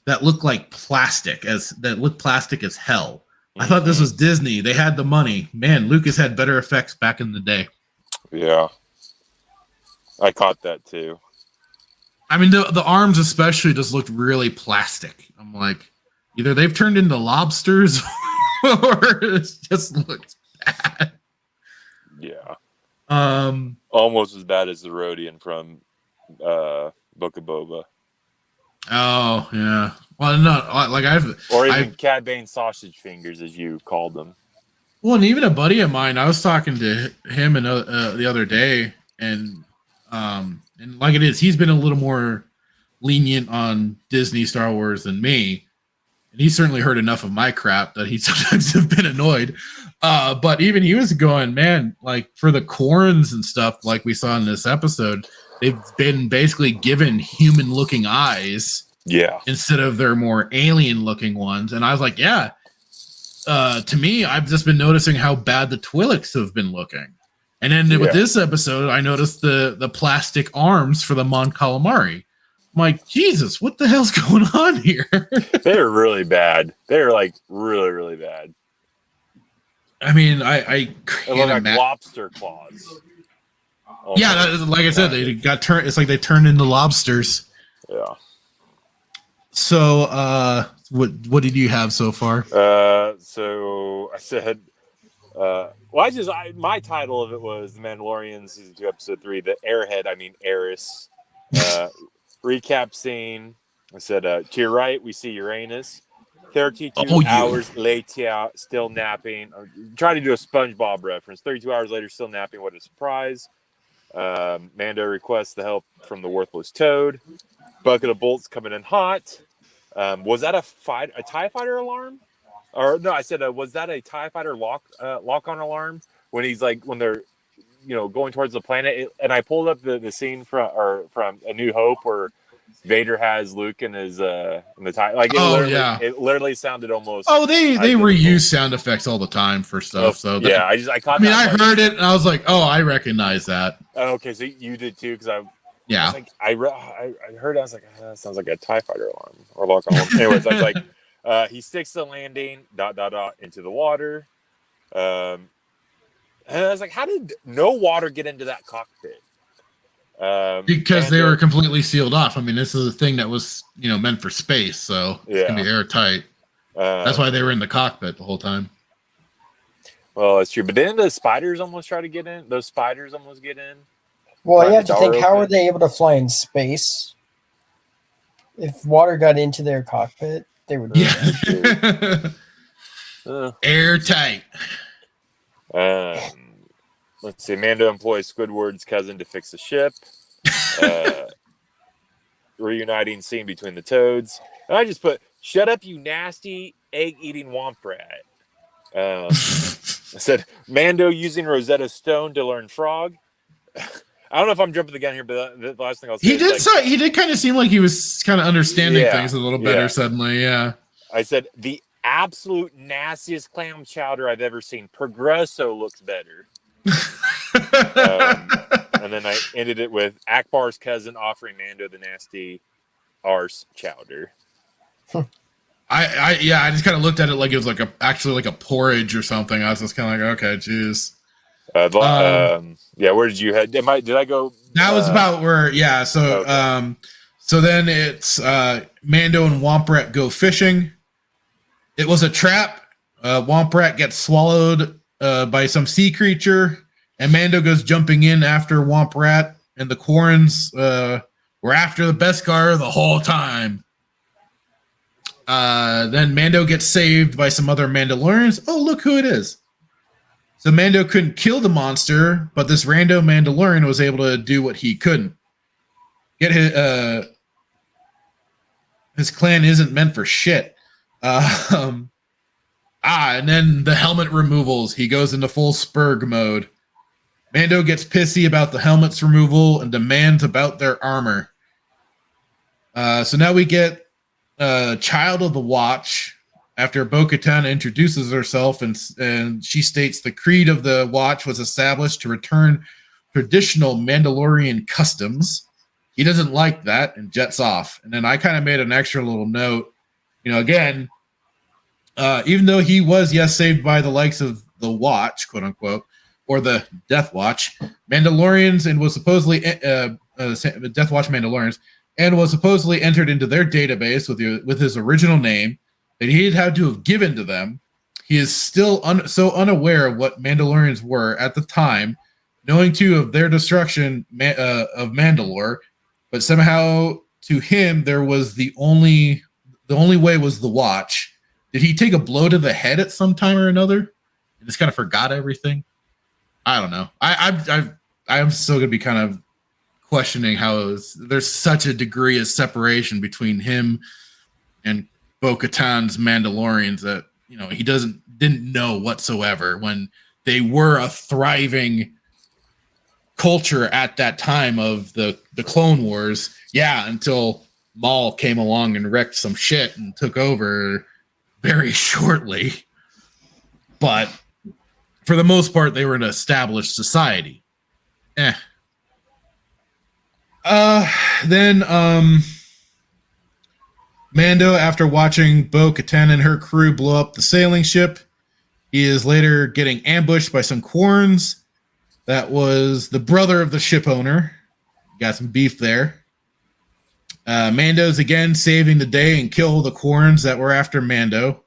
that look like plastic as hell? I thought this was Disney. They had the money. Man, Lucas had better effects back in the day. Yeah. I caught that too. I mean, the arms especially just looked really plastic. I'm like, either they've turned into lobsters or it just looks bad. Yeah. Almost as bad as the Rodian from Book of Boba. Oh yeah. Well, no, like even Cad Bane sausage fingers, as you called them. Well, and even a buddy of mine, I was talking to him the other day, and like it is, he's been a little more lenient on Disney Star Wars than me, and he's certainly heard enough of my crap that he sometimes have been annoyed. But even he was going, man, like for the corns and stuff, like we saw in this episode, they've been basically given human-looking eyes, instead of their more alien-looking ones, and I was like, yeah. To me, I've just been noticing how bad the Twi'leks have been looking. And then with this episode, I noticed the plastic arms for the Mon Calamari. I'm like, Jesus, what the hell's going on here? They're really bad. They're like really, really bad. I mean, I look like lobster claws. Like I said, they got turned. It's like they turned into lobsters. Yeah. So, what did you have so far? So I said, my title of it was The Mandalorian Season 2, Episode 3, the Heiress. Recap scene. I said, to your right, we see Uranus. 32 hours later, still napping. Try to do a SpongeBob reference. 32 hours later, still napping. What a surprise. Mando requests the help from the worthless Toad. Bucket of bolts coming in hot. Was that a TIE fighter alarm? Or no, I said, was that a TIE fighter lock-on alarm when he's like, when they're, going towards the planet? And I pulled up the scene from A New Hope where Vader has Luke in his in the TIE. Like, it literally sounded almost. Oh, they reuse sound effects all the time for stuff. So I caught. I heard it and I was like, oh, I recognize that. Okay, so you did too, because I was like, I heard it, I was like, that sounds like a TIE fighter alarm or lock on. Anyways, I was like, he sticks the landing ... into the water. And I was like, how did no water get into that cockpit? Because they were completely sealed off. I mean, this is a thing that was, meant for space, so it's gonna be airtight. That's why they were in the cockpit the whole time. Well, that's true. But didn't the spiders almost try to get in? Those spiders almost get in? Well, you have to think, how are they able to fly in space? If water got into their cockpit, they would. Airtight. Let's see. Mando employs Squidward's cousin to fix the ship. Reuniting scene between the Toads. And I just put, "Shut up, you nasty egg-eating womp rat." I said, Mando using Rosetta Stone to learn frog. I don't know if I'm jumping the gun here, but the last thing I'll say he did kind of seem like he was kind of understanding things a little better suddenly. Yeah. I said, the absolute nastiest clam chowder I've ever seen. Progresso looks better. And then I ended it with Akbar's cousin offering Mando the nasty arse chowder. I just kind of looked at it like it was actually like a porridge or something. I was just kind of like, okay, geez. Where did you head? Did I go? That was about where. Yeah. So okay. So then it's Mando and Womp Rat go fishing. It was a trap. Womp Rat gets swallowed by some sea creature, and Mando goes jumping in after Womp Rat, and the Quarrens were after the Beskar the whole time. Then Mando gets saved by some other Mandalorians. Oh, look who it is. So Mando couldn't kill the monster, but this rando Mandalorian was able to do what he couldn't. Get his clan isn't meant for shit. And then the helmet removals. He goes into full Spurg mode. Mando gets pissy about the helmet's removal and demands about their armor. So now we get Child of the Watch. After Bo-Katan introduces herself and she states the creed of the Watch was established to return traditional Mandalorian customs. He doesn't like that and jets off. And then I kind of made an extra little note. Again, even though he was, saved by the likes of the Watch, quote unquote, or the Death Watch, Mandalorians and was supposedly Death Watch Mandalorians, and was supposedly entered into their database with his original name that he had had to have given to them. He is still so unaware of what Mandalorians were at the time, knowing too of their destruction of Mandalore, but somehow to him there was the only way was the Watch. Did he take a blow to the head at some time or another and just kind of forgot everything? I don't know. I'm still gonna be kind of questioning how there's such a degree of separation between him and Bo-Katan's Mandalorians that he didn't know whatsoever when they were a thriving culture at that time of the Clone Wars. Yeah, until Maul came along and wrecked some shit and took over very shortly. But for the most part, they were an established society. Then Mando, after watching Bo-Katan and her crew blow up the sailing ship, he is later getting ambushed by some Quarrens. That was the brother of the ship owner. Got some beef there. Mando's again saving the day and kill the Quarrens that were after Mando.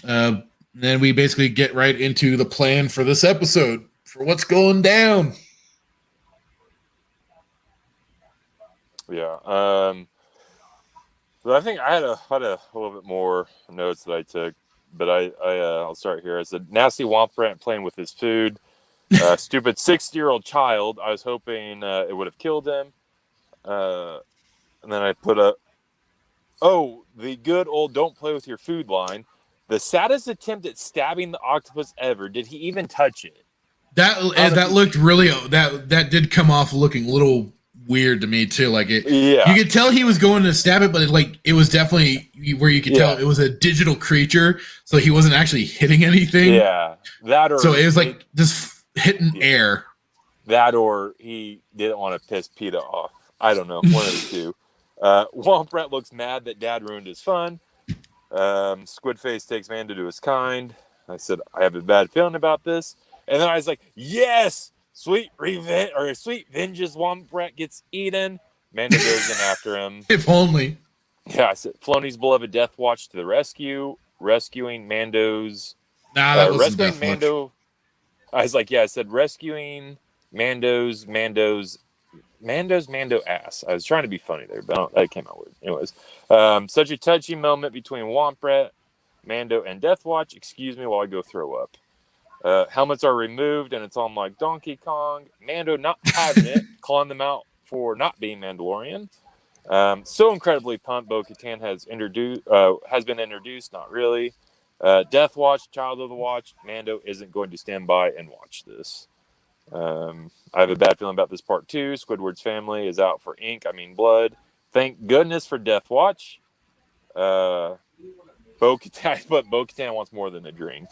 Then we basically get right into the plan for this episode, for what's going down. Yeah. So I think I had a little bit more notes that I took, but I'll start here. I said, nasty Womp Rat playing with his food. Stupid 60-year-old child. I was hoping it would have killed him. And then I put the good old don't play with your food line. The saddest attempt at stabbing the octopus ever. Did he even touch it? That looked really, that did come off looking a little weird to me too. Like it, yeah. You could tell he was going to stab it, but it was definitely where you could tell it was a digital creature, so he wasn't actually hitting anything. Yeah, so it was like just hitting air. That or he didn't want to piss PETA off. I don't know, one of the two. Womp Rat looks mad that Dad ruined his fun. Squidface takes Mando to his kind. I said I have a bad feeling about this, and then I was like, yes. Sweet revenge or sweet vengeance. Womp Rat gets eaten. Mando goes in after him. If only. Yeah, I said Filoni's beloved Death Watch to the rescue, rescuing Mando's. That was rescuing Mando. I was like, I said rescuing Mando's Mando ass. I was trying to be funny there, but that came out weird. Anyways, such a touchy moment between Womp Rat, Mando, and Death Watch. Excuse me while I go throw up. Helmets are removed, and it's on like Donkey Kong. Mando not having it, calling them out for not being Mandalorian. So incredibly pumped. Bo-Katan has been introduced. Not really. Death Watch, Child of the Watch. Mando isn't going to stand by and watch this. I have a bad feeling about this part 2. Squidward's family is out for ink. I mean blood. Thank goodness for Death Watch. Bo-Katan, but Bo-Katan wants more than a drink. ...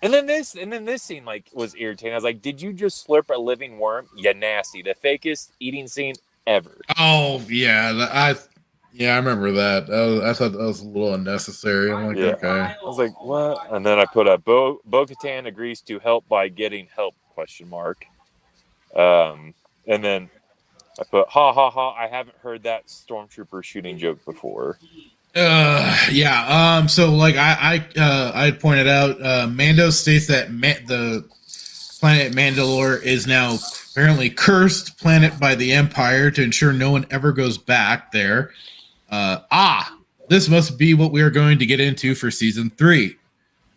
And then this scene was irritating. I was like, did you just slurp a living worm? You nasty. The fakest eating scene ever. Oh yeah, I remember that. I thought that was a little unnecessary. I'm like, okay. I was like, what? And then I put a Bo-Katan agrees to help by getting help ? And then I put ha ha ha. I haven't heard that Stormtrooper shooting joke before. So like I pointed out, Mando states that the planet Mandalore is now apparently cursed planet by the Empire to ensure no one ever goes back there. This must be what we are going to get into for season 3,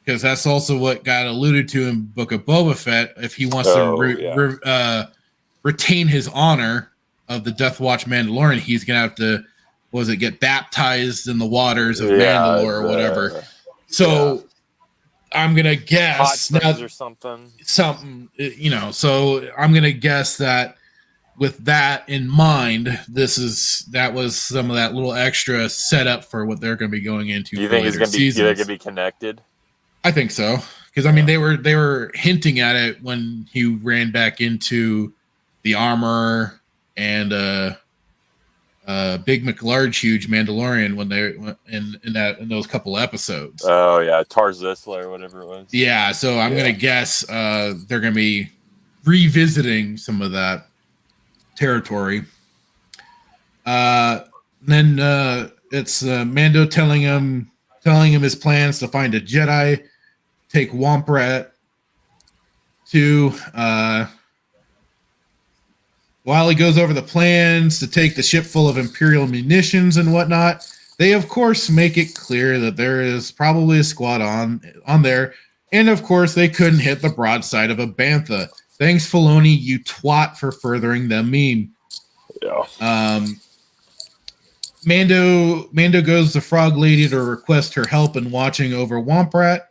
because that's also what got alluded to in Book of Boba Fett. If he wants to retain his honor of the Death Watch Mandalorian, he's gonna have to get baptized in the waters of Mandalore or whatever. So I'm gonna guess hot or something. So I'm gonna guess that with that in mind, that was some of that little extra setup for what they're gonna be going into. Do you think it's gonna be connected? I think so, because I mean they were hinting at it when he ran back into the armor and Big McLarge Huge Mandalorian when they in those couple episodes. Oh yeah, Tarzisla or whatever it was. Yeah, so I'm gonna guess they're gonna be revisiting some of that territory. Then it's Mando telling him his plans to find a Jedi, take Womprat to. While he goes over the plans to take the ship full of Imperial munitions and whatnot, they of course make it clear that there is probably a squad on there, and of course they couldn't hit the broadside of a bantha. Thanks, Filoni, you twat, for furthering the meme. Yeah. Mando goes to Frog Lady to request her help in watching over Womprat,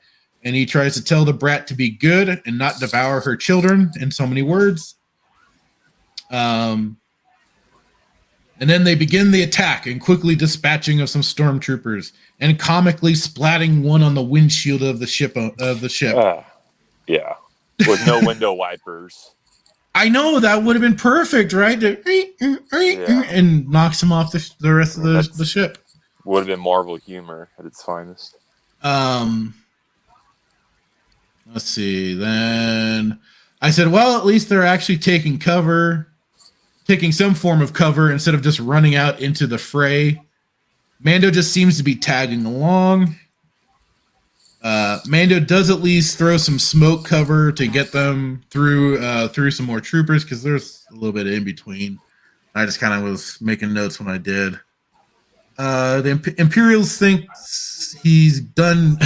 and he tries to tell the brat to be good and not devour her children in so many words. And then they begin the attack and quickly dispatching of some stormtroopers and comically splatting one on the windshield of the ship. Yeah, with no window wipers. I know, that would have been perfect, right? And knocks him off the rest of the ship. Would have been Marvel humor at its finest. Let's see. Then I said, well, at least they're actually taking some form of cover instead of just running out into the fray. Mando just seems to be tagging along. Mando does at least throw some smoke cover to get them through some more troopers, because there's a little bit in between. I just kind of was making notes when I did. The Imperials thinks he's done.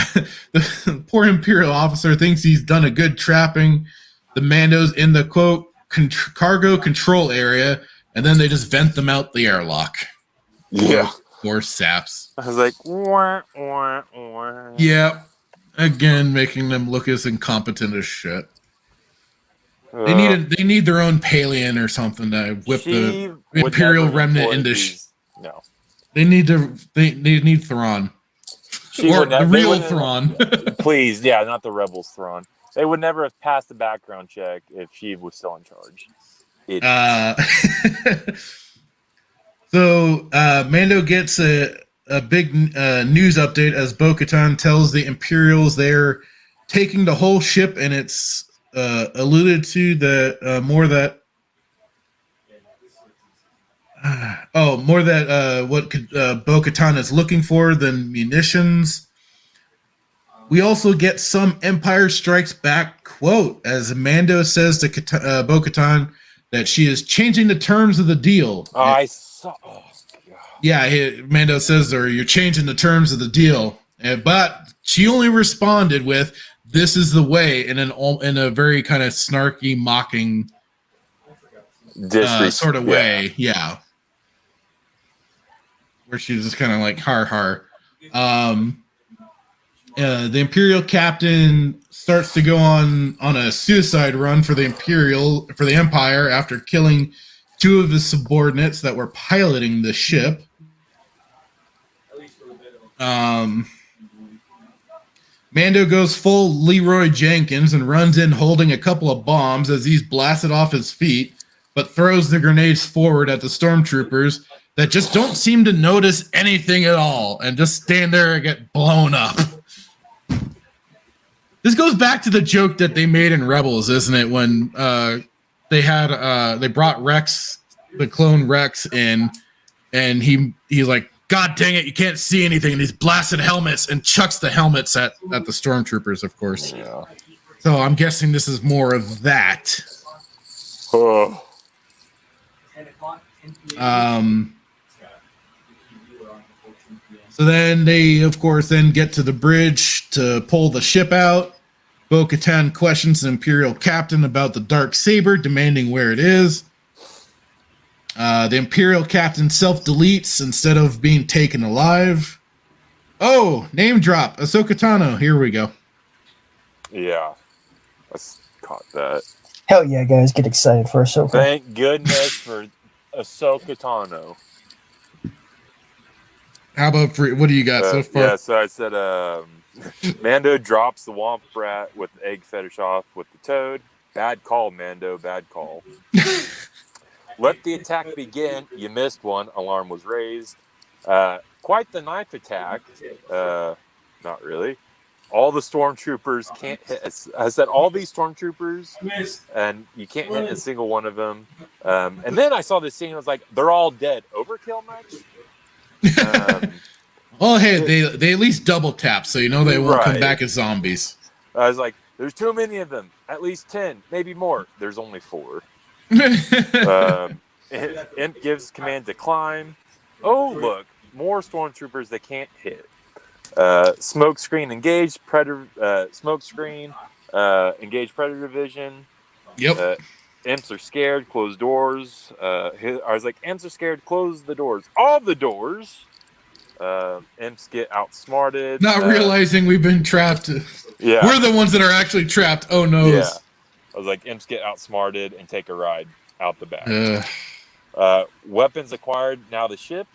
The poor Imperial officer thinks he's done a good trapping the Mandos in the quote cargo control area, and then they just vent them out the airlock. Yeah. Or saps. I was like, wah, wah, wah. Yeah. Again, making them look as incompetent as shit. They need their own Palian or something to whip the Imperial remnant into. No. They need Thrawn. Or the real Thrawn. Please, yeah, not the Rebels Thrawn. They would never have passed the background check if she was still in charge. So Mando gets a big news update as Bo-Katan tells the Imperials they're taking the whole ship, and it's alluded to that what Bo-Katan is looking for than munitions. We also get some Empire Strikes Back quote as Mando says to Bo-Katan that she is changing the terms of the deal. I saw. Oh, God. Yeah, Mando says to her, "You're changing the terms of the deal," but she only responded with, "This is the way," in a very kind of snarky, mocking sort of way. Yeah, where she's just kind of like har har. The Imperial captain starts to go on a suicide run for the Empire after killing two of his subordinates that were piloting the ship. Mando goes full Leroy Jenkins and runs in holding a couple of bombs as he's blasted off his feet, but throws the grenades forward at the stormtroopers that just don't seem to notice anything at all and just stand there and get blown up. This goes back to the joke that they made in Rebels, isn't it? When they brought Rex, the clone Rex, in, and he's like, "God dang it, you can't see anything," and these blasted helmets, and chucks the helmets at the stormtroopers, of course. Yeah. So I'm guessing this is more of that. Oh. So then they, of course, then get to the bridge to pull the ship out. Bo-Katan questions the Imperial captain about the dark saber, demanding where it is. The Imperial captain self-deletes instead of being taken alive. Oh, name drop. Ahsoka Tano. Here we go. Yeah. I caught that. Hell yeah, guys. Get excited for Ahsoka. Thank goodness for Ahsoka Tano. How about what do you got so far? Yeah, so I said Mando drops the Womp Rat with the egg fetish off with the toad. Bad call, Mando. Bad call. Let the attack begin. You missed one. Alarm was raised. Quite the knife attack. Not really. all the stormtroopers can't hit. I said all these stormtroopers, and you can't hit a single one of them. And then I saw this scene. I was like, they're all dead. Overkill much? Well, hey, they at least double tap, so you know they won't come Right. back as zombies. I was like, there's too many of them. At least 10, maybe more. There's only 4. Imp gives command to climb. Oh, look, more stormtroopers that can't hit. Smoke screen engaged. Predator. Smoke screen. Engage predator vision. Yep. Imps are scared. Close doors. I was like, imps are scared. Close the doors. All the doors. Imps get outsmarted. Not realizing we've been trapped. Yeah. We're the ones that are actually trapped. Oh no. Yeah. I was like, imps get outsmarted and take a ride out the back. Weapons acquired. Now the ship.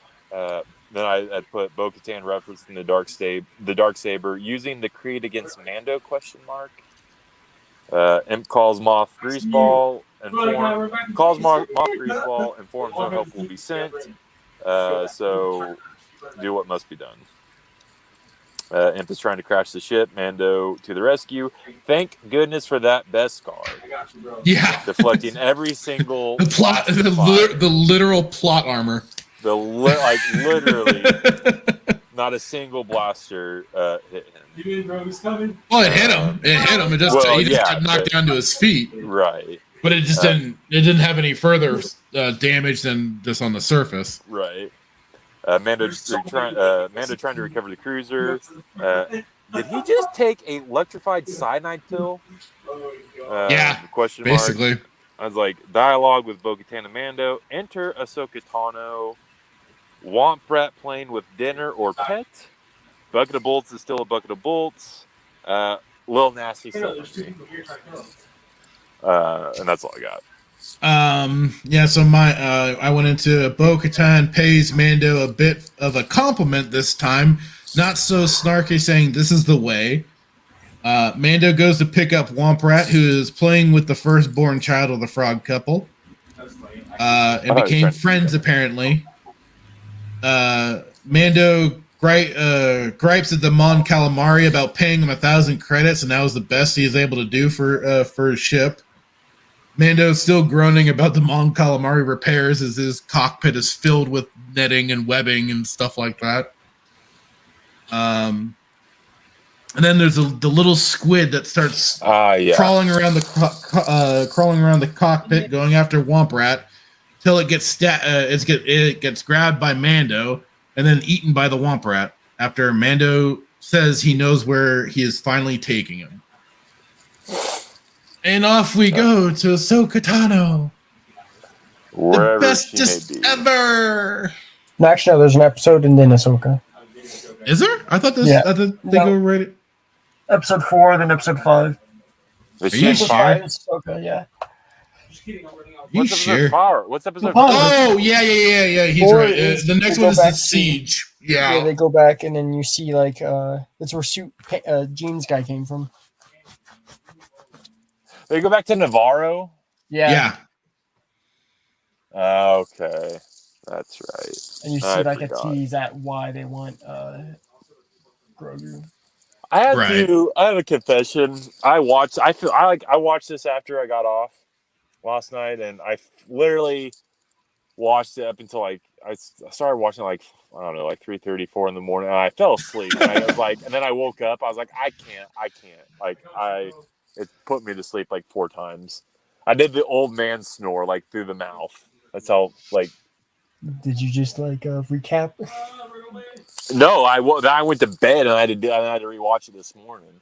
Then I put Bo-Katan referencing the dark saber using the creed against Mando ? Imp calls Moff Greaseball and Moff Greaseball informs no help will be sent. So do what must be done. Imp is trying to crash the ship. Mando to the rescue. Thank goodness for that Beskar. Yeah. Deflecting every single the literal plot armor. Literally, not a single blaster hit him. Well, it hit him. He just got knocked down to his feet. Right. But it just didn't. It didn't have any further damage than just on the surface. Right. Mando trying to recover the cruiser. Did he just take a electrified cyanide pill? Yeah. Question mark. Basically. I was like, dialogue with Bo-Katan and Mando. Enter Ahsoka Tano. Womp rat playing with dinner or pet. Bucket of bolts is still a bucket of bolts. Little nasty stuff. And that's all I got. So I went into Bo-Katan pays Mando a bit of a compliment this time, not so snarky, saying this is the way. Mando goes to pick up Womp Rat, who is playing with the firstborn child of the frog couple, and became friends apparently. Mando gripes at the Mon Calamari about paying him 1,000 credits, and that was the best he is able to do for his ship. Mando's still groaning about the Mon Calamari repairs as his cockpit is filled with netting and webbing and stuff like that. And then there's the little squid that starts crawling around the cockpit, going after Womp Rat till it gets it gets grabbed by Mando and then eaten by the Womp Rat. After Mando says he knows where he is finally taking him. And off we go to Ahsoka Tano. The bestest ever. No, actually, there's an episode and then Ahsoka. Is there? I thought they go right. Episode 4, then episode 5. Are you sure? Ahsoka, yeah. What's episode 4? What's episode 4? Oh, yeah. He's right. The next one is the siege. Yeah, they go back and then you see that's where Jean's guy came from. They go back to Navarro? Yeah. Okay. That's right. And you see a tease at why they want Grogu. I have a confession. I watched this after I got off last night, and I literally watched it up until I started watching 3:30, 4 in the morning, and I fell asleep. And I was and then I woke up. I was like, I can't. It put me to sleep 4 times. I did the old man snore through the mouth. That's how Did you just recap? No, I went to bed and I had to rewatch it this morning.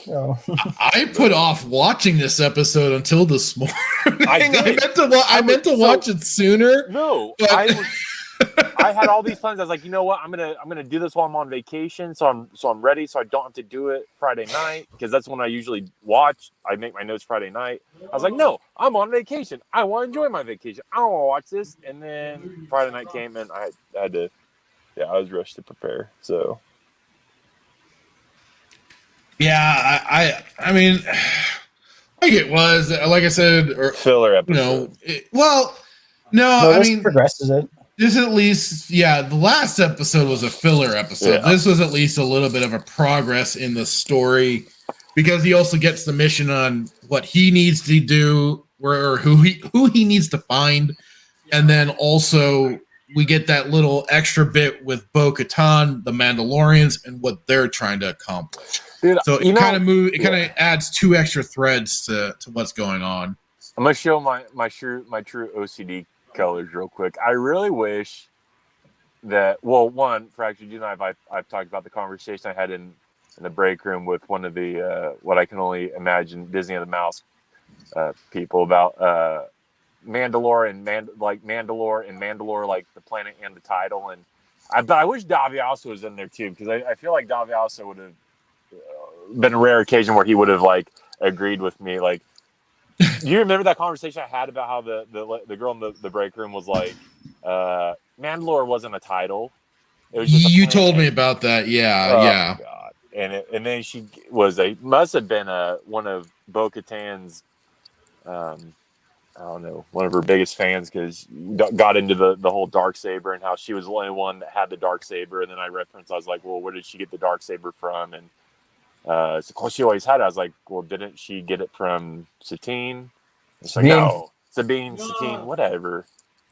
Oh. I put off watching this episode until this morning. I meant to watch it sooner. No, but... I had all these plans. I was like, you know what? I'm gonna do this while I'm on vacation, so I'm ready, so I don't have to do it Friday night because that's when I usually watch. I make my notes Friday night. I was like, no, I'm on vacation. I want to enjoy my vacation. I don't want to watch this. And then Friday night came and I had to. Yeah, I was rushed to prepare. So. Yeah, I mean, it was like I said, filler episode. No, I mean, progresses it. This at least, the last episode was a filler episode. Yeah. This was at least a little bit of a progress in the story because he also gets the mission on what he needs to do or who he needs to find. And then also we get that little extra bit with Bo-Katan, the Mandalorians, and what they're trying to accomplish. Dude, So it kind of adds 2 extra threads to what's going on. I'm gonna show my true OCD colors real quick. I really wish that one, Fractured, you and I've talked about the conversation I had in the break room with one of the what I can only imagine Disney and the Mouse people about Mandalore and Mandalore, like the planet and the title. And I wish Daviaso was in there too, because I feel like Daviaso would have been a rare occasion where he would have like agreed with me. Like, do you remember that conversation I had about how the girl in the break room was like, Mandalore wasn't a title. It was just you told me about that. Yeah. God. And then she must have been one of Bo-Katan's, I don't know, one of her biggest fans, because got into the whole Darksaber and how she was the only one that had the Darksaber. And then I was like, well, where did she get the Darksaber from? And so, of course, she always had it. I was like, well, didn't she get it from Satine? It's like, no, Sabine, Satine, whatever.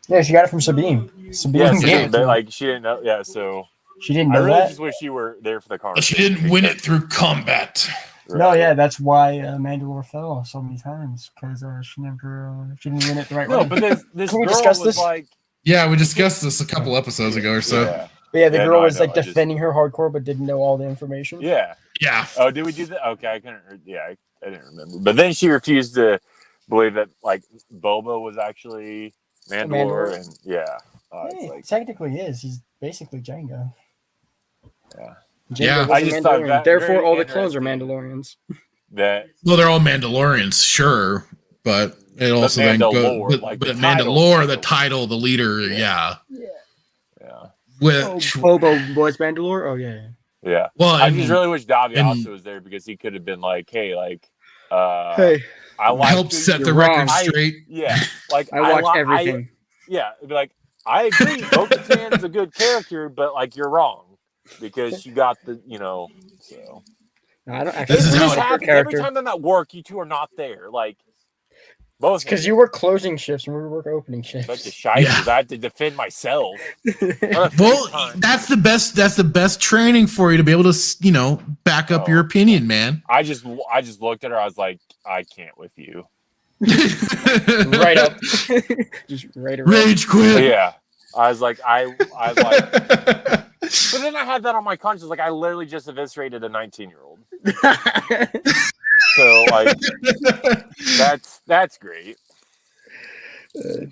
Yeah, she got it from Sabine. Sabine, but like she didn't know. Yeah, so she didn't know I really that. just wish you were there for the conversation. She didn't win it through combat. Right. No, yeah, that's why Mandalore fell so many times, because she didn't win it the right way. No, but this Can we girl discuss was this? like, yeah, we discussed this a couple episodes ago or so. Yeah, the girl was like defending her hardcore, but didn't know all the information. Yeah. Oh, did we do that? Okay, I couldn't. Yeah, I didn't remember. But then she refused to believe that like Boba was actually Mandalore, and technically he is. He's basically Jango. Yeah. Jango I just thought that. Therefore, all the clones are Mandalorians. Well, they're all Mandalorians, sure, but it also Mandalore, the title, the leader, yeah. Which Boba was Mandalore? Oh yeah. Yeah. Well, I just really wish Daviaso was there, because he could have been like, hey, I help set the record straight. Like I watch everything. It'd be like, I agree, Bo-Katan's a good character, but like you're wrong, because you got the, so. No, I don't actually. This is how every time I'm at work, you two are not there. Like, both. Because you work closing shifts and we work opening shifts. But the I have to defend myself. Well, that's the best training for you, to be able to, back up your opinion, man. I just looked at her. I was like, I can't with you. Right up. Just right around. Rage quit. Yeah. I was like, but then I had that on my conscience. Like, I literally just eviscerated a 19-year-old. So like, that's great.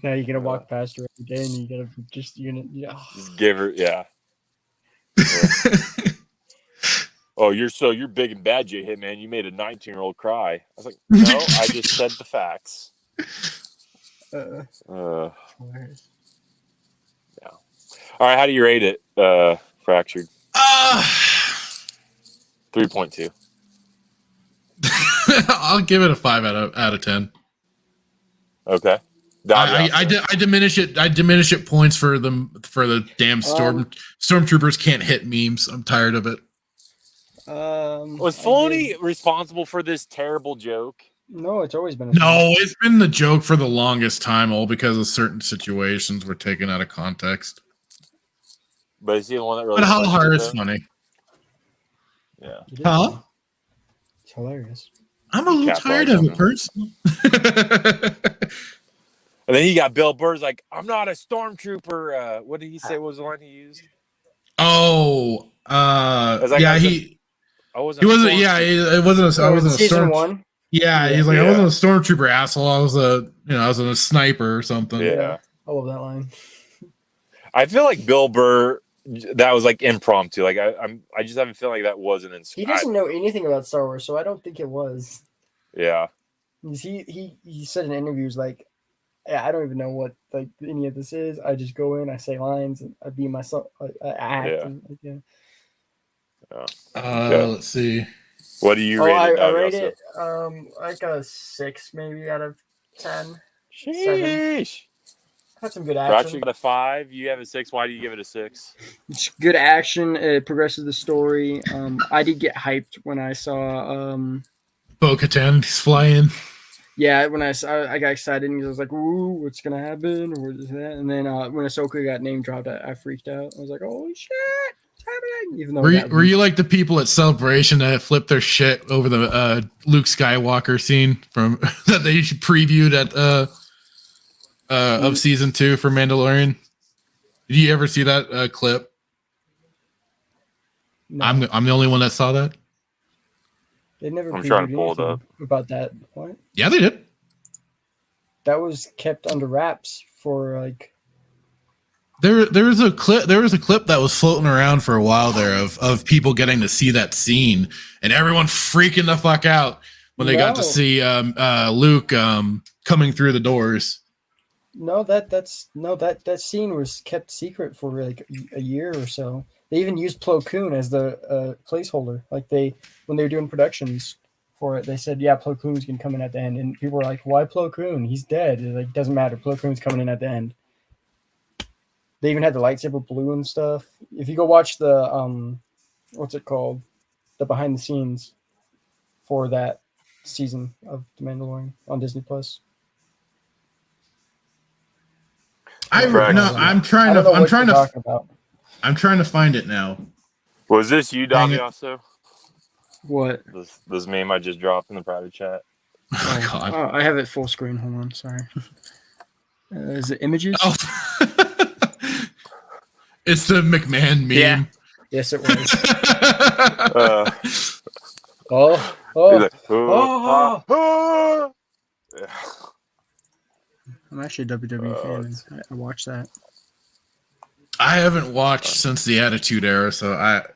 Now you're gonna walk past her every day, and you're gonna just give her, Oh, you're big and bad, J Hitman. You made a 19-year-old cry. I was like, no, I just said the facts. Yeah. All right, how do you rate it, Fractured? 3.2. I'll give it a 5 out of 10. Okay. I diminish it. I diminish it points for the damn stormtroopers can't hit memes. I'm tired of it. Was Filoni responsible for this terrible joke? No, it's always been. It's been the joke for the longest time, all because of certain situations were taken out of context. But is he the one that really? But how hard is funny? Yeah. Huh? It's hilarious. I'm a little tired of it, personally. And then he got Bill Burr's like, I'm not a stormtrooper. What did he say? What was the line he used? Oh, yeah, he wasn't. Yeah, it wasn't. I wasn't a season 1. Yeah, he's like, I wasn't a stormtrooper, asshole. I was a sniper or something. Yeah, I love that line. I feel like Bill Burr, that was like impromptu. Like I just have a feeling like that wasn't in. He doesn't know anything about Star Wars, so I don't think it was. Yeah. He said in interviews like, yeah, I don't even know what like any of this is. I just go in, I say lines, and I be myself. I act. Yeah. And, Let's see. What do you rate it? I rate it like a 6 maybe out of 10. Sheesh. Had some good Roger action. got a 5. You have a 6. Why do you give it a 6? It's good action. It progresses the story. I did get hyped when I saw. Bo-Katan, he's flying. Yeah, when I got excited and I was like, "Ooh, what's gonna happen?" Or is that? And then when Ahsoka got name dropped, I freaked out. I was like, "Holy shit, what's happening?" Even though Were you like the people at Celebration that flipped their shit over the Luke Skywalker scene from that they previewed at of season 2 for Mandalorian? Did you ever see that clip? No, I'm the only one that saw that. they never. I'm trying to previewed pull it anything up. about that. What? Yeah, they did. That was kept under wraps for like. There was a clip that was floating around for a while there of people getting to see that scene and everyone freaking the fuck out when they got to see Luke coming through the doors. No, that scene was kept secret for like a year or so. They even used Plo Koon as the placeholder. Like when they were doing productions for it, they said, "Yeah, Plo Koon's gonna come in at the end," and people were like, "Why Plo Koon? He's dead." It like doesn't matter. Plo Koon's coming in at the end. They even had the lightsaber blue and stuff. If you go watch the what's it called, the behind the scenes for that season of The Mandalorian on Disney Plus. I'm trying to find it now. Was this you, Dang Dobby, it. also? What? This meme I just dropped in the private chat. Oh my god. Oh, I have it full screen. Hold on, sorry. Is it images? Oh. It's the McMahon meme. Yeah. Yes, it was. He's like, Yeah. I'm actually a WWE fan. And I watched that. I haven't watched since the Attitude Era, so I've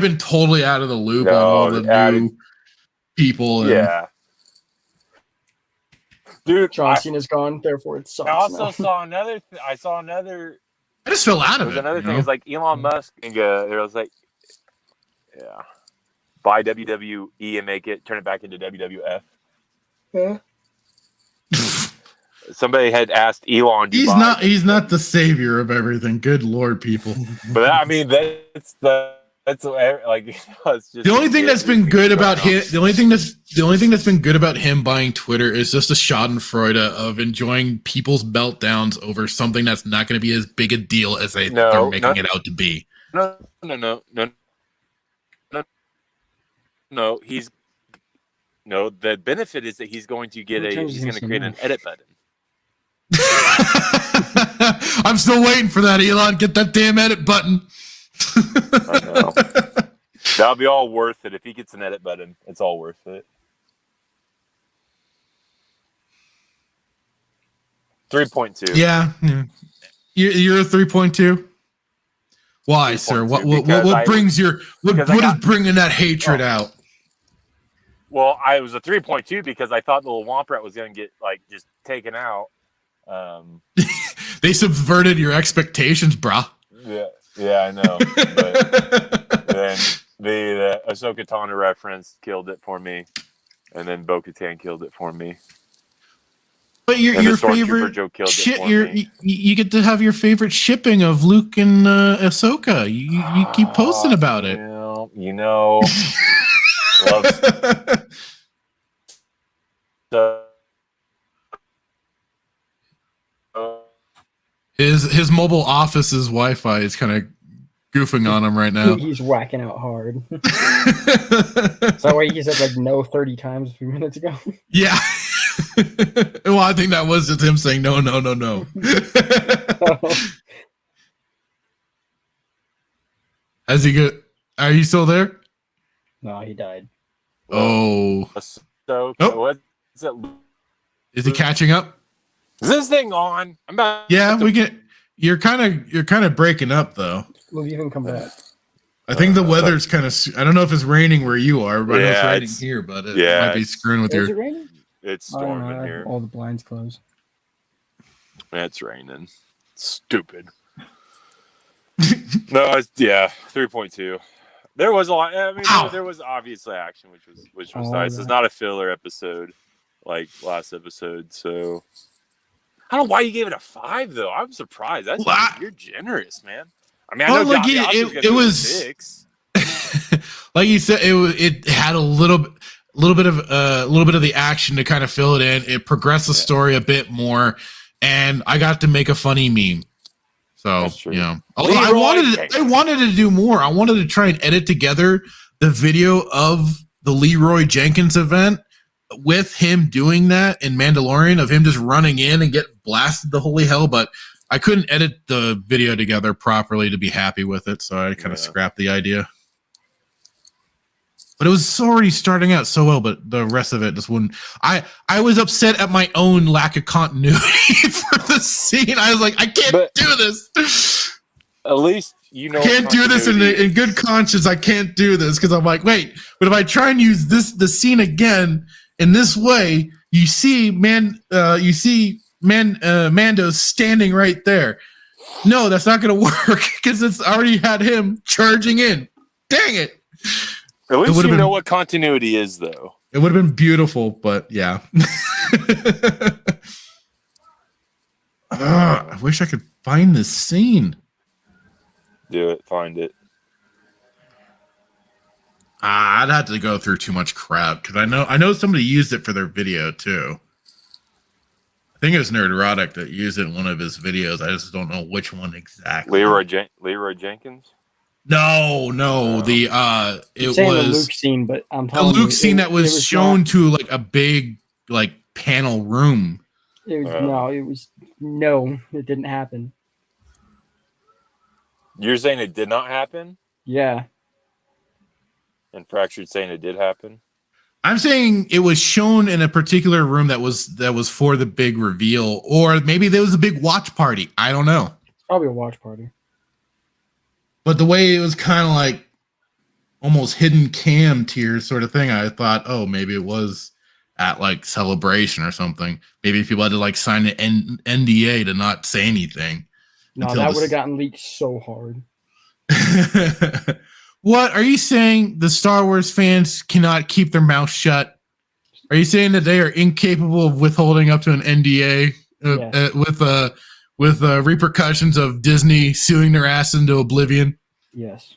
been totally out of the loop on all the new people. And Yeah. Dude, John Cena's gone, therefore it sucks. I also now. saw another. I saw another. I just fell out There of was it. another thing. It's like Elon Musk. And there was like, yeah, buy WWE and make it turn it back into WWF. Yeah. Somebody had asked Elon. He's not the savior of everything. Good Lord, people. But I mean, that's like it's just The only thing that's been good about him, the only thing that's been good about him buying Twitter is just a Schadenfreude of enjoying people's meltdowns over something that's not going to be as big a deal as they're making it out to be. No. The benefit is that he's going to create an edit button. I'm still waiting for that, Elon. Get that damn edit button. I know. That'll be all worth it. If he gets an edit button, it's all worth it. 3.2. Yeah. You're a 3.2. Why, 3.2, sir? What is bringing that hatred out? Well, I was a 3.2 because I thought the little womp rat was going to get like just taken out. They subverted your expectations, brah. Yeah, I know. But then the Ahsoka Tano reference killed it for me, and then Bo-Katan killed it for me. But your favorite joke killed it for me. You get to have your favorite shipping of Luke and Ahsoka. You keep posting about it. You know. His mobile office's Wi-Fi is kind of goofing on him right now. He's whacking out hard. Is that why he said like no 30 times a few minutes ago? Yeah. Well, I think that was just him saying no. Has he good? Are you still there? No, he died. Oh. What's it? Is he catching up? Is this thing on? We can. You're kind of breaking up though. Will you even come back? I think the weather's kind of. I don't know if it's raining where you are. But I know it's raining here, but it might be screwing with Is it raining? It's storming here. All the blinds closed. It's raining. Stupid. No, 3.2. There was a lot. I mean, there was obviously action, which was nice. It's not a filler episode like last episode, so I don't know why you gave it a 5 though. I'm surprised. You're generous, man. I mean, I Well, know like it was 6. like you said, it had a little bit of the action to kind of fill it in. It progressed the story a bit more, and I got to make a funny meme. So although I wanted to do more. I wanted to try and edit together the video of the Leroy Jenkins event with him doing that in Mandalorian, of him just running in and get blasted the holy hell, but I couldn't edit the video together properly to be happy with it, so I kind of scrapped the idea. But it was already starting out so well, but the rest of it just wouldn't. I was upset at my own lack of continuity for the scene. I was like, I can't do this. At least I can't do this in good conscience. I can't do this because I'm like, wait, but if I try and use the scene again in this way, you see Mando standing right there. No, that's not going to work because it's already had him charging in. Dang it. At least you know what continuity is, though. It would have been beautiful, but yeah. I wish I could find this scene. Do it. Find it. I'd have to go through too much crap because I know somebody used it for their video too. I think it was Nerdrotic that used it in one of his videos. I just don't know which one exactly. Leroy Jenkins? No. It was the Luke scene, but I'm telling you, Luke scene that was shown to like a big like panel room. It didn't happen. You're saying it did not happen? Yeah. And Fractured saying it did happen? I'm saying it was shown in a particular room that was for the big reveal, or maybe there was a big watch party. I don't know. Probably a watch party. But the way it was kind of like almost hidden cam tier sort of thing, I thought, oh, maybe it was at like Celebration or something. Maybe people had to like sign an NDA to not say anything. No, that would have gotten leaked so hard. What are you saying? The Star Wars fans cannot keep their mouth shut? Are you saying that they are incapable of withholding up to an NDA with repercussions of Disney suing their ass into oblivion? Yes.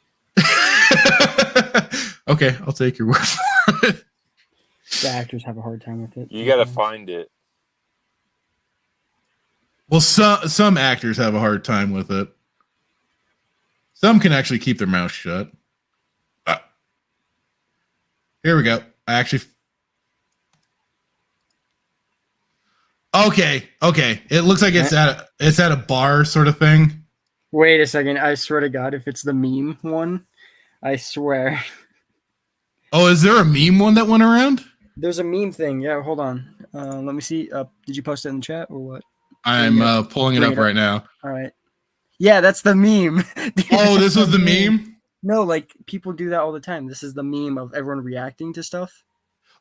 Okay, I'll take your word for it. The actors have a hard time with it. You got to find it. Well, some actors have a hard time with it. Some can actually keep their mouth shut. Here we go. Okay. It looks like it's at a bar sort of thing. Wait a second. I swear to God, if it's the meme one, I swear. Oh, is there a meme one that went around? There's a meme thing. Yeah, hold on. Let me see. Did you post it in the chat or what? I'm pulling it up right now. All right. Yeah, that's the meme. Oh, this was the meme? No, like people do that all the time. This is the meme of everyone reacting to stuff.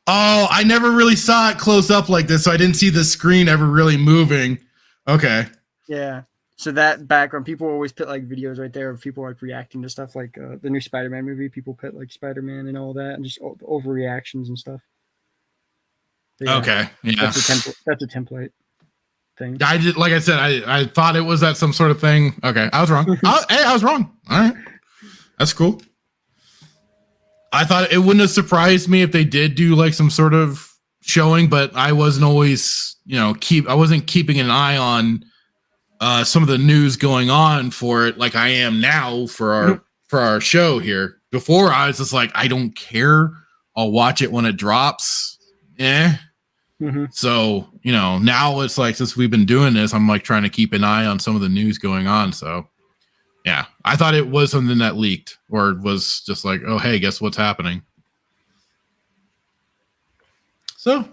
Oh, I never really saw it close up like this, so I didn't see the screen ever really moving. Okay. Yeah. So that background, people always put like videos right there of people like reacting to stuff like the new Spider-Man movie. People put like Spider-Man and all that and just overreactions and stuff. Yeah, okay. Yeah. That's a template thing. I did, like I said, I thought it was that some sort of thing. Okay. I was wrong. I was wrong. All right. That's cool. I thought it wouldn't have surprised me if they did do like some sort of showing, but I wasn't always, I wasn't keeping an eye on some of the news going on for it like I am now for our show here. Before I was just like, I don't care. I'll watch it when it drops. Mm-hmm. So, now it's like, since we've been doing this, I'm like trying to keep an eye on some of the news going on. So yeah, I thought it was something that leaked or was just like, oh, hey, guess what's happening? So,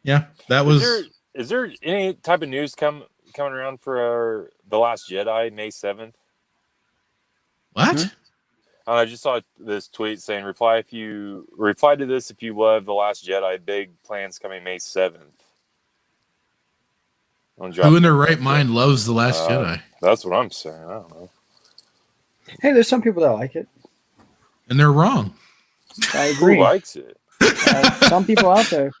yeah, that was. Is there any type of news coming around for The Last Jedi, May 7th? What? Mm-hmm. I just saw this tweet saying, reply to this if you love The Last Jedi. Big plans coming May 7th. Who in their right mind loves The Last Jedi? That's what I'm saying. I don't know. Hey, there's some people that like it. And they're wrong. I agree. Who likes it? Some people out there.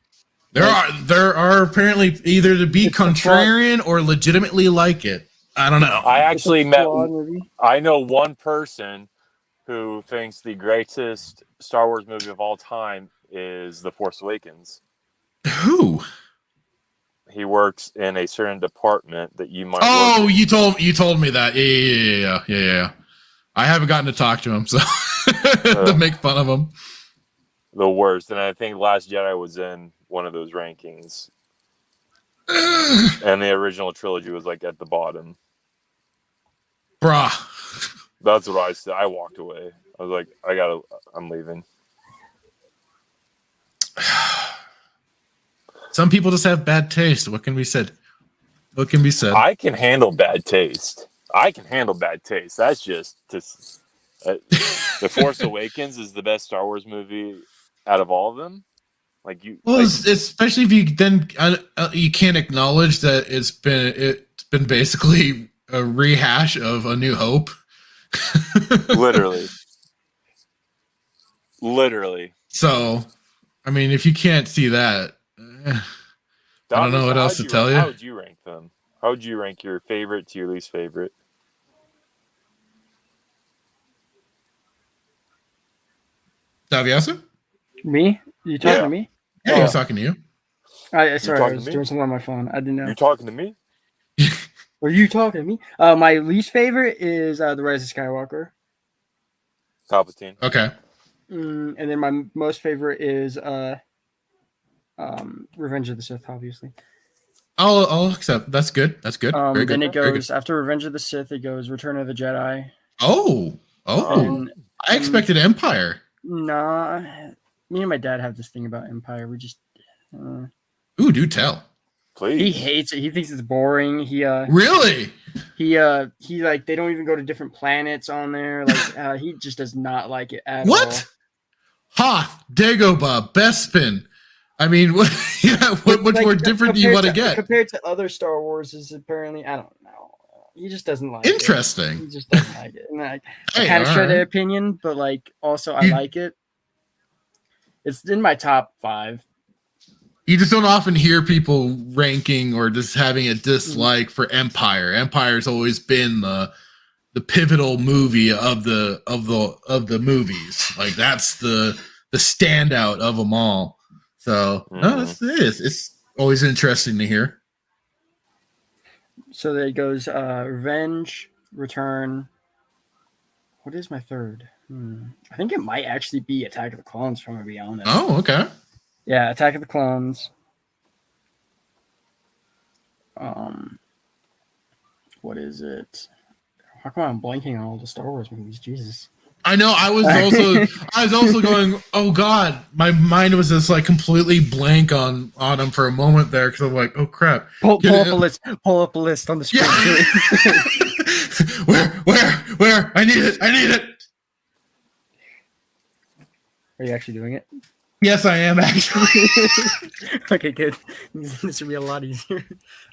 There are apparently either to be contrarian or legitimately like it. I don't know. I actually met. movie. I know one person who thinks the greatest Star Wars movie of all time is The Force Awakens. Who? He works in a certain department that you might. Oh, you told me that. Yeah. I haven't gotten to talk to him, so to make fun of him. The worst, and I think Last Jedi was in one of those rankings, and the original trilogy was like at the bottom. Bruh. That's what I said. I walked away. I was like, I'm leaving. Some people just have bad taste. What can be said? I can handle bad taste. That's just The Force Awakens is the best Star Wars movie out of all of them. Especially if you then you can't acknowledge that it's been basically a rehash of A New Hope. Literally. So, I mean, if you can't see that, I don't know what else to tell you. How would you rank them? How would you rank your favorite to your least favorite? Daviasa? Me? You talking to me? Yeah, I was talking to you. Sorry, I was doing something on my phone. I didn't know. You're talking to me? Are you talking to me? My least favorite is The Rise of Skywalker. Palpatine. Okay. And then my most favorite is Revenge of the Sith, obviously. I'll accept. That's good. Very good. Then it goes after Revenge of the Sith. It goes Return of the Jedi. Oh. I expected Empire. Nah, me and my dad have this thing about Empire. We just. Ooh, do tell. Please. He hates it. He thinks it's boring. Really? He like they don't even go to different planets on there. Like he just does not like it at all. What? Hoth, Dagobah, Bespin. I mean, what more different do you want to get? Compared to other Star Wars is apparently, I don't know. He just doesn't like Interesting. it. He just doesn't like it. And I kind of share their opinion, but like also I like it. It's in my top 5. You just don't often hear people ranking or just having a dislike for Empire. Empire's always been the pivotal movie of the movies. Like that's the standout of them all. So no, it's always interesting to hear. So there goes Revenge, Return. What is my third? I think it might actually be Attack of the Clones, if I'm going to be honest. Oh, okay. Yeah, Attack of the Clones. What is it? How come I'm blanking on all the Star Wars movies? Jesus. I know. I was also going. Oh God, my mind was just like completely blank on them for a moment there because I'm like, oh crap. Pull up a list. Pull up a list on the screen. Yeah. Where? I need it. Are you actually doing it? Yes, I am actually. Okay, good. This will be a lot easier.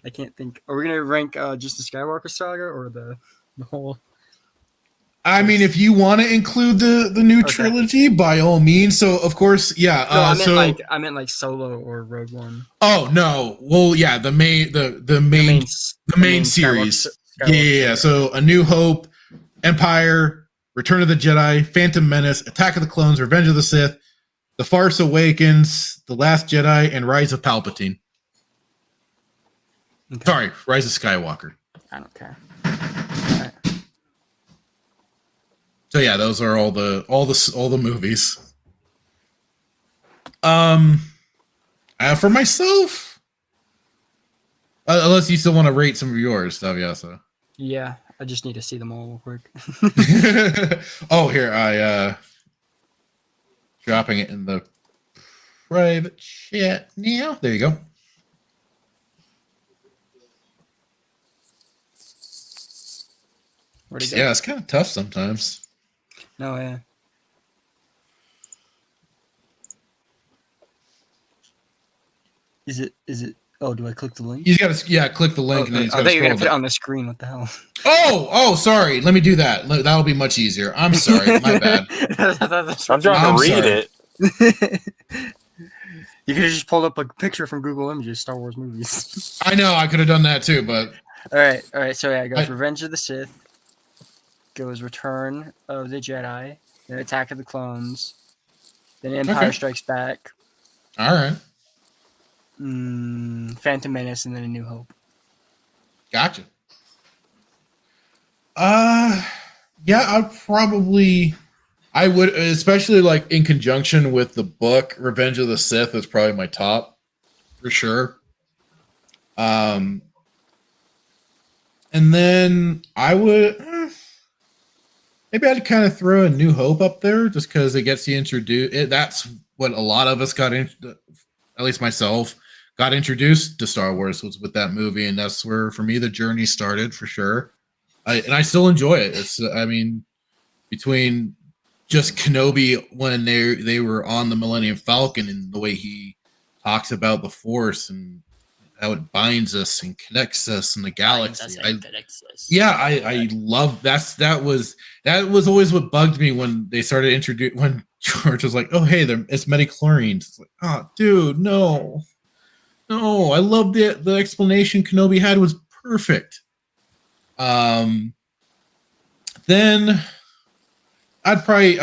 I can't think. Are we gonna rank just the Skywalker saga or the whole? I mean, if you want to include the new trilogy, by all means. So, of course, yeah. No, I meant like Solo or Rogue One. Oh no! Well, yeah, the main series. Skywalker. Yeah. So, A New Hope, Empire, Return of the Jedi, Phantom Menace, Attack of the Clones, Revenge of the Sith, The Force Awakens, The Last Jedi, and Rise of Palpatine. Okay. Sorry, Rise of Skywalker. I don't care. So yeah, those are all the movies. For myself, unless you still want to rate some of yours, Daviasa. Yeah, I just need to see them all real quick. Oh, here I dropping it in the private chat now. There you go. Yeah, it's kind of tough sometimes. No, yeah. Is it? Oh, do I click the link? You got to, click the link. And then I thought you were going to put it on the screen. What the hell? Oh, sorry. Let me do that. That'll be much easier. I'm sorry. My bad. I'm trying to read it. You could have just pulled up a picture from Google Images, Star Wars movies. I know I could have done that too, but All right. So yeah, it goes Revenge of the Sith, goes Return of the Jedi, then Attack of the Clones, then Empire Strikes Back. All right. Phantom Menace, and then A New Hope. Gotcha. Yeah, I would, especially like in conjunction with the book, Revenge of the Sith is probably my top for sure. And then I would maybe I'd kind of throw A New Hope up there just because it gets you introduced. That's what a lot of us got into, at least myself, got introduced to Star Wars was with that movie, and that's where for me the journey started for sure. And I still enjoy it. It's, I mean, between just Kenobi when they were on the Millennium Falcon and the way he talks about the Force and how it binds us and connects us in the galaxy. I love that was always what bugged me when they started introducing, when George was like, oh hey, it's midichlorians. It's like, oh dude, no, I love the explanation Kenobi had was perfect. Then I'd probably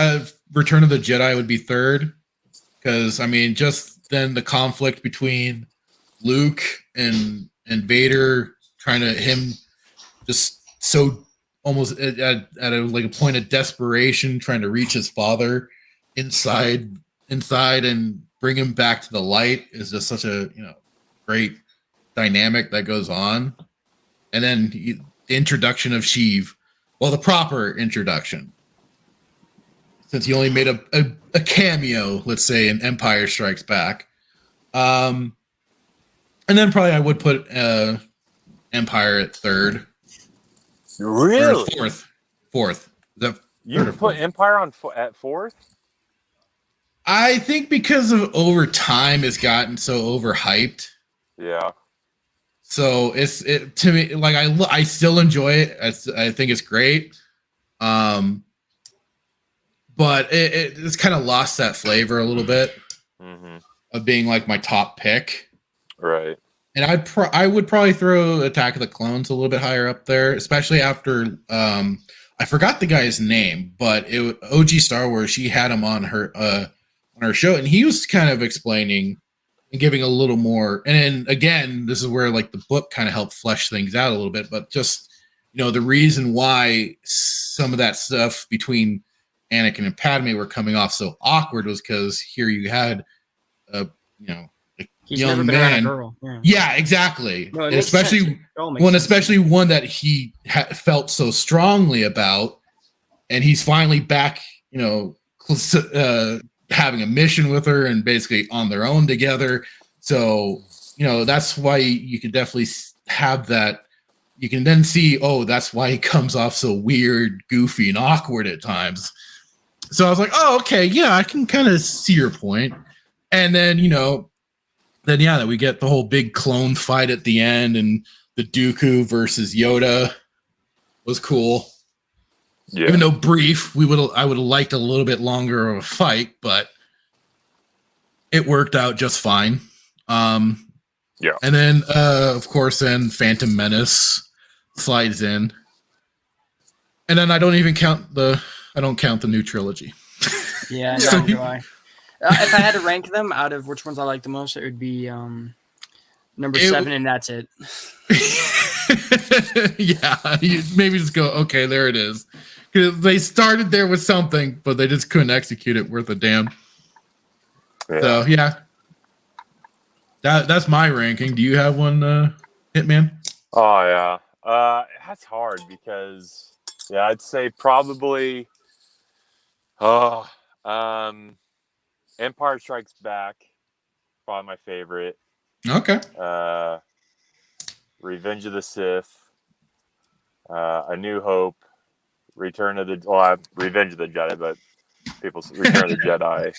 Return of the Jedi would be third, because I mean, just then the conflict between Luke and Vader, trying to him just so almost at a point of desperation, trying to reach his father inside and bring him back to the light is just such a great dynamic that goes on. And then the introduction of Sheev, well, the proper introduction, since he only made a cameo, let's say, in Empire Strikes Back. And then probably I would put Empire at third. Really? Or fourth. You would put Empire at fourth? I think because of over time it's gotten so overhyped. Yeah. So it to me, like I still enjoy it. I think it's great. But it's kind of lost that flavor a little bit of being like my top pick. Right. And I would probably throw Attack of the Clones a little bit higher up there, especially after I forgot the guy's name, but OG Star Wars, she had him on her show, and he was kind of explaining and giving a little more. And again, this is where like the book kind of helped flesh things out a little bit, but just the reason why some of that stuff between Anakin and Padme were coming off so awkward was because here you had He's young never been man. around a girl. Yeah, exactly. No, especially one that he felt so strongly about, and he's finally back. Having a mission with her and basically on their own together. So that's why you can definitely have that. You can then see, oh, that's why he comes off so weird, goofy, and awkward at times. So I was like, oh, okay, yeah, I can kind of see your point. And then that we get the whole big clone fight at the end, and the Dooku versus Yoda was cool. Yeah. Even though brief, I would have liked a little bit longer of a fight, but it worked out just fine. Yeah. And then of course then Phantom Menace slides in. And then I don't count the new trilogy. Yeah, so do I. If I had to rank them out of which ones I like the most, it would be number 7, and that's it. Yeah, you maybe just go, okay, there it is. Because they started there with something, but they just couldn't execute it worth a damn. Yeah. So yeah, that's my ranking. Do you have one, Hitman? Oh yeah, that's hard because I'd say probably Empire Strikes Back, probably my favorite. Okay. Revenge of the Sith, A New Hope, Revenge of the Jedi, but people's Return of the Jedi,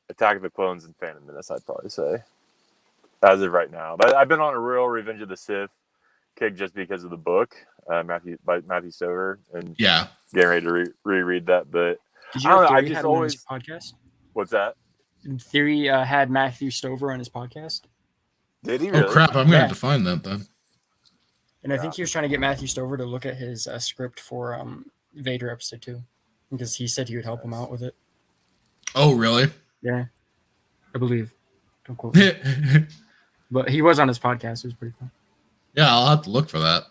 Attack of the Clones, and Phantom Menace, I'd probably say, as of right now. But I've been on a real Revenge of the Sith kick just because of the book, Matthew Stover, and getting ready to reread that. But did you know, I just always podcast. What's that? Theory had Matthew Stover on his podcast. Did he Oh really? crap! I'm gonna Yeah. have to find that then. And I think he was trying to get Matthew Stover to look at his script for Vader episode 2, because he said he would help him out with it. Oh really? Yeah, I believe. Don't quote me. But he was on his podcast. It was pretty cool. Yeah, I'll have to look for that.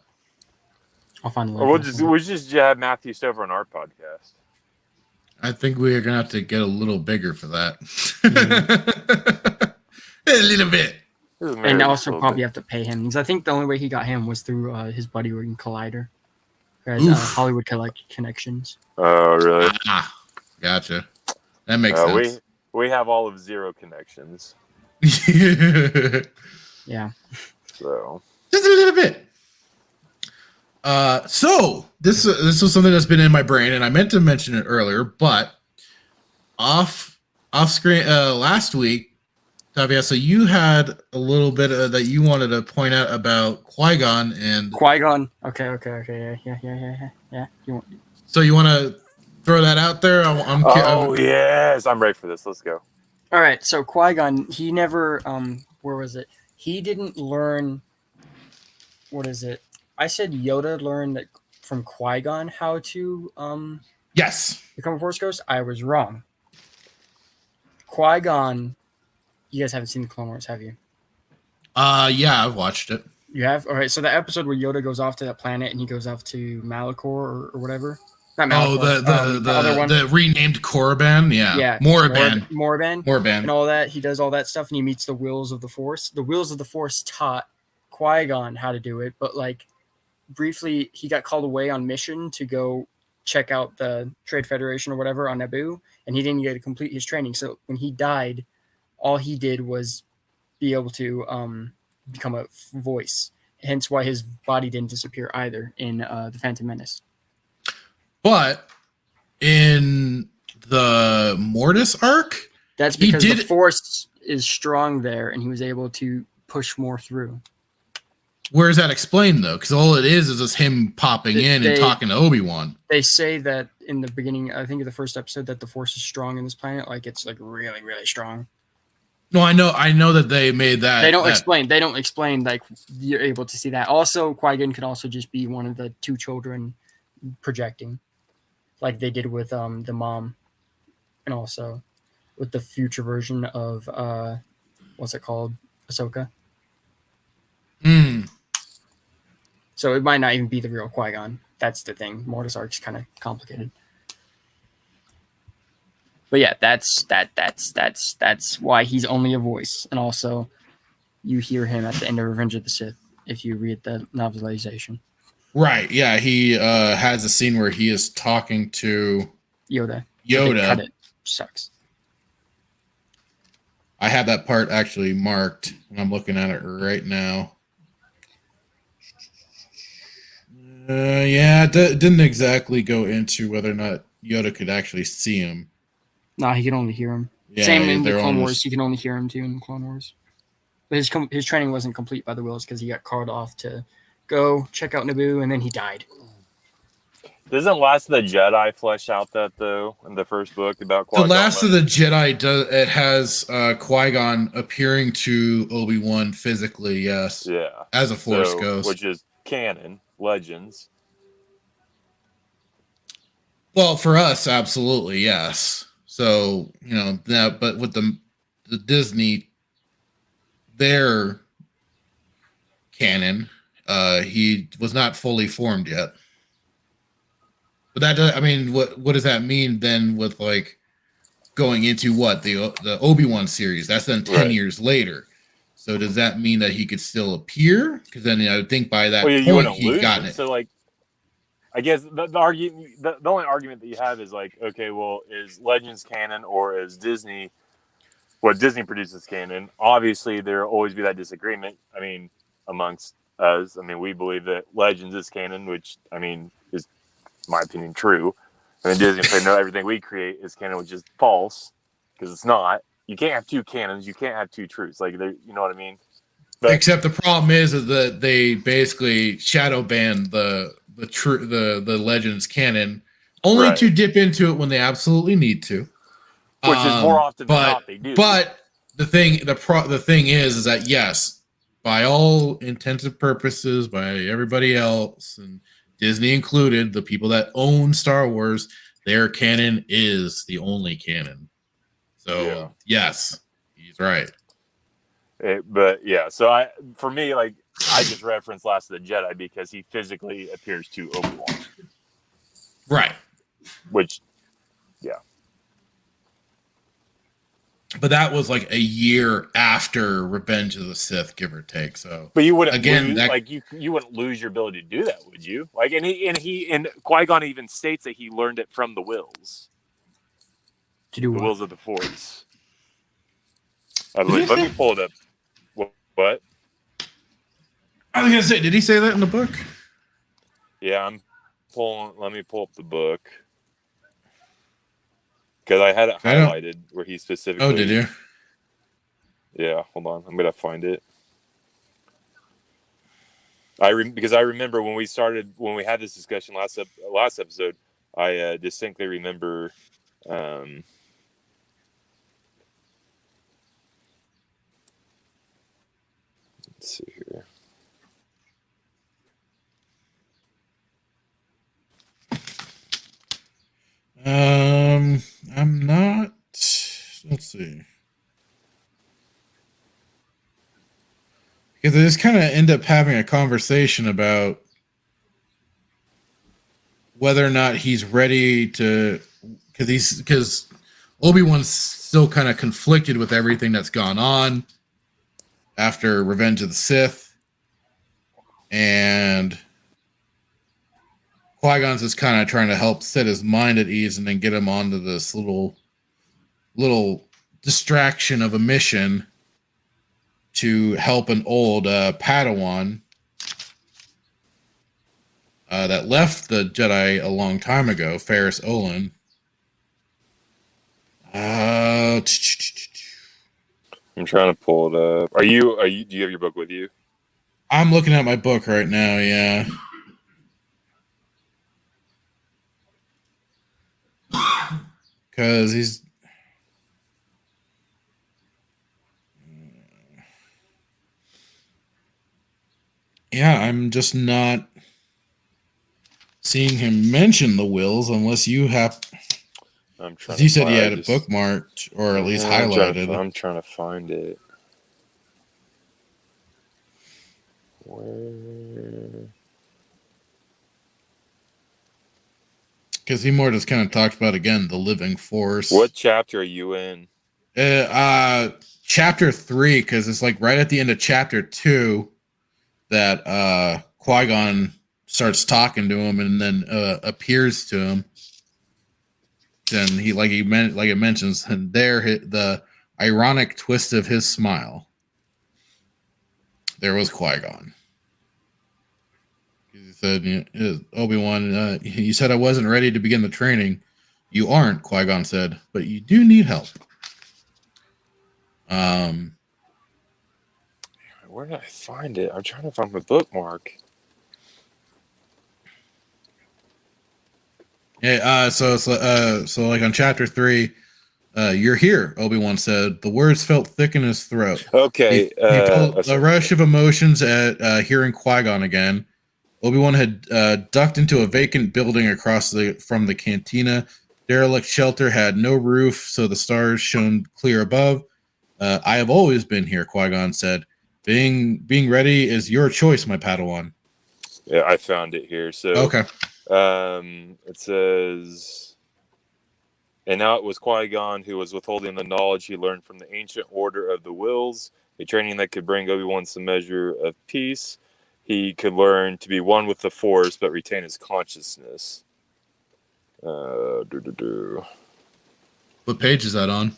I'll find the Or link. we'll just have Matthew Stover on our podcast. I think we are gonna have to get a little bigger for that. A little bit. And also probably have to pay him, because I think the only way he got him was through his buddy in Collider, who has Hollywood connections. Oh, really? Ah, gotcha. That makes sense. We have all of 0 connections. Yeah. So just a little bit. So this was something that's been in my brain, and I meant to mention it earlier, but off screen last week, Tavia, so you had a little bit that you wanted to point out about Qui-Gon and Qui-Gon. Okay, yeah. So you want to throw that out there? Yes, I'm ready for this. Let's go. All right, so Qui-Gon, he never where was it? He didn't learn. What is it? I said Yoda learned from Qui-Gon how to yes, become a Force Ghost. I was wrong. Qui-Gon, you guys haven't seen the Clone Wars, have you? Yeah, I've watched it. You have? All right, so the episode where Yoda goes off to that planet and he goes off to Malachor or whatever. Not Malachor. The other one. the renamed Korriban, yeah. Morban. And all that. He does all that stuff and he meets the Wills of the Force. The Wills of the Force taught Qui-Gon how to do it, but like briefly he got called away on mission to go check out the Trade Federation or whatever on Naboo, and he didn't get to complete his training. So when he died, all he did was be able to become a voice. Hence why his body didn't disappear either in the Phantom Menace. But in the Mortis arc, that's because the Force is strong there, and he was able to push more through. Where is that explained, though? Because all it is just him popping in and talking to Obi-Wan. They say that in the beginning, I think of the first episode, that the Force is strong in this planet. Like, it's like really, really strong. No, I know that they made that. They don't explain like you're able to see that. Also, Qui-Gon could also just be one of the 2 children projecting, like they did with the mom, and also with the future version of what's it called, Ahsoka. So it might not even be the real Qui-Gon. That's the thing. Mortis arc's kind of complicated. But yeah, that's why he's only a voice. And also, you hear him at the end of Revenge of the Sith if you read the novelization. Right, yeah. He has a scene where he is talking to Yoda. Cut it. Sucks. I have that part actually marked, and I'm looking at it right now. Yeah, it didn't exactly go into whether or not Yoda could actually see him. No, he can only hear him. Yeah, same in the Clone Wars. You can only hear him too in the Clone Wars. But his training wasn't complete by the Wills because he got called off to go check out Naboo, and then he died. Doesn't Last of the Jedi flesh out that though in the first book about Qui-Gon? The Last of the Jedi it has Qui-Gon appearing to Obi-Wan physically, yes. Yeah. As a Force ghost. Which is canon, legends. Well, for us, absolutely, yes. So, but with the Disney, their canon, he was not fully formed yet. But that does, what does that mean then with like going into what the Obi-Wan series? That's then 10 years later. So does that mean that he could still appear? Because then I would think by that point he's gotten it. So like, I guess the only argument that you have is like, okay, well, is Legends canon or is Disney what Disney produces canon? Obviously, there will always be that disagreement. Amongst us, we believe that Legends is canon, which is, in my opinion, true. And then Disney say no, everything we create is canon, which is false because it's not. You can't have 2 canons. You can't have 2 truths. Like, you know what I mean? But, except the problem is that they basically shadow ban the Legends canon only to dip into it when they absolutely need to. Which is more often than not they do. But the thing is that yes, by all intents and purposes, by everybody else, and Disney included, the people that own Star Wars, their canon is the only canon. So yes, he's right. But yeah, so for me, like I just referenced Last of the Jedi because he physically appears to Obi-Wan. Right. Which, yeah. But that was like a year after Revenge of the Sith, give or take. So, but you wouldn't you wouldn't lose your ability to do that, would you? Like, and Qui-Gon even states that he learned it from the Wills. To do the what? Wills of the Force. I believe. Let me pull it up. What? I was gonna say, did he say that in the book? Yeah, let me pull up the book. Because I had it highlighted where he specifically. Oh, did you? Yeah, hold on. I'm gonna find it. Because I remember when we had this discussion last episode, I distinctly remember. Let's see here. I'm not. Let's see. Because I just kind of end up having a conversation about whether or not he's ready to, because Obi-Wan's still kind of conflicted with everything that's gone on after Revenge of the Sith, and Qui-Gon's just kind of trying to help set his mind at ease and then get him onto this little distraction of a mission to help an old Padawan that left the Jedi a long time ago, Ferris Olin. I'm trying to pull it up. Do you have your book with you? I'm looking at my book right now, yeah. Because he's... Yeah, I'm just not seeing him mention the Wills unless you have... I'm trying. You said he had it bookmarked or at least highlighted. I'm trying to find it. Where? Because he more just kind of talks about, again, the living force. What chapter are you in? Chapter 3, because it's like right at the end of chapter 2 that Qui-Gon starts talking to him and then appears to him. And it mentions, and there the ironic twist of his smile. There was Qui-Gon. He said, Obi-Wan, you said I wasn't ready to begin the training. You aren't, Qui-Gon said, but you do need help. Where did I find it? I'm trying to find my bookmark. Yeah, so like on chapter 3, you're here, Obi-Wan said. The words felt thick in his throat. Okay. He felt a rush of emotions at hearing Qui-Gon again. Obi-Wan had ducked into a vacant building across from the cantina. Derelict shelter had no roof, so the stars shone clear above. I have always been here, Qui-Gon said. Being ready is your choice, my Padawan. Yeah, I found it here. So okay. It says, and now it was Qui-Gon who was withholding the knowledge he learned from the ancient order of the Wills, a training that could bring Obi-Wan some measure of peace. He could learn to be one with the Force, but retain his consciousness. What page is that on?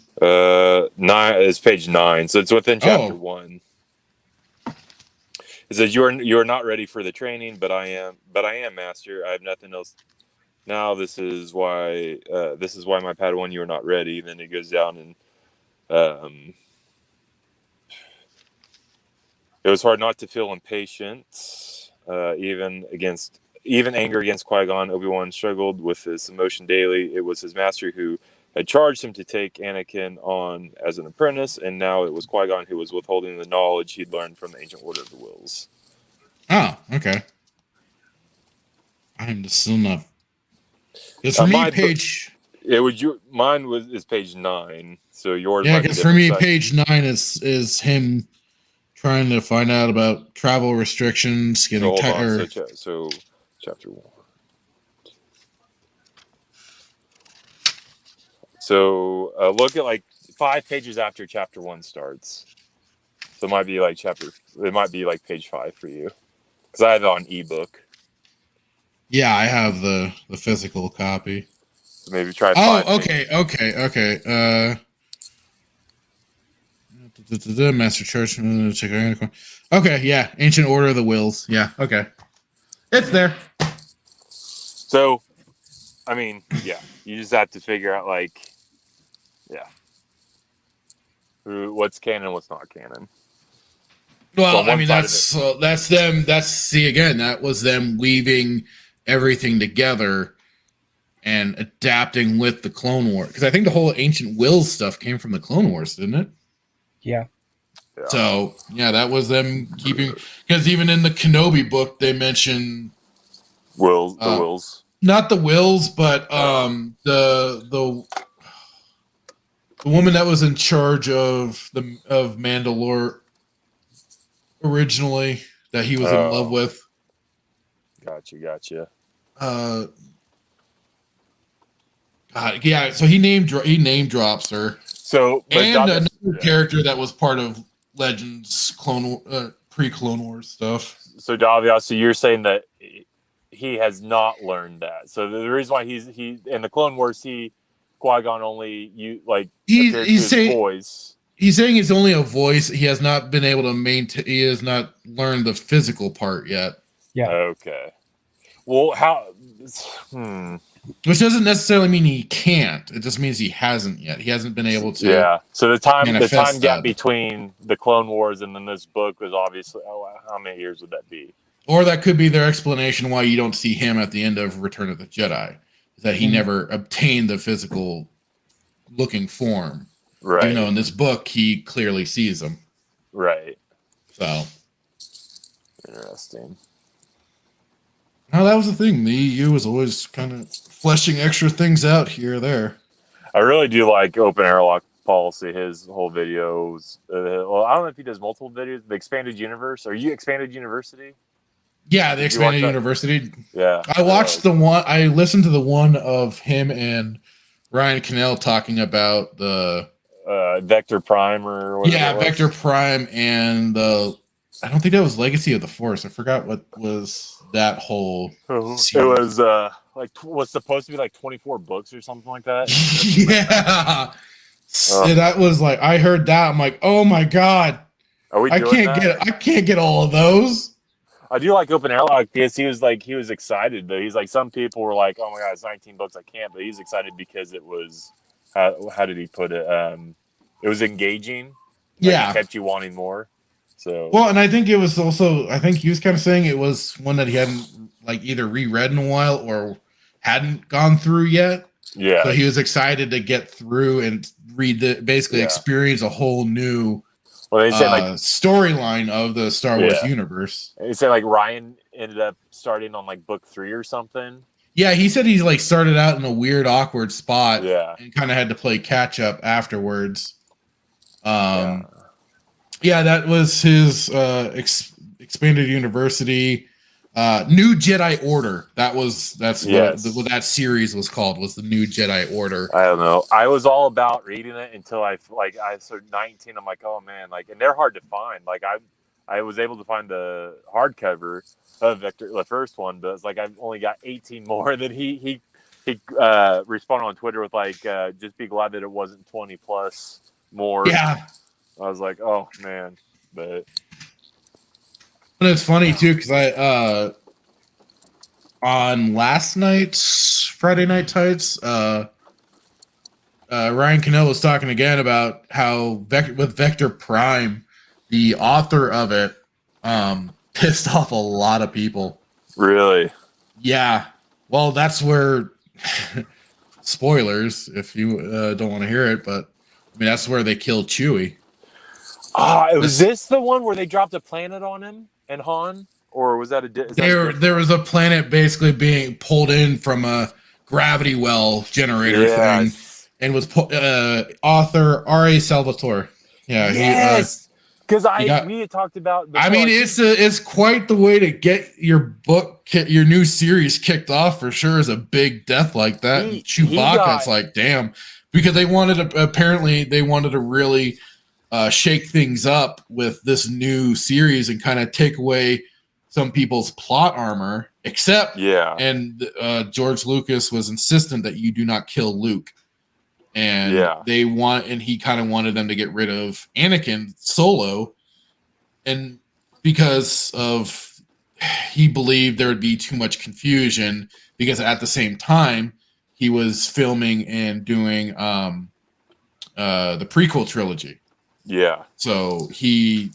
9 is page 9, so it's within chapter 1. It says you are not ready for the training, but I am, Master. I have nothing else. Now this is why my Padawan, you are not ready. Then it goes down and it was hard not to feel impatient, even anger against Qui-Gon. Obi-Wan struggled with this emotion daily. It was his master who had charged him to take Anakin on as an apprentice, and now it was Qui-Gon who was withholding the knowledge he'd learned from the Ancient Order of the Wills. Oh, okay. I'm just still not. Because for me, mine is page 9. So yours. Yeah, because for me, page 9 is him trying to find out about travel restrictions, getting So chapter 1. So look at like 5 pages after chapter 1 starts. So it might be like page 5 for you, because I have it on ebook. Yeah, I have the physical copy. So maybe try. Okay. Master Church. Okay, yeah, Ancient Order of the Wills. Yeah, okay, it's there. So, I mean, yeah, you just have to figure out what's canon, what's not canon. Well, I mean, that's them. That was them weaving everything together and adapting with the Clone Wars. Because I think the whole Ancient Wills stuff came from the Clone Wars, didn't it? Yeah. So, yeah, that was them keeping... Because even in the Kenobi book, they mention... the Wills. Not the Wills, but the woman that was in charge of Mandalore originally, that he was in love with. Gotcha. Yeah, so he name drops her. So, and another character that was part of Legends pre-Clone Wars stuff. So, Davia, so you're saying that he has not learned that. So the reason why he in the Clone Wars, Qui-Gon only he's saying voice. He's saying it's only a voice. He has not been able to maintain. He has not learned the physical part yet. Yeah. Okay. Well, how? Which doesn't necessarily mean he can't. It just means he hasn't yet. He hasn't been able to. Yeah. So the time gap between the Clone Wars and then this book was obviously. How many years would that be? Or that could be their explanation why you don't see him at the end of Return of the Jedi, is that he never obtained the physical looking form. Right. Even though in this book he clearly sees him. Right. So. Interesting. No, that was the thing. The EU was always kind of fleshing extra things out here or there. I really do like Open Airlock Policy. His whole videos. Well, I don't know if he does multiple videos. The Expanded Universe. Are you Expanded University? Yeah, the Expanded University. Yeah. I watched the one. I listened to the one of him and Ryan Cannell talking about the Vector Prime or whatever. Yeah, Vector Prime and the. I don't think that was Legacy of the Force. I forgot what was that whole. Series. It was was supposed to be like 24 books or something like that. Yeah. And that was like, I heard that. I'm like, oh my god, I can't get all of those. I do like Open Airlock because he was excited though. He's like, some people were like, oh my god, it's 19 books, I can't. But he's excited because it was how did he put it? It was engaging. Yeah, it kept you wanting more. So well, and I think it was also, I think he was kind of saying it was one that he hadn't either reread in a while or hadn't gone through yet. Yeah. So he was excited to get through and read experience a whole new storyline of the Star Wars universe. He said Ryan ended up starting on book 3 or something. Yeah, he said he started out in a weird, awkward spot. Yeah. And kind of had to play catch up afterwards. Yeah, that was his Expanded University. New Jedi Order. That's what that series was called, was the New Jedi Order. I don't know. I was all about reading it until I started 19. I'm like, oh man, and they're hard to find. I was able to find the hardcover of Vector, the first one, but it's I've only got 18 more. That he responded on Twitter with just be glad that it wasn't 20 plus more. Yeah. I was like, oh man, but. And it's funny too, because I on last night's Friday Night Tights, Ryan Cannell was talking again about how with Vector Prime, the author of it pissed off a lot of people. Really? Yeah. Well, that's where spoilers if you don't want to hear it, but I mean that's where they killed Chewie. Was this the one where they dropped a planet on him and Han, or was that there was a planet basically being pulled in from a gravity well generator thing, and was author R.A. Salvatore. Yeah, yes. Because we had talked about. I mean, it's quite the way to get your your new series kicked off for sure. Is a big death like that. And Chewbacca, it's like damn, because they wanted to really shake things up with this new series and kind of take away some people's plot armor. Except, and George Lucas was insistent that you do not kill Luke. And he kind of wanted them to get rid of Anakin Solo, and because he believed there would be too much confusion, because at the same time he was filming and doing the prequel trilogy. Yeah. So he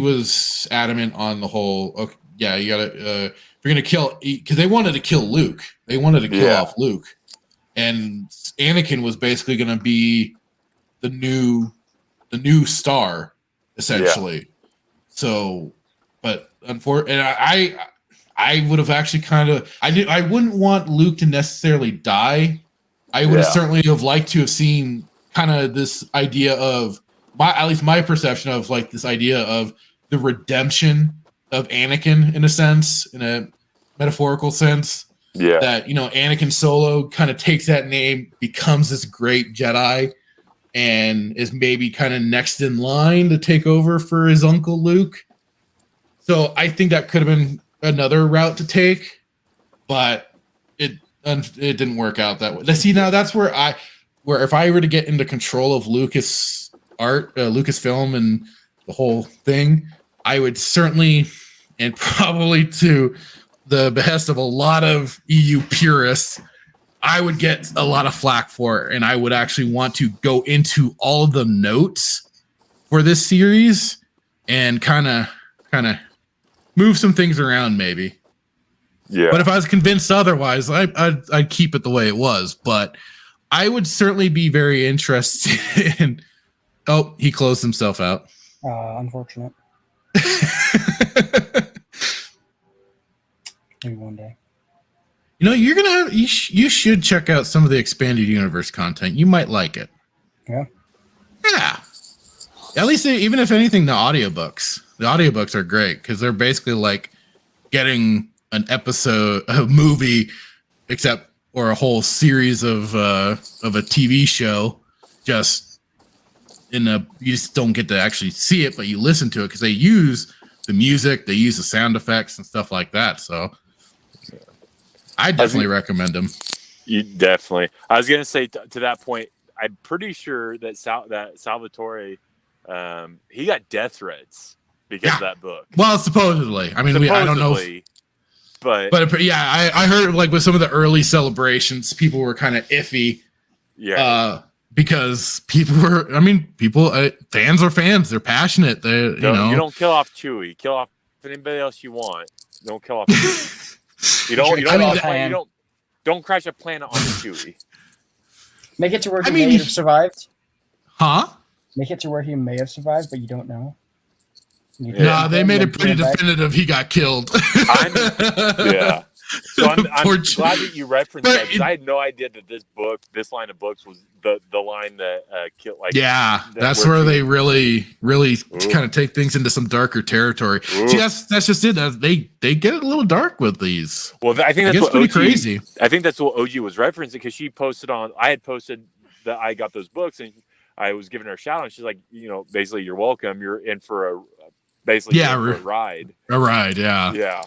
was adamant on the whole. Okay, yeah, you gotta if you're gonna kill, because they wanted to kill Luke. They wanted to kill off Luke. And Anakin was basically going to be the new star, essentially. Yeah. So, but unfortunately, I would have actually I wouldn't want Luke to necessarily die. I would have certainly have liked to have seen kind of this idea of at least my perception of like this idea of the redemption of Anakin in a sense, in a metaphorical sense. Yeah, that Anakin Solo kind of takes that name, becomes this great Jedi, and is maybe kind of next in line to take over for his uncle Luke. So I think that could have been another route to take, but it didn't work out that way. See, now that's where if I were to get into control of Lucasfilm and the whole thing, I would certainly, and probably to the behest of a lot of EU purists, I would get a lot of flack for it, and I would actually want to go into all the notes for this series and kind of move some things around, maybe. Yeah. But if I was convinced otherwise, I'd keep it the way it was. But I would certainly be very interested in. Oh, he closed himself out. Unfortunate. Maybe one day. You're gonna you should check out some of the expanded universe content. You might like it. Yeah. Yeah. At least, even if anything, the audiobooks. The audiobooks are great because they're basically like getting an episode, a movie, or a whole series of a TV show. You just don't get to actually see it, but you listen to it because they use the music, they use the sound effects and stuff like that. So I definitely recommend them. You definitely. I was gonna say to that point, I'm pretty sure that Salvatore, he got death threats because of that book. Well, supposedly. I mean, I don't know. But yeah, I heard like with some of the early celebrations, people were kind of iffy. Yeah. Because fans are fans. They're passionate. You don't kill off Chewie. Kill off anybody else you want. Don't kill off Chewie. Don't crash a planet on Chewie. Make it to where he may have survived. Huh? Make it to where he may have survived, but you don't know. No, they made it pretty definitive he got killed. Yeah. So I'm glad that you referenced that, because I had no idea that this line of books was the line that killed. Like, that's where they really kind of take things into some darker territory. See, that's just it. They get a little dark with these. Well, I think that's pretty crazy. I think that's what OG was referencing, because she posted on. I had posted that I got those books, and I was giving her a shout out. She's like, basically, you're welcome. You're in for a ride. A ride, yeah. Yeah.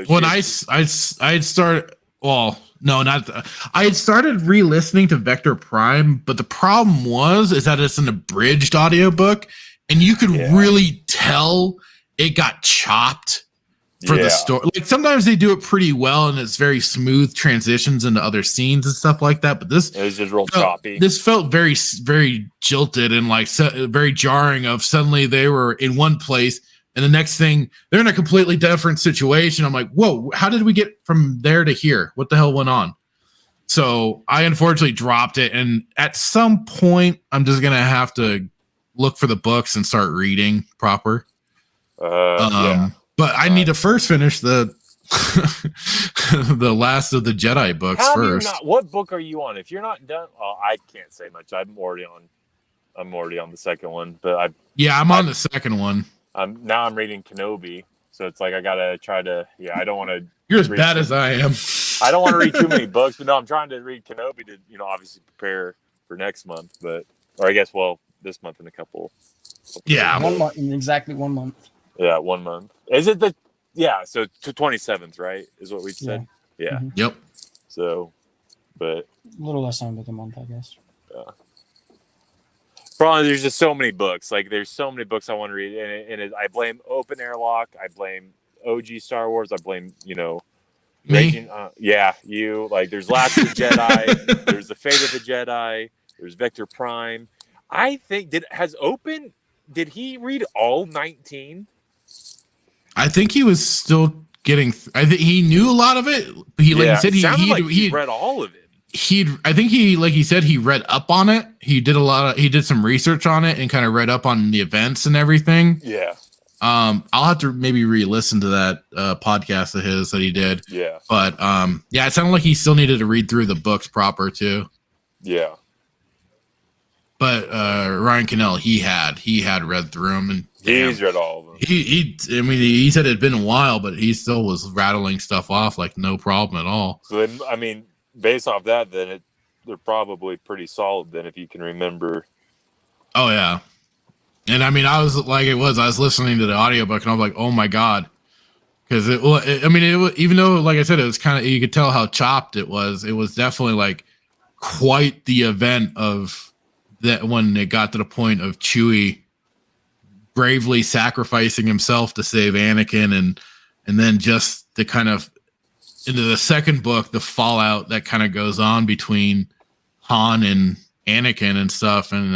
When I had started, I had started re-listening to Vector Prime, but the problem is that it's an abridged audiobook, and you could really tell it got chopped for the story. Like sometimes they do it pretty well, and it's very smooth transitions into other scenes and stuff like that. But it was just real choppy. This felt very, very jilted and like very jarring. Of suddenly they were in one place, and the next thing, they're in a completely different situation. I'm like, whoa, how did we get from there to here? What the hell went on? So I unfortunately dropped it, and at some point I'm just gonna have to look for the books and start reading proper. Yeah. But I need to first finish the the last of the Jedi books How first. What book are you on? If you're not done, I can't say much. I'm already on the second one, but I'm on the second one. Now I'm reading Kenobi, so it's like I gotta try to. Yeah, I don't want to. You're as bad as I am. I don't want to read too many books, but no, I'm trying to read Kenobi to, obviously prepare for next month, or I guess, this month in a couple. Yeah, 1 month, in exactly 1 month. Yeah, 1 month. Is it so to 27th, right? Is what we said. Yeah. Mm-hmm. Yep. So, but a little less than a month, I guess. Yeah. Probably there's just so many books. Like there's so many books I want to read, and I blame Open Airlock. I blame OG Star Wars. I blame me. Raging, you. Like there's Last of the Jedi. There's the Fate of the Jedi. There's Vector Prime. I think did he read all 19? I think he was still getting. I think he knew a lot of it. But he read all of it. I think he read up on it. He did some research on it and kind of read up on the events and everything. Yeah. I'll have to maybe re-listen to that podcast of his that he did. Yeah. But it sounded like he still needed to read through the books proper too. Yeah. But Ryan Cannell, he had read through them, and he's read all of them. He said it had been a while, but he still was rattling stuff off like no problem at all. So then, based off that, then they're probably pretty solid. Then, if you can remember. Oh yeah, and I was listening to the audiobook, and I was like, oh my god, because even though, like I said, it was kind of, you could tell how chopped it was. It was definitely like quite the event of that when it got to the point of Chewie bravely sacrificing himself to save Anakin, and then just the kind of into the second book, the fallout that kind of goes on between Han and Anakin and stuff. And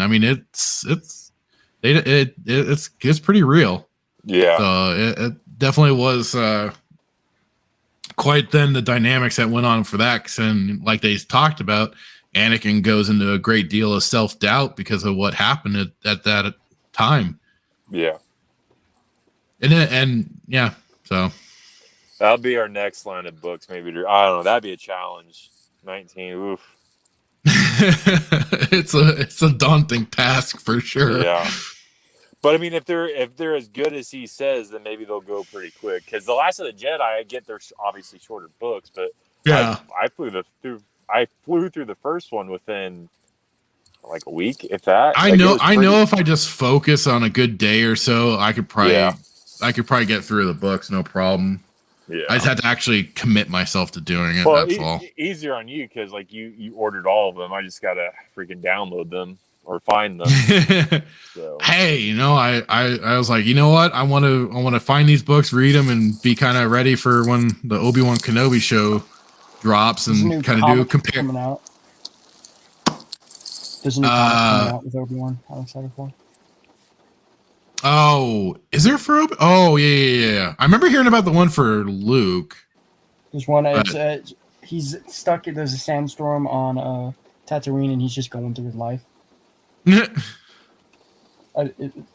it's pretty real. Yeah. So it definitely was quite then the dynamics that went on for that. And like they talked about, Anakin goes into a great deal of self-doubt because of what happened at that time. Yeah. So that'll be our next line of books. Maybe, I don't know. That'd be a challenge. 19. Oof. It's a daunting task for sure. Yeah. But if they're as good as he says, then maybe they'll go pretty quick. Because The Last of the Jedi, I get they're obviously shorter books, but yeah, I flew through the first one within like a week, if that. I know if I just focus on a good day or so, I could probably get through the books, no problem. Yeah. I just had to actually commit myself to doing it. Well, that's all. Easier on you because like you ordered all of them. I just gotta freaking download them or find them. So. Hey, I was like, you know what? I want to find these books, read them, and be kind of ready for when the Obi-Wan Kenobi show drops and kind of do a compare. There's a new comic coming out with Obi-Wan. I'm excited for. Oh, is there for Obi? Oh, yeah. I remember hearing about the one for Luke. There's one. He's stuck. There's a sandstorm on Tatooine, and he's just going through his life. It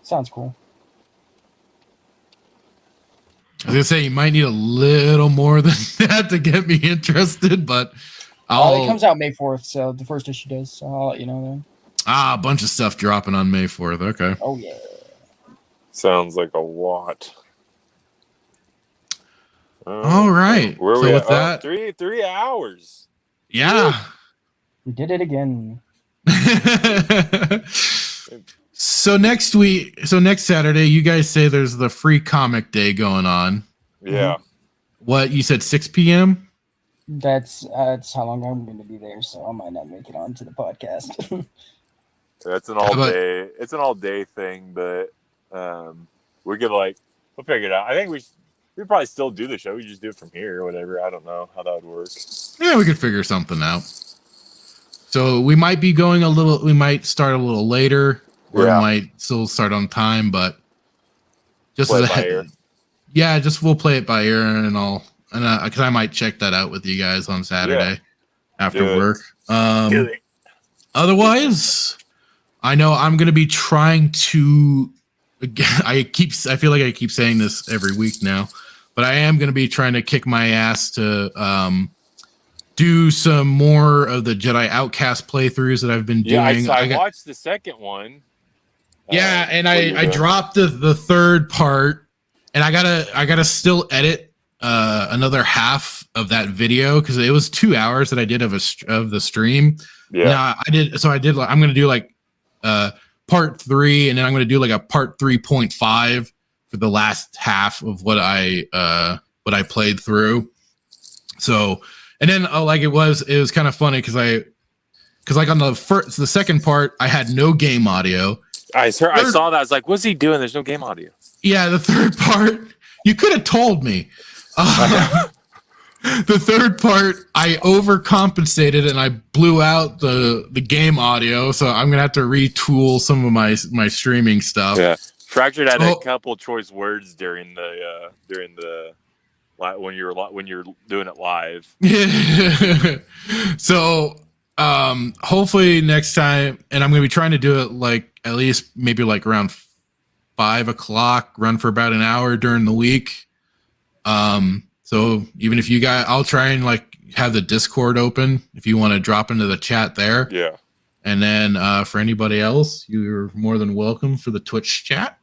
sounds cool. I was gonna say you might need a little more than that to get me interested, but it comes out May 4th, so the first issue does. So I'll let you know then. A bunch of stuff dropping on May 4th. Okay. Oh yeah. Sounds like a lot. All right. Where so we with at? that, 3 hours. Yeah. We did it again. So next Saturday, you guys say there's the free comic day going on. Yeah. What you said, 6 p.m. That's how long I'm going to be there, so I might not make it onto the podcast. That's an all day. It's an all day thing, but we'll figure it out. I think we probably still do the show. We just do it from here or whatever. I don't know how that would work. Yeah, we could figure something out. So we might be going we might start a little later, or we might still start on time, but just play it by ear. Yeah, we'll play it by ear, and because I might check that out with you guys on Saturday. after Do it. work. Do it. Otherwise, I know I'm going to be trying to. I feel like I keep saying this every week now, but I am going to be trying to kick my ass to do some more of the Jedi Outcast playthroughs that I've been doing. I watched the second one. Yeah, and I dropped the third part, and I gotta still edit another half of that video because it was 2 hours that I did of the stream. Yeah, now I did. I'm gonna do like part 3, and then I'm gonna do like a part 3.5 for the last half of what I played through. So, and then like it was kind of funny because like on the second part I had no game audio. I saw that. I was like, what's he doing? There's no game audio. Yeah, the third part, you could have told me. The third part, I overcompensated and I blew out the game audio, so I'm gonna have to retool some of my streaming stuff. Yeah, Fractured had a couple choice words during the when you're doing it live. So hopefully next time, and I'm gonna be trying to do it like at least maybe like around 5 o'clock, run for about an hour during the week. So even if you guys, I'll try and like have the Discord open if you want to drop into the chat there. Yeah. And then for anybody else, you're more than welcome for the Twitch chat,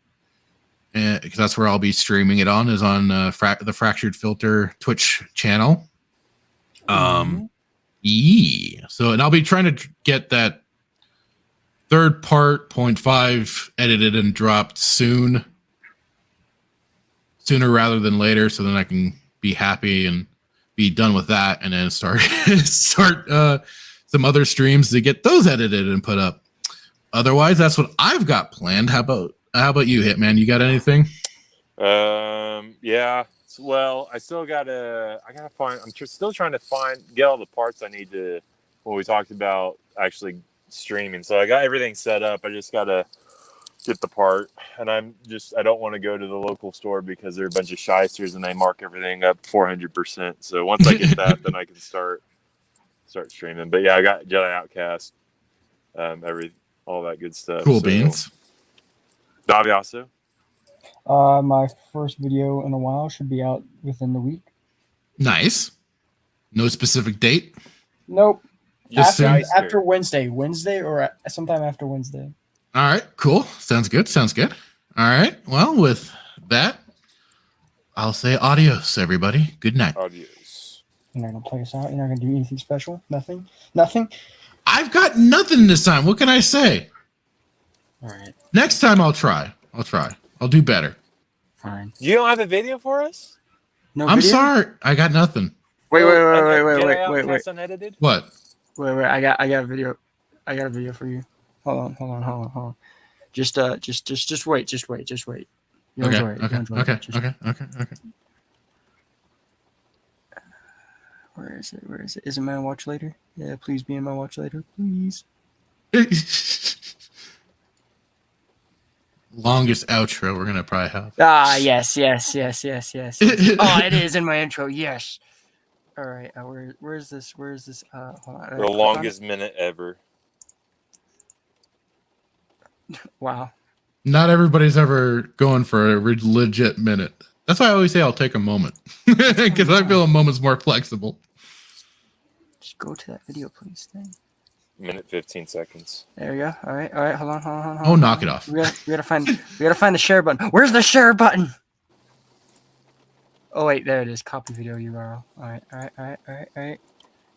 because that's where I'll be streaming it on, is on the Fractured Filter Twitch channel. Yeah. So, and I'll be trying to get that third part 0.5 edited and dropped sooner rather than later, so then I can be happy and be done with that, and then start some other streams to get those edited and put up. Otherwise, that's what I've got planned. How about you, Hitman? You got anything? Yeah. Well, I gotta find. I'm still trying to get all the parts I need to. When we talked about actually streaming, so I got everything set up. I just gotta get the part, and I don't want to go to the local store because they're a bunch of shysters and they mark everything up 400%. So once I get that, then I can start streaming. But yeah, I got Jedi Outcast, all that good stuff. Cool beans. Daviaso? My first video in a while should be out within the week. Nice. No specific date? Nope. Just after Wednesday or sometime after Wednesday. All right, cool. Sounds good. All right. Well, with that, I'll say adios, everybody. Good night. Adios. You're not going to play us out? You're not going to do anything special? Nothing? I've got nothing this time. What can I say? All right. Next time I'll try. I'll do better. Fine. You don't have a video for us? No I'm video? sorry. I got nothing. Wait. Unedited? What? Wait. I got a video. I got a video for you. Hold on. Just wait. You'll enjoy it. Okay. Where is it? Is it my watch later? Yeah, please be in my watch later, please. Longest outro we're gonna probably have. Yes. Oh, it is in my intro. Yes. All right. Where is this? Hold on. The longest minute ever. Wow. Not everybody's ever going for a legit minute. That's why I always say I'll take a moment, because I feel a moment's more flexible. Just go to that video, please. Thing. Minute 15 seconds. There we go. All right. Hold on. Oh, knock it off. We gotta find the share button. Where's the share button? Oh wait, there it is. Copy video URL. All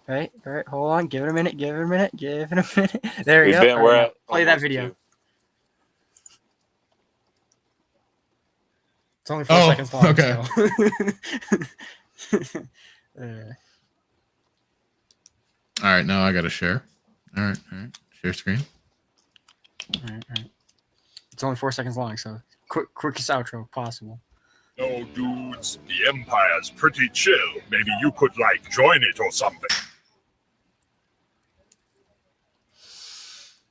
right. Hold on. Give it a minute. There we go. We're at play that video. It's only 4 seconds long. Okay. So. All right, now I got to share. All right. Share screen. All right. It's only 4 seconds long, so quickest outro possible. No, dudes, the Empire's pretty chill. Maybe you could, join it or something.